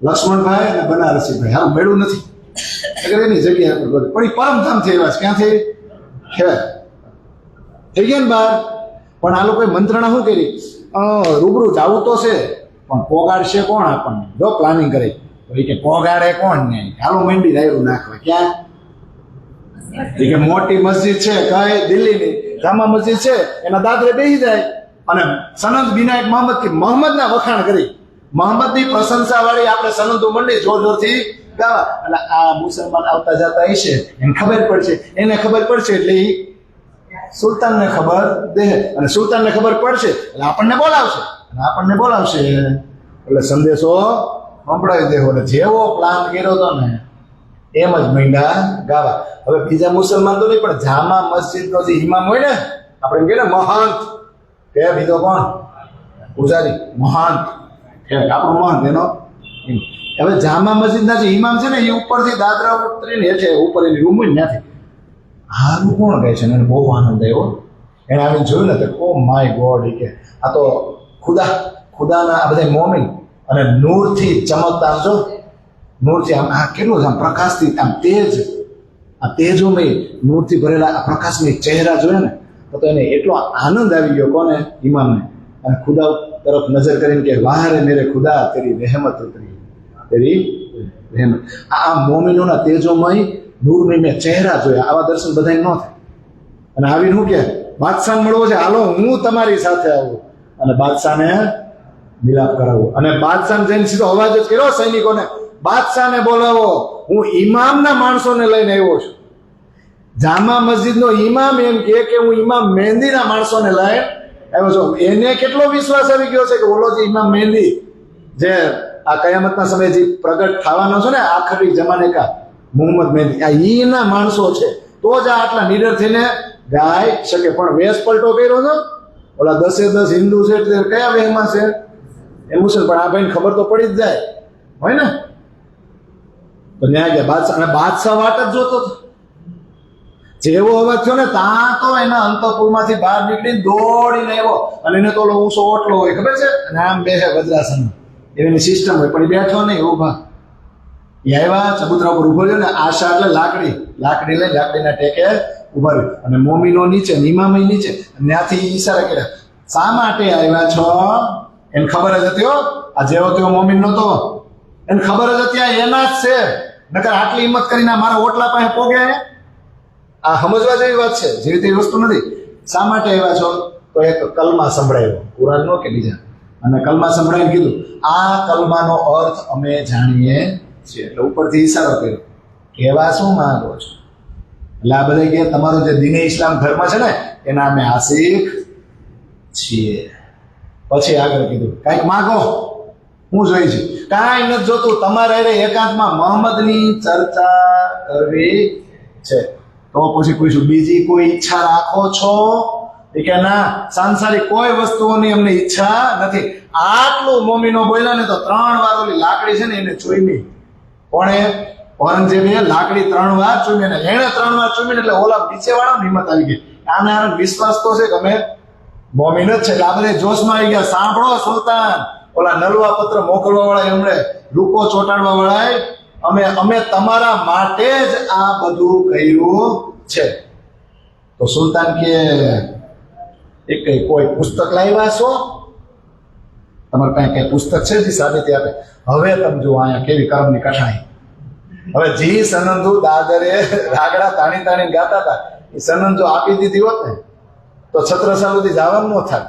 લક્ષ્મણભાઈ અને બનારસીભાઈ હાલ મળ્યું નથી અગર એની જગ્યા પર બધું પણ એ પરમધામથી આવ્યા છે ક્યાંથી ખેર થઈ ગયા ને બહાર પણ આ લોકોએ મંત્રણા શું કરી રૂબરૂ જવું તો છે પણ પોગાડશે કોણ આપણને જો પ્લાનિંગ કરી તો એ કે પોગાડે કોણ ને હાલો મંડી રાયરું નાખવા ક્યાં એ કે મોટી મસ્જિદ છે કઈ દિલ્હીની જામા મસ્જિદ છે એના દાદરે બેસી જાય અને સનદ વિનાયક મોહમ્મદના વખાણ કરી મોહમ્મદની પ્રશંસા વાળી આપણે સનદો મંડી જોર જોરથી ગાવા એટલે આ મુસલમાન આવતા જતા હશે એને ખબર પડશે એટલે ઈ સુલતાનને ખબર દે અને સુલતાનને ખબર પડશે એટલે આપણને બોલાવશે એટલે સંદેશો સંભળાવી દેવો એટલે જેવો પ્લાન કર્યો હતો ને એમ જ મહિના ગાવા હવે બીજા મુસલમાન તો નહીં પણ જામા મસ્જિદનો જે ઇમામ હોય ને આપણે એમ કહીએ ને મહંત કે બીજો કોણ પૂજારી મહંત આપણો મહંત એનો હવે જામા મસ્જિદના જે ઇમામ છે ને એ ઉપરથી દાદરા ઉતરીને હેઠે ઉપર એની રૂમ હોય ત્યાંથી હારું કોણ કહે છે એને બહુ આનંદ આવ્યો એને આવીને જોયું ને તો ઓ માય ગોડ એ કે આ તો ખુદાના આ બધા મોમિન અને નૂરથી ચમકતા આમ જો નૂરથી આમ આ કેટલું આમ પ્રકાશથી આમ તેજોમય નૂરથી ભરેલા આ પ્રકાશની ચહેરા જોયા ને તો એને એટલો આનંદ આવી ગયો કોને ઇમામને અને ખુદા તરફ નજર કરીને કે વાહ રે મેરે ખુદા તેરી રહેમત ઉતરી તેરી રહેમત આ મોમિનોના તેજોમય નૂરમય મેં ચહેરા જોયા આવા દર્શન બધાય ન થાય અને આવીને હું કે બાદશાહ મળવો છે હાલો હું તમારી સાથે આવું અને બાદશાહને મિલાપ કરાવું અને બાદશાહ જઈને સીધો અવાજ જ કર્યો સૈનિકોને બાદશાહને બોલાવો હું ઇમામના માણસોને લઈને આવ્યો છું જામા મસ્જિદનો ઇમામ એમ કે હું ઇમામ મહેંદીના માણસોને લઈને આવ્યો છું એને કેટલો વિશ્વાસ આવી ગયો છે કે ઓલો જે ઇમામ મહેંદી જે આ કયામતના સમયે જે પ્રગટ થવાનો છે ને આખરી જમાને કા મોહમ્મદ મહેંદી આ ઈના માણસો છે તો જ આ આટલા નીડર થઈને ગાય શકે પણ વેશ પલટો કર્યો છે ઓલા 10 હિન્દુ છે તે કયા વેહમાં છે એ મુસલમાન આ ભાઈને ખબર તો પડી જ જાય હોય ને તો ન્યાય ગયા બાદશાહ વાટ જ જોતો હતો જેવો અવાજ થયો ને ત્યાં તો એના અંતઃપુરમાંથી બહાર નીકળીને દોડીને આવ્યો અને એને તો ઓલો ઊંચો ઓટલો હોય ખબર છે અને આમ બેસે વજ્રાસન એની સિસ્ટમ હોય પણ બેઠો નહીં ઉભા એ આવ્યા ચબૂતરા ઉપર ઉભો રહ્યો ને આશા એટલે લાકડી લઈ લાકડીના ટેકે ઉભા રહ્યો અને મોમીનો નીચે નિમામય નીચે ત્યાંથી ઈશારા કર્યા શા માટે આવ્યા છો એને ખબર જ હતી હો આ જેવો તેવો મોમીન નહોતો એને ખબર જ હતી આ એના જ છે નકર આટલી હિંમત કરીને મારા ઓટલા પાસે પોગ્યા આ સમજવા જેવી વાત છે જેવી તેવી વસ્તુ નથી શા માટે આવ્યા છો તો એક કલમા સંભળાયો કુરાન નો કે બીજા અને કલમા સંભળાવીને કીધું આ કલમાનો અર્થ અમે જાણીએ છીએ એટલે ઉપરથી ઈશારો કર્યો કહેવા શું માંગો છો એટલે આ બધા કે તમારો જે દીને ઇસ્લામ ધર્મ છે ને એના અમે આશિક છીએ પછી આગળ કીધું કાંઈક માગો હું જોઈ છું કાંઈ નથી જોતું તમારે એકાંતમાં મોહમ્મદની ચર્ચા કરવી છે તો પછી પૂછ્યું બીજી કોઈ ઈચ્છા રાખો છો એ કે ના સાંસારિક કોઈ વસ્તુઓની અમને ઈચ્છા નથી આટલું મોમીનો બોલ્યા ને તો 3 વાર ઓલી લાકડી છે ને એને ચોઈમી કોણે ઔરંગઝેબે લાકડી 3 વાર ચોઈમી ને એને 3 વાર ચોઈમી એટલે ઓલા નીચે વાળા હિંમત આવી ગઈ આને વિશ્વાસ તો છે કે અમે મોમીન જ છે એટલે આ બધા જોશમાં આવી ગયા સાંભળો સુલતાન ઓલા નલવા પત્ર મોકલવા વાળા એમણે રૂકો ચોટાડવા વાળા અમે તમારા માટે જ આ બધું કર્યું છે તો સુલતાન કે એક કોઈ પુસ્તક લાવ્યા છો તમારે પાસે કઈ પુસ્તક છે જે સાબિતી આપે હવે તમે જુઓ અહીંયા કેવી કર્મની કઠણાઈ હવે જી સનંદુ દાદરે રાગડા તાણી ગાતા હતા એ સનંદ જો આપી દીધી હોત ને તો છત્રસાલ સુધી જવાનું ન થાય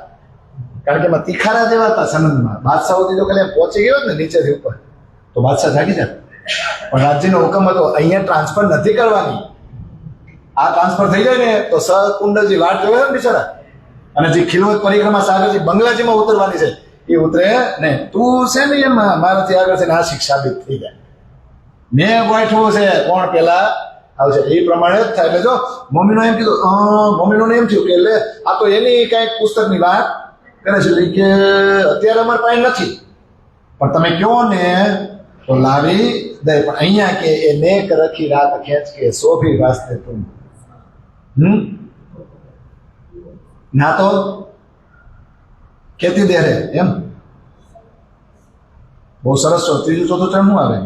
કારણ કે એમાં તીખારા જેવા હતા સનંદમાં બાદશાહ સુધી જો ખાલી પહોંચી ગયો ને નીચેથી ઉપર તો બાદશાહ જાગી જાય પણ રાજ્યનો હુકમ હતો અહીંયા ટ્રાન્સફર નથી કરવાની આ ટ્રાન્સફર થઈ જાય ને તો સકુંડલજી વાટ જોવે ને બિચારા અને જે ખિલવત પરિક્રમા સાગરજી બંગલાજીમાં ઉતરવાની છે એ ઉતરે ને તું છે ને એમાં મારાથી આગળ છે ને આ શિક્ષા સાબિત થઈ જાય મેં ગોઠવું છે કોણ પેલા આવશે એ પ્રમાણે જ થાય એટલે જો મમ્મીનો એમ કીધું મમ્મીનો એમ થયું કે એટલે આ તો એની કઈક પુસ્તકની વાત કરે છે કે અત્યારે અમારી પાસે નથી પણ તમે કહો ને તો લાવી દે પણ અહીંયા કે એ નેક રખી રાત ખેંચ કે સોભી વાસ્તે તું ના તો ખેતી દે રે એમ બહુ સરસ છો. ત્રીજું ચોથું ચરણ શું આવે?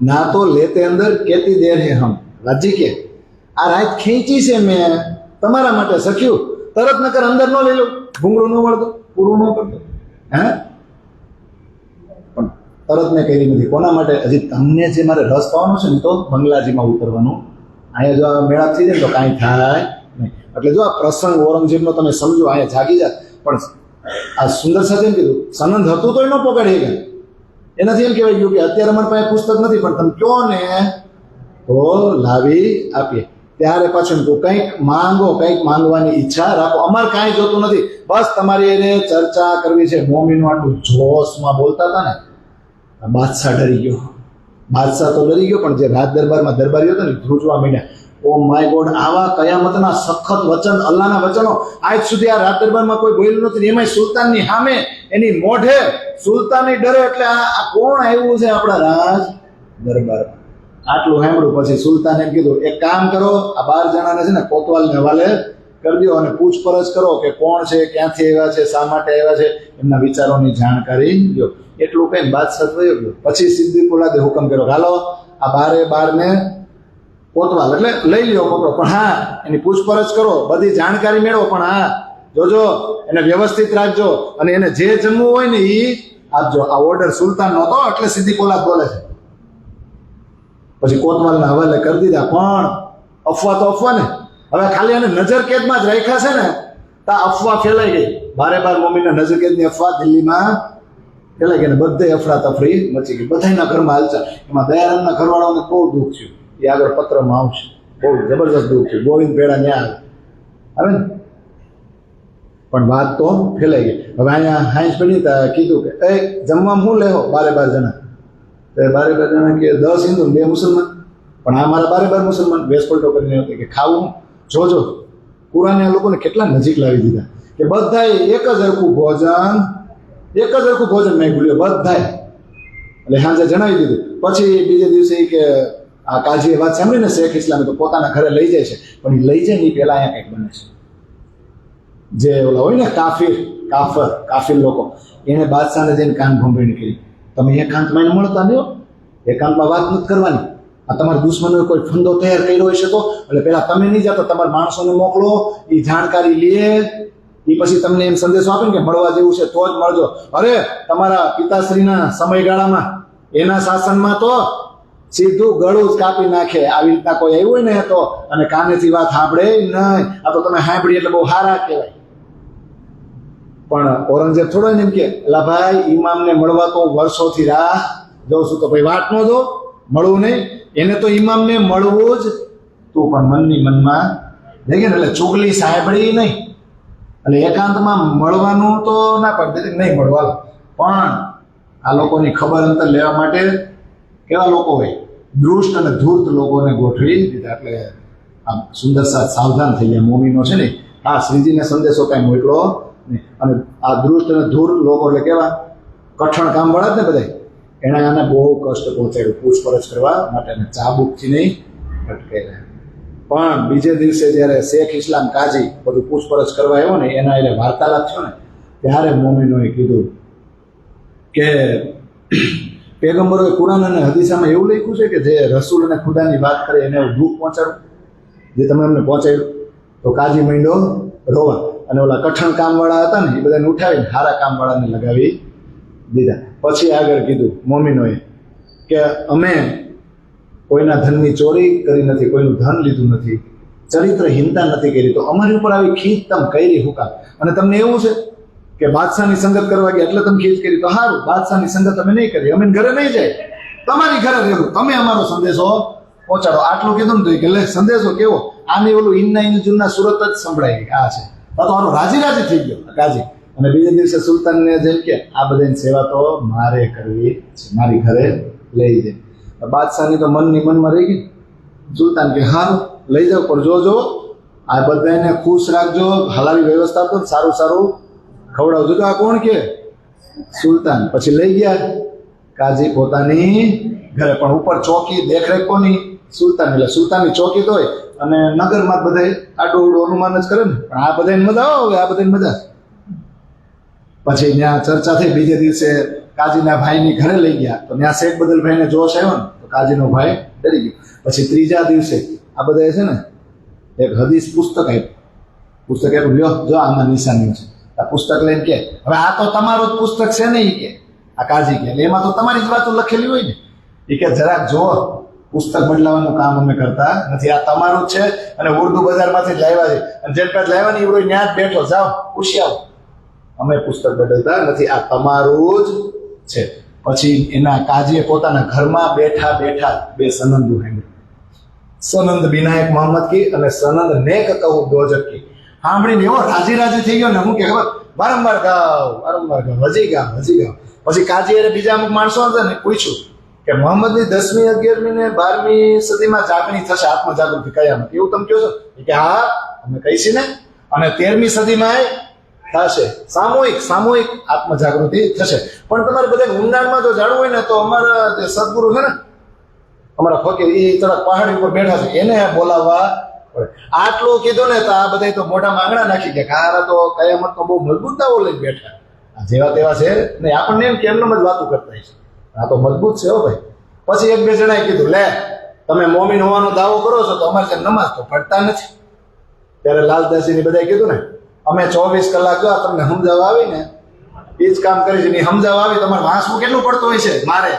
ના તો લેતે અંદર કેતી દેર હે હમ. રાજી કે આ રાત ખેંચી છે મેં તમારા માટે સખ્યું, તરત નકર અંદર ન લઈ લો, ભૂંગળું ન વળતો, પૂરું ન કરતો. હે પણ તરત મેં કરી નથી. કોના માટે? હજી તમને જે મારે રસ પાવાનો છે ને તો બંગલાજીમાં ઉતરવાનું. અહીંયા જો આ મેળાપ થઈ જાય ને તો કાંઈ થાય નહીં. એટલે જો આ પ્રસંગ ઔરંગઝેબનો તમે સમજો, અહીંયા જાગી જાય. પણ આ સુંદર સાથે એમ કીધું, સનંદ હતું તો એ ન પકડી ગયા. એનાથી એમ કહેવાય ગયું કે અત્યારે અમારી પાસે પુસ્તક નથી, પણ તમે કહો ને તો લાવી આપીએ. ત્યારે પાછું તું કંઈક માંગો, કંઈક માંગવાની ઈચ્છા રાખો. અમારે કાંઈ જોતું નથી, બસ તમારી એને ચર્ચા કરવી છે. મોમીનું આટલું જોશમાં બોલતા હતા ને, બાદશાહ ડરી ગયો. બાદશાહ તો ડરી ગયો, પણ જે રાજ દરબારમાં દરબારીઓ હતા ને ધ્રુજવા માંડ્યા. ઓ માય ગોડ, આવા કયામતના સખત વચન, અલ્લાહના વચનો આજ સુધી આ રાજ દરબારમાં કોઈ બોલ્યું નથી. એમાંય સુલતાનની સામે, એની મોઢે સુલતાનની ડરે. એટલે આ કોણ આવ્યું છે આપણા રાજ દરબાર? આટલું સાંભળ્યું પછી સુલતાને એમ કીધું, એક કામ કરો, આ 12 જણાને છે ને કોતવાલને હવાલે કરી દો અને પૂછપરછ કરો કે કોણ છે, ક્યાંથી આવ્યા છે, શા માટે આવ્યા છે, એમના વિચારોની જાણકારી લો. એટલું કહીને બાદશાહ વયો ગયો. પછી સિદ્દીક પોલાદે હુકમ કર્યો, હાલો આ 12 ને કોતવાલ એટલે લઈ લ્યો પકડો, પણ હા એની પૂછપરછ કરો, બધી જાણકારી મેળવો, પણ હા જોજો એને વ્યવસ્થિત રાખજો અને એને જે જમવું હોય ને એ આપજો. આ ઓર્ડર સુલતાન નો હતો, એટલે સિદ્દીક પોલાદ બોલે છે. પછી કોતવાલના હવાલે કરી દીધા. પણ અફવા તો અફવા ને, હવે ખાલી એને નજર કેદમાં જ રાખ્યા છે ને તો અફવા ફેલાઈ ગઈ. 12 મોમીના નજર કેદની અફવા દિલ્હીમાં ફેલાઈ ગઈ ને બધે અફરાતફરી મચી ગઈ. બધાના ઘરમાં હાલચાલ. એમાં દયારામના ઘરવાળાઓને બહુ દુઃખ થયું. એ આગળ પત્રમાં આવશે, બહુ જબરદસ્ત દુઃખ થયું. ગોવિંદ ભેળા ન્યા આવે ને, પણ વાત તો ફેલાઈ ગઈ. હવે અહીંયા હાંસ પડી કીધું કે એ જમવામાં શું લેવો? 12 જણા. 12 જણા કે 10 હિન્દુ 2 મુસલમાન. પણ આ મારા 12 મુસલમાન. વેસપલટો કરીને હતી કે ખાવું જોજો. કુરાને આ લોકોને કેટલા નજીક લાવી દીધા કે બધાએ એક જ હરખું ભોજન મેં ભૂલ્યો બધાએ. એટલે સાંજે જણાવી દીધું. પછી બીજે દિવસે કે આ કાજીએ વાત સાંભળીને શેખ ઇસ્લામે તો પોતાના ઘરે લઈ જાય છે, પણ એ લઈ જાય ને પહેલા અહીંયા કંઈક બને છે. જે ઓલા હોય ને કાફિર લોકો, એને બાદશાહને જઈને કાન ભંભીને કરી, તમે એકાંતમાં એને મળતા નહીં, એકાંતમાં વાત નથી કરવાની. આ તમારા દુશ્મનોએ કોઈ ફંદો તૈયાર કર્યો હશે તો, એટલે પહેલા તમે નહીં જાતો, તમારા માણસોને મોકલો, એ જાણકારી લે, એ પછી તમને એમ સંદેશો આપે ને કે મળવા જેવું છે તો જ મળજો. અરે તમારા પિતાશ્રીના સમયગાળામાં, એના શાસનમાં તો સીધું ગળું જ કાપી નાખે. આવી રીતના કોઈ આવ્યું હોય ને તો, અને કાનેથી વાત સાંભળે નહીં. આ તો તમે સાંભળી એટલે બહુ સારા કહેવાય. પણ ઔરંગઝેબ થોડો એમ કે એલા ભાઈ, ઇમામને મળવા તો વર્ષોથી રાહ જોઉં છું, તો ભાઈ વાત ન જો, મળવું નહીં. એને તો ઇમામને મળવું જ તું, પણ મનની મનમાં લઈ ગયા ને, એટલે ચુગલી સાંભળી નહીં. એટલે એકાંતમાં મળવાનું તો ના પડતી, નહીં મળવા. પણ આ લોકોની ખબર અંતર લેવા માટે કેવા લોકો હોય, દૃષ્ટ અને ધૂર્ત લોકોને ગોઠવી દીધા. એટલે આ સુંદર સાવધાન થઈ ગયા મોમીનો છે ને. હા, શ્રીજીને સંદેશો કાંઈ મોકલો નહીં. અને આ દૃષ્ટ અને ધૂર્ત લોકો એટલે કેવા કઠણ કામ વાળા જ ને બધા, એણે આને બહુ કષ્ટ પહોંચાડ્યું પૂછપરછ કરવા માટે, ચાબુકથી નહીં અટકાવ્યા. પણ બીજે દિવસે જ્યારે શેખ ઇસ્લામ કાજી બધું પૂછપરછ કરવા આવ્યો ને, એના એટલે વાર્તાલાપ થયો ને, ત્યારે મોમીનોએ કીધું કે પેગમ્બરોએ કુરાન અને હદીસામાં એવું લખ્યું છે કે જે રસૂલ અને ખુદાની વાત કરે એને એવું દુઃખ પહોંચાડું, જે તમે અમને પહોંચાડ્યું. તો કાજી માંડ્યો રોવા, અને ઓલા કઠણ કામવાળા હતા ને એ બધાને ઉઠાવીને સારા કામવાળાને લગાવી દીધા. પછી આગળ કીધું મોમીનોએ કે અમે કોઈના ધનની ચોરી કરી નથી, કોઈનું ધન લીધું નથી, ચરિત્રહીનતા નથી કરી, તો અમારી ઉપર આવી ખીચ તમે કરી હુકામ. અને તમને એવું છે કે બાદશાહની સંગત કરવા ગયા એટલે તમે ખીચ કરી, તો સારું, બાદશાહની સંગત અમે નહીં કરી, અમે ઘરે નહીં જાય, તમારી ઘરે રહેવું, તમે અમારો સંદેશો પહોંચાડો. આટલું કીધું ને તો કે લે સંદેશો કેવો, આની ઓલું ઇન્ના ઇન જુન્ના સુરત જ સંભળાય. આ છે તો મારો રાજી થઈ ગયો કાજી. અને બીજે દિવસે સુલતાનને જેમ કે આ બધાની સેવા તો મારે કરવી છે, મારી ઘરે લઈ જાય. બાદશાહની તો મનની મનમાં રહી ગઈ. સુલતાન કે હારું લઈ જાઓ, પણ જોજો આ બધાને ખુશ રાખજો, હલાવી વ્યવસ્થા તો સારું સારું ખવડાવજો. તો આ કોણ કે સુલતાન. પછી લઈ ગયા કાજી પોતાની ઘરે, પણ ઉપર ચોકી દેખરેખ કોની? સુલતાન. એટલે સુલતાનની ચોકી તો હોય, અને નગરમાં બધા આડું અનુમાન જ કરે ને. પણ આ બધાને મજા આવે, આ બધાને મજા. પછી ત્યાં ચર્ચા થઈ, બીજે દિવસે કાજીના ભાઈની ઘરે લઈ ગયા તો ત્યાં શેખ બદલભાઈને જોશ આવ્યો ને તો કાજીનો ભાઈ ડરી ગયો. પછી ત્રીજા દિવસે આ બધા છે ને એક હદીસ પુસ્તક આપ્યું, લ્યો જો આમાં નિશાનીઓ છે. આ પુસ્તક લઈને કે હવે આ તો તમારું જ પુસ્તક છે ને, ઈ કે આ કાજી કે એટલે એમાં તો તમારી જ વાતો લખેલી હોય ને. એ કે જરાક જુઓ, પુસ્તક બદલાવાનું કામ અમે કરતા નથી, આ તમારું જ છે અને ઉર્દુ બજારમાંથી જ લાવ્યા છે અને જેટ પાસે લાવ્યા ને એ ત્યાં જ બેઠો, જાઓ પૂછી આવો, અમે પુસ્તક બદલતા નથી, આ તમારું જ છે. પછી એના કાજીએ પોતાના ઘરમાં બેઠા બેઠા બે સનંદો સાંભળ્યા, સનંદ વિનાયક મોહમ્મદ કી અને સનંદ નેક કહું દોજક કી. સાંભળીને એવો રાજી થઈ ગયો ને, હું કે ખબર વારંવાર ગાવ, હજી ગાવ. પછી કાજી બીજા અમુક માણસો હતા ને પૂછ્યું કે મોહમ્મદની 10મી 11મી ને 12મી સદીમાં જાગણી થશે, આત્મજાગૃતિ કયામત, એવું તમે કહો છો? કે હા અમે કહીશી ને, અને 13મી સદીમાં થશે સામૂહિક આત્મજાગૃતિ થશે. પણ તમારે બધા ઊંડાણમાં જો જાણવું હોય ને તો અમારા જે સદગુરુ છે ને, અમારા ફકીર, એ થોડા પહાડી ઉપર બેઠા છે, એને બોલાવવા પડે. આટલું કીધું ને તો આ બધા તો મોઢામાં આંગળા નાખી ગયા, હારા તો કયામત તો બહુ મજબૂતાઓ લઈને બેઠા, આ જેવા તેવા છે નહીં. આપણને એમ કે એમનેમ જ વાતું કરતા છે, આ તો મજબૂત છે હો ભાઈ. પછી એક બે જણાએ કીધું, લે તમે મોમીન હોવાનો દાવો કરો છો તો અમારે ત્યાં નમાઝ તો પડતા નથી. ત્યારે લાલદાસીને બધાએ કીધું ને, અમે 24 કલાક જો તમને સમજાવવા આવી ને એ જ કામ કરી છે, સમજાવવા આવી તમારે વાંસવું કેટલું પડતું હોય છે મારે,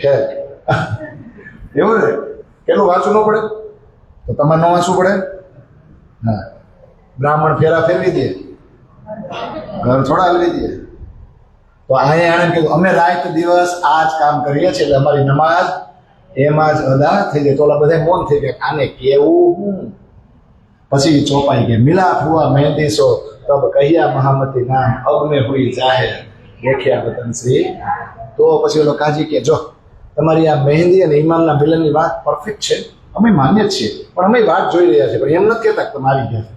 ખેર એવું ને, કેટલું વાંચવું ન પડે તો તમારે ન વાંચવું પડે. હા, બ્રાહ્મણ ફેરા ફેરવી દે, ઘર છોડાવી દે. તો અહીંયા એણે કીધું અમે રાત દિવસ આ જ કામ કરીએ છીએ એટલે અમારી નમાઝ એમાં જ અદા થઈ જાય. તો ઓલા બધા મૌન થઈ ગયા, આને કેવું. પછી ચોપાઈ ગયા, મિલાપ હુઆ મહેંદી સો તબ કહિયા મહામતી નામ અબ મેં હુઈ જાહેર દેખ્યા વતન શ્રી. તો પછી ઓલો કાજી કે જો તમારી આ મહેંદી અને ઇમામના મિલનની વાત પરફેક્ટ છે, અમે માન્ય જ છીએ, પણ અમે વાત જોઈ રહ્યા છીએ, પણ એમ નથી કહેતા કે તમે આવી ગયા.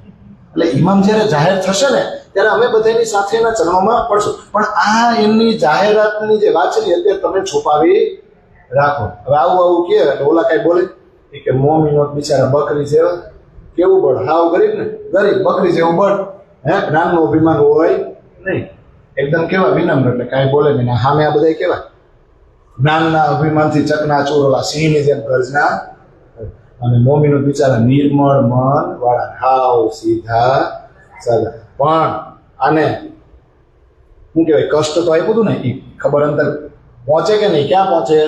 એટલે ઇમામ જ્યારે જાહેર થશે ને ત્યારે અમે બધાની સાથે એના ચરણોમાં પડશું, પણ આ એમની જાહેરાતની જે વાત છે ને અત્યારે તમે છુપાવી રાખો. હવે આવું કે ઓલા કઈ બોલે કે મોમીનો બિચારા બકરી છે, કેવું બળ, હાવ ગરીબ ને ગરીબ બકરી જેવું બળ, હે જ્ઞાનનું અભિમાન હોય નહીં, એકદમ કેવા વિનમ્ર, એટલે કાંઈ બોલે નહીં. સામે આ બધા કેવા જ્ઞાનના અભિમાનથી ચકનાચૂર ઓલા સિંહની જેમ ગર્જના, અને મોમીનો બિચારા નિર્મળ મન વાળા, હાવ સીધા સાદા. પણ આને શું કહેવાય, કષ્ટ તો આપ્યું હતું ને, એ ખબર અંતર પહોંચે કે નહીં, ક્યાં પહોંચે.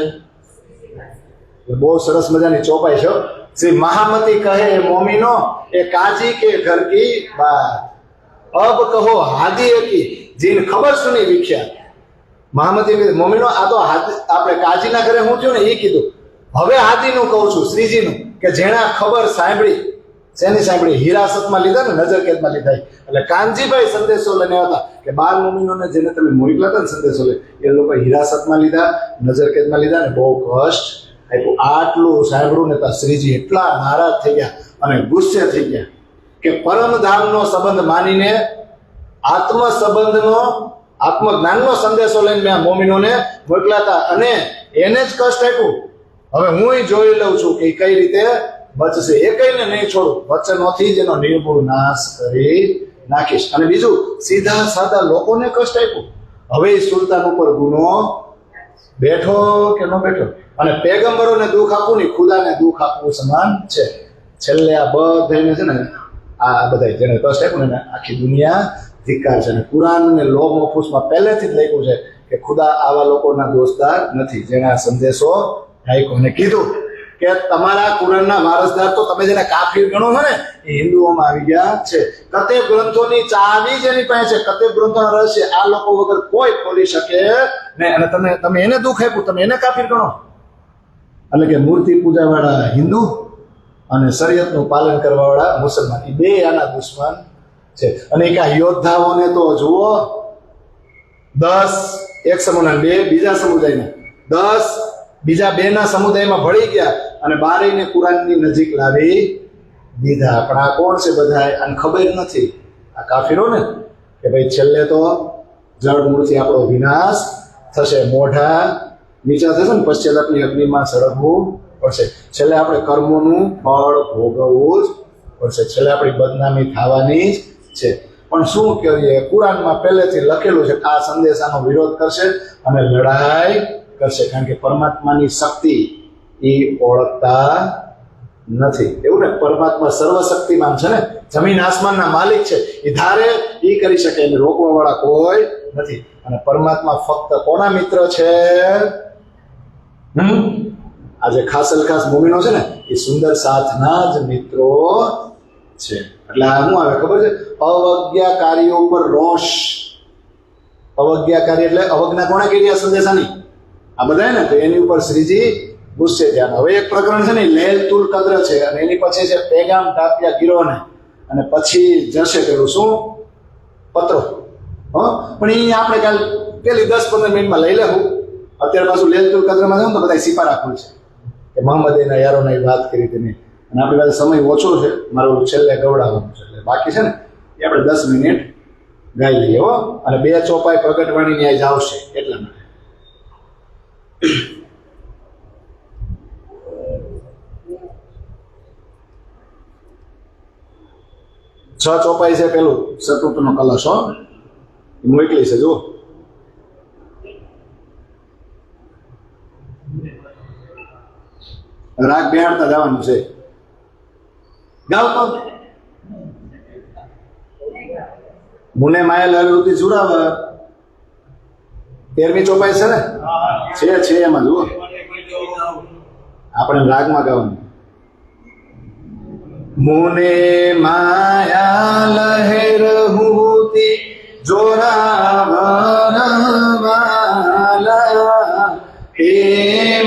બહુ સરસ મજાની ચોપાઈ છે. શ્રી મહામતી કહે મોમીનો એ કાજી કે ઘર કી બાત, અબ કહો હાદી કી જીન ખબર સુની વિખ્યાત. મહામતી મોમીનો આ તો આપણે કાજીના ઘરે હું થયું ને એ કીધું, હવે હાદીનું કહું છું, શ્રીજીનું, કે જેના ખબર સાંભળી, શેની સાંભળી, હિરાસતમાં લીધા ને, નજરકેદમાં લીધા. એટલે કાનજીભાઈ સંદેશો લઈને હતા કે 12 મોમીનોને જેને તમે મોકલા હતા ને સંદેશો લે, એ લોકો હિરાસતમાં લીધા, નજરકેદમાં લીધા ને બહુ કષ્ટ આપ્યું. આટલું સાંભળ્યું ને તો શ્રીજી એટલા નારાજ થઈ ગયા અને ગુસ્સે થઈ ગયા કે પરમધામનો સંબંધ માનીને આત્મજ્ઞાનનો સંદેશો લઈને મેં મોમીનોને મોકલાતા અને એને જ કષ્ટ આપ્યું. હવે હું જોઈ લઉં છું કે કઈ રીતે બચશે, એ કઈને નહીં છોડું, વચનોથી જ એનો નિર્મૂળ નાશ કરી નાખીશ. અને બીજું, સીધા સાદા લોકોને કષ્ટ આપ્યું. હવે સુલતાન ઉપર ગુનો બેઠો કે ન બેઠો, અને પેગમ્બરોને દુઃખ આપવું ને ખુદાને દુઃખ આપવું સમાન છે. છેલ્લે આ બધાને છે ને, આ બધા જેને કષ્ટ આપ્યું ને આખી દુનિયા ધિક્કાર છે. અને કુરાન ને લો મહફૂઝમાં પહેલેથી જ લખ્યું છે કે ખુદા આવા લોકોના દોસ્તદાર નથી જેને આ સંદેશો આપ્યો અને કીધું કે તમારા કુરાનના વારસદાર તો તમે જેને કાફીર ગણો છો ને એ હિન્દુઓમાં આવી ગયા છે. કતેબ ગ્રંથોની ચાવી જેની પાસે છે, કતેબ ગ્રંથોના રહસ્ય આ લોકો વગર કોઈ ખોલી શકે નહીં. અને તમે એને દુઃખ આપ્યું, તમે એને કાફીર ગણો. એટલે કે મૂર્તિ પૂજા વાળા હિન્દુ અને શરીયતનું પાલન કરવા વાળા મુસલમાન, એ બે આના દુશ્મન છે. અને એક આ યોદ્ધાઓને તો જુઓ, 10 એક સમુદાય, 2 બીજા સમુદાયના, 10 બીજા 2 ના સમુદાયમાં ભળી ગયા અને 12ને કુરાનની નજીક લાવી દીધા. પણ આ કોણ છે બધા, આને ખબર નથી, આ કાફીરો ને, કે ભાઈ છેલ્લે તો જળ મૂળથી આપણો વિનાશ થશે, મોઢા નીચા થશે ને પશ્ચાતાપની અગ્નિમાં સળગવું પડશે. છેલ્લે આપણે કર્મોનું ફળ ભોગવવું જ પડશે, છેલ્લે આપણી બદનામી થવાની જ છે. પણ શું કરીએ, કુરાનમાં પહેલેથી લખેલું છે કે આ સંદેશાનો વિરોધ કરશે અને લડાઈ કરશે, કારણ કે પરમાત્માની શક્તિ એ ઓળખતા નથી. એવું ને, પરમાત્મા સર્વશક્તિમાન છે ને, જમીન આસમાનના માલિક છે, એ ધારે એ કરી શકે, એને રોકવા વાળા કોઈ નથી. અને પરમાત્મા ફક્ત કોના મિત્ર છે? આ જે ખાસલ ખાસ મુમિનો છે ને, એ સુંદર સાથના જ મિત્રો છે. એટલે આ શું આવે ખબર છે? અવજ્ઞાકારીઓ ઉપર રોષ. અવજ્ઞાકારી એટલે અવજ્ઞા કોણે કરી આ સંદેશાની? આ બધા ને, તો એની ઉપર શ્રીજી ગુસ્સે થયા. હવે એક પ્રકરણ છે ને, લૈલતુલ કદ્ર છે, અને એની પછી છે પેગામ ટાપ્યા ગીરોને, અને પછી જશે પેલું શું પત્રો. પણ એ આપણે કાલ પેલી 10-15 મિનિટમાં લઈ લેવું. અત્યારે પાછું લૈલતુલ કદ્રમાં જાઉં તો બધા સિપા રાખવું છે કે મોહમ્મદ એના યારોને વાત કરી તેની, અને આપણી પાસે સમય ઓછો છે, મારું છેલ્લે ગવડાવવાનું છે, એટલે બાકી છે ને એ આપણે 10 મિનિટ ગાઈ લઈએ હો. અને 2 ચોપાઈ પ્રગટવાણી ન્યાય જ આવશે એટલા માટે. 6 ચોપાઈ છે. પેલું સતૂતનો કલશ હો, મોકલી છે જુઓ. રાગ બેહાડતા જવાનું છે. ગાવ તો મુને માયા લાલવૃત્તિ જુરાવ 13મી ચોપાઈ છે ને, છે એમાં જુઓ. આપણે રાગમાં ગાવાનું. મુને માયા લહેર હુતી જોરાવરવાલા, એ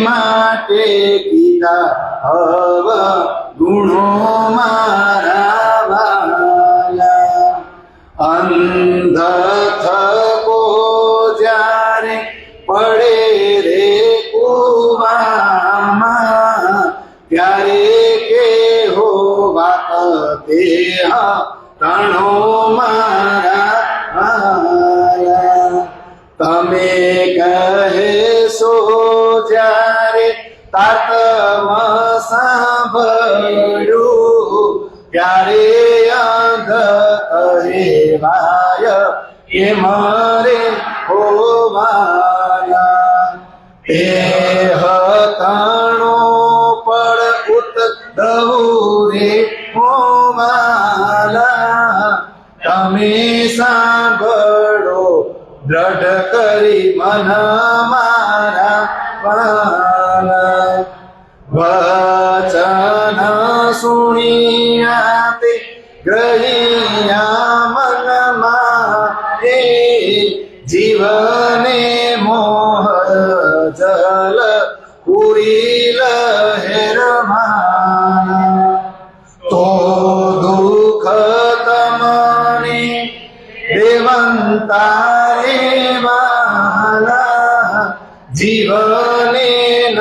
માટે કીધા હવ ગુણો મારા વાલા. અંધ થકો જ્યારે પડે રે કુવામાં, ત્યારે કે હો વાત દેહ તણો મારા વાલા. તમે કહેશો જ્યારે તાતમ સાંભળ્યું, ત્યારે અંધ કહેવાય કે મરે હોવાયા. એ હતાણો પડ ઉતદવ રે હોવાલા, તમે સાંભળો દ્રઢ કરી મન મારા વાલા. વચન સુણિયા તે ગ્રહિયા મનમાં, એ જીવને મોહ જલ પૂરી લહેરમાં. તો દુઃખ તમને દેવંતારે વાલા, જીવને ન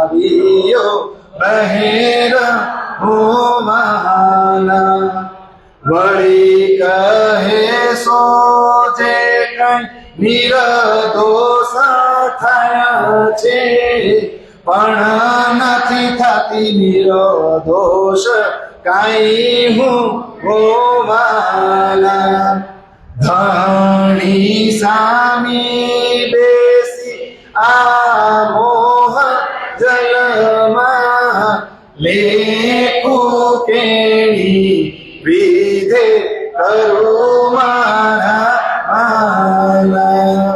આવ્યો બહેર હોવાલા. વળી કહે સો જે કઈ નિર્દોષ થયા છે, પણ નથી થતી નિર્દોષ કાંઈ હું હોવાલા. ધણી સામી બેસી આ મોહ જલમાં, લેખું કેણી વિધે કરું મારા વાલા.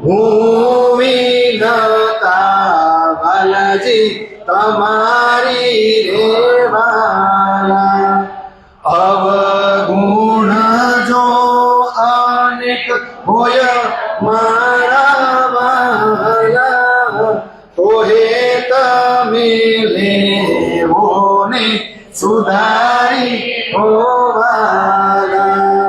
હું વિનતા વાલાજી તમારી રેવાલા. અવગુણ જો અનેક હોય મારા વાલા, તો હે તમે લેવો ને સુધારી હોવાલા.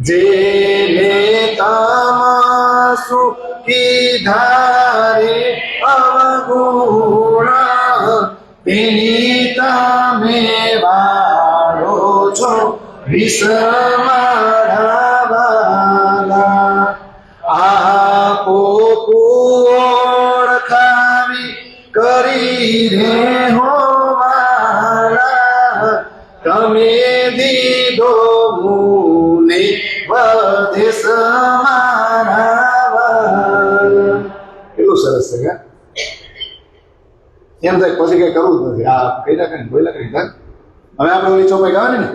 જેને તમાસુ કીધારે અવગુણ, તેની તમે વાળો છો વિષ મારા વાલા. આપો કુઓ કેટલું સરસ છે કે એમ થાય પછી કઈ કરવું જ નથી. આ કઈ રાખે ને બોલ્યા કઈ થાય. હવે આપણે ઓલી ચોપાઈ ગાવાની ને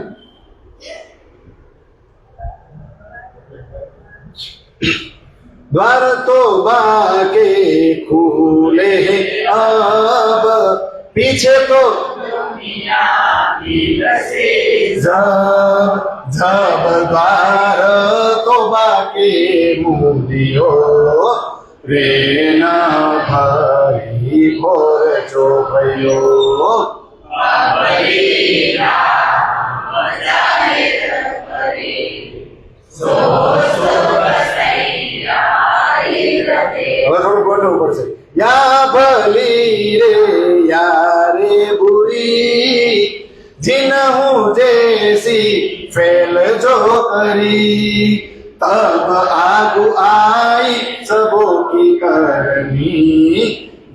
द्वार तौबा के खुले हैं अब पीछे तो जब जब द्वार तौबा के मुदियो रे न भरी भोर जो भयो હવે થોડું ગોઠવવું પડશે. યા ભલી રે યારે બુરી जिन्हू जैसी फैल जो करी तब आगु आई सबों की करनी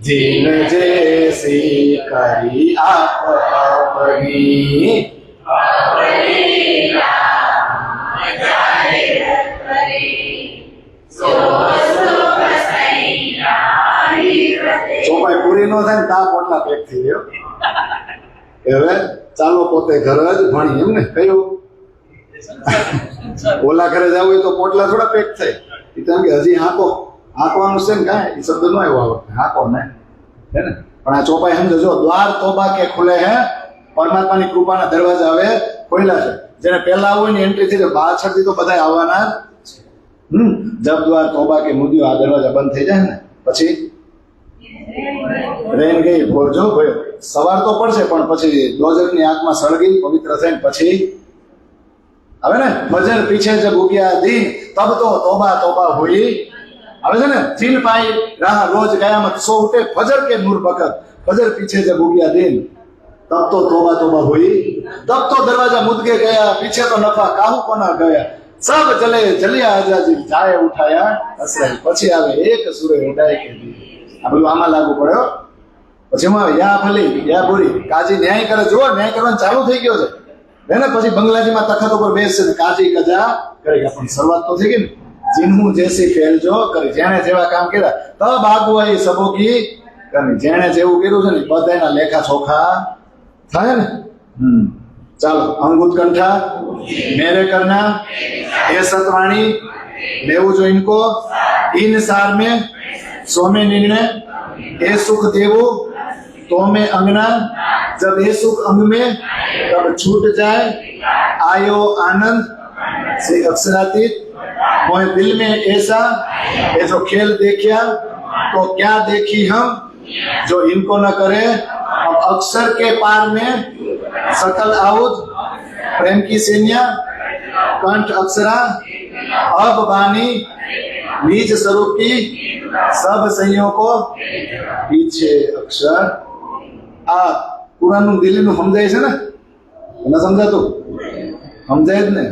जिन जैसी करी आप अपनी ચોપાઈ પૂરી નો થાય ને તા પોટલા પેક થઈ ગયો. હવે ચાલો પોતે ઘર જ ભણી એમ ને કયું ઓલા ઘરે જવું હોય તો પોટલા થોડા પેક થાય. એ તો એમ કે હજી હાંકવાનું છે ને કાંઈ એ શબ્દ નો આવ્યો આ વખતે હાંકો ને હે ને. પણ આ ચોપાઈ સમજો દ્વાર તોબા કે ખુલે હે પરમાત્માની કૃપાના દરવાજા હવે ખોલ્યા છે. જેને પહેલા આવવું હોય ને એન્ટ્રી થઈ જાય પાછળથી તો બધા આવવાના છે. જબ દ્વાર તોબા કે મુદ્યો આ દરવાજા બંધ થઈ જાય ને પછી રેન ગઈ ભોરજો ભયો. સવાર તો પડશે પણ પછી દોજકની આંખમાં સળગી પવિત્ર થઈને પછી હવે ને ફજર પીછે જબ ઉગ્યા દીન તબ તો તોબા તોબા હુઈ. હવે છે ને જીન પાઈ રાહ રોજ કયામત સો ઉઠે ફજર के नूर बकत फजर पीछे जब उगिया दिन तब तो तोबा तोबा हुई तब तो दरवाजा मुदके गया पीछे तो नफा काहू कोना गया सब जले जलिया आजाजी जाए उठाया असराई. પછી આવે એક સૂરે ઉડાય કે આ બધું આમાં લાગુ પડ્યો. પછી એમાં યા ભલી યા બુરી કાજી ન્યાય કરે. જુઓ ન્યાય કરવાનું ચાલુ થઈ ગયો છે ને. પછી બંગલાજીમાં તખત ઉપર બેસશે ને કાજી કજા કરી. પણ શરૂઆત તો થઈ ગઈ ને. જીનહું જેસી ફેલજો કરી જેણે જેવા કામ કર્યા તબ આગુઆઈ સબોકી કરી. જેણે જેવું કર્યું છે ને બધાના લેખા ચોખા થાય ને. ચાલો અંગુત કંઠા मेरे करना ये सतवाणी लेवु जो इनको इन सार में सो में निर्णय ये सुख देवो तो में अंगना जब ये सुख अंग में तब छूट जाए आयो आनंद से अक्षरातीत मोह दिल में ऐसा ये जो खेल देखिया तो क्या देखी हम जो इनको न करे. अब अक्षर के पार में सकल आउद प्रेम की सेनिया कंठ अक्षरा अब बानी बीज स्वरूप की सब सहियों को पीछे अक्षर. आ पुराનું દિલ્હીનું સમજાય છે ને? એને સમજાતું સમજાય જ ને.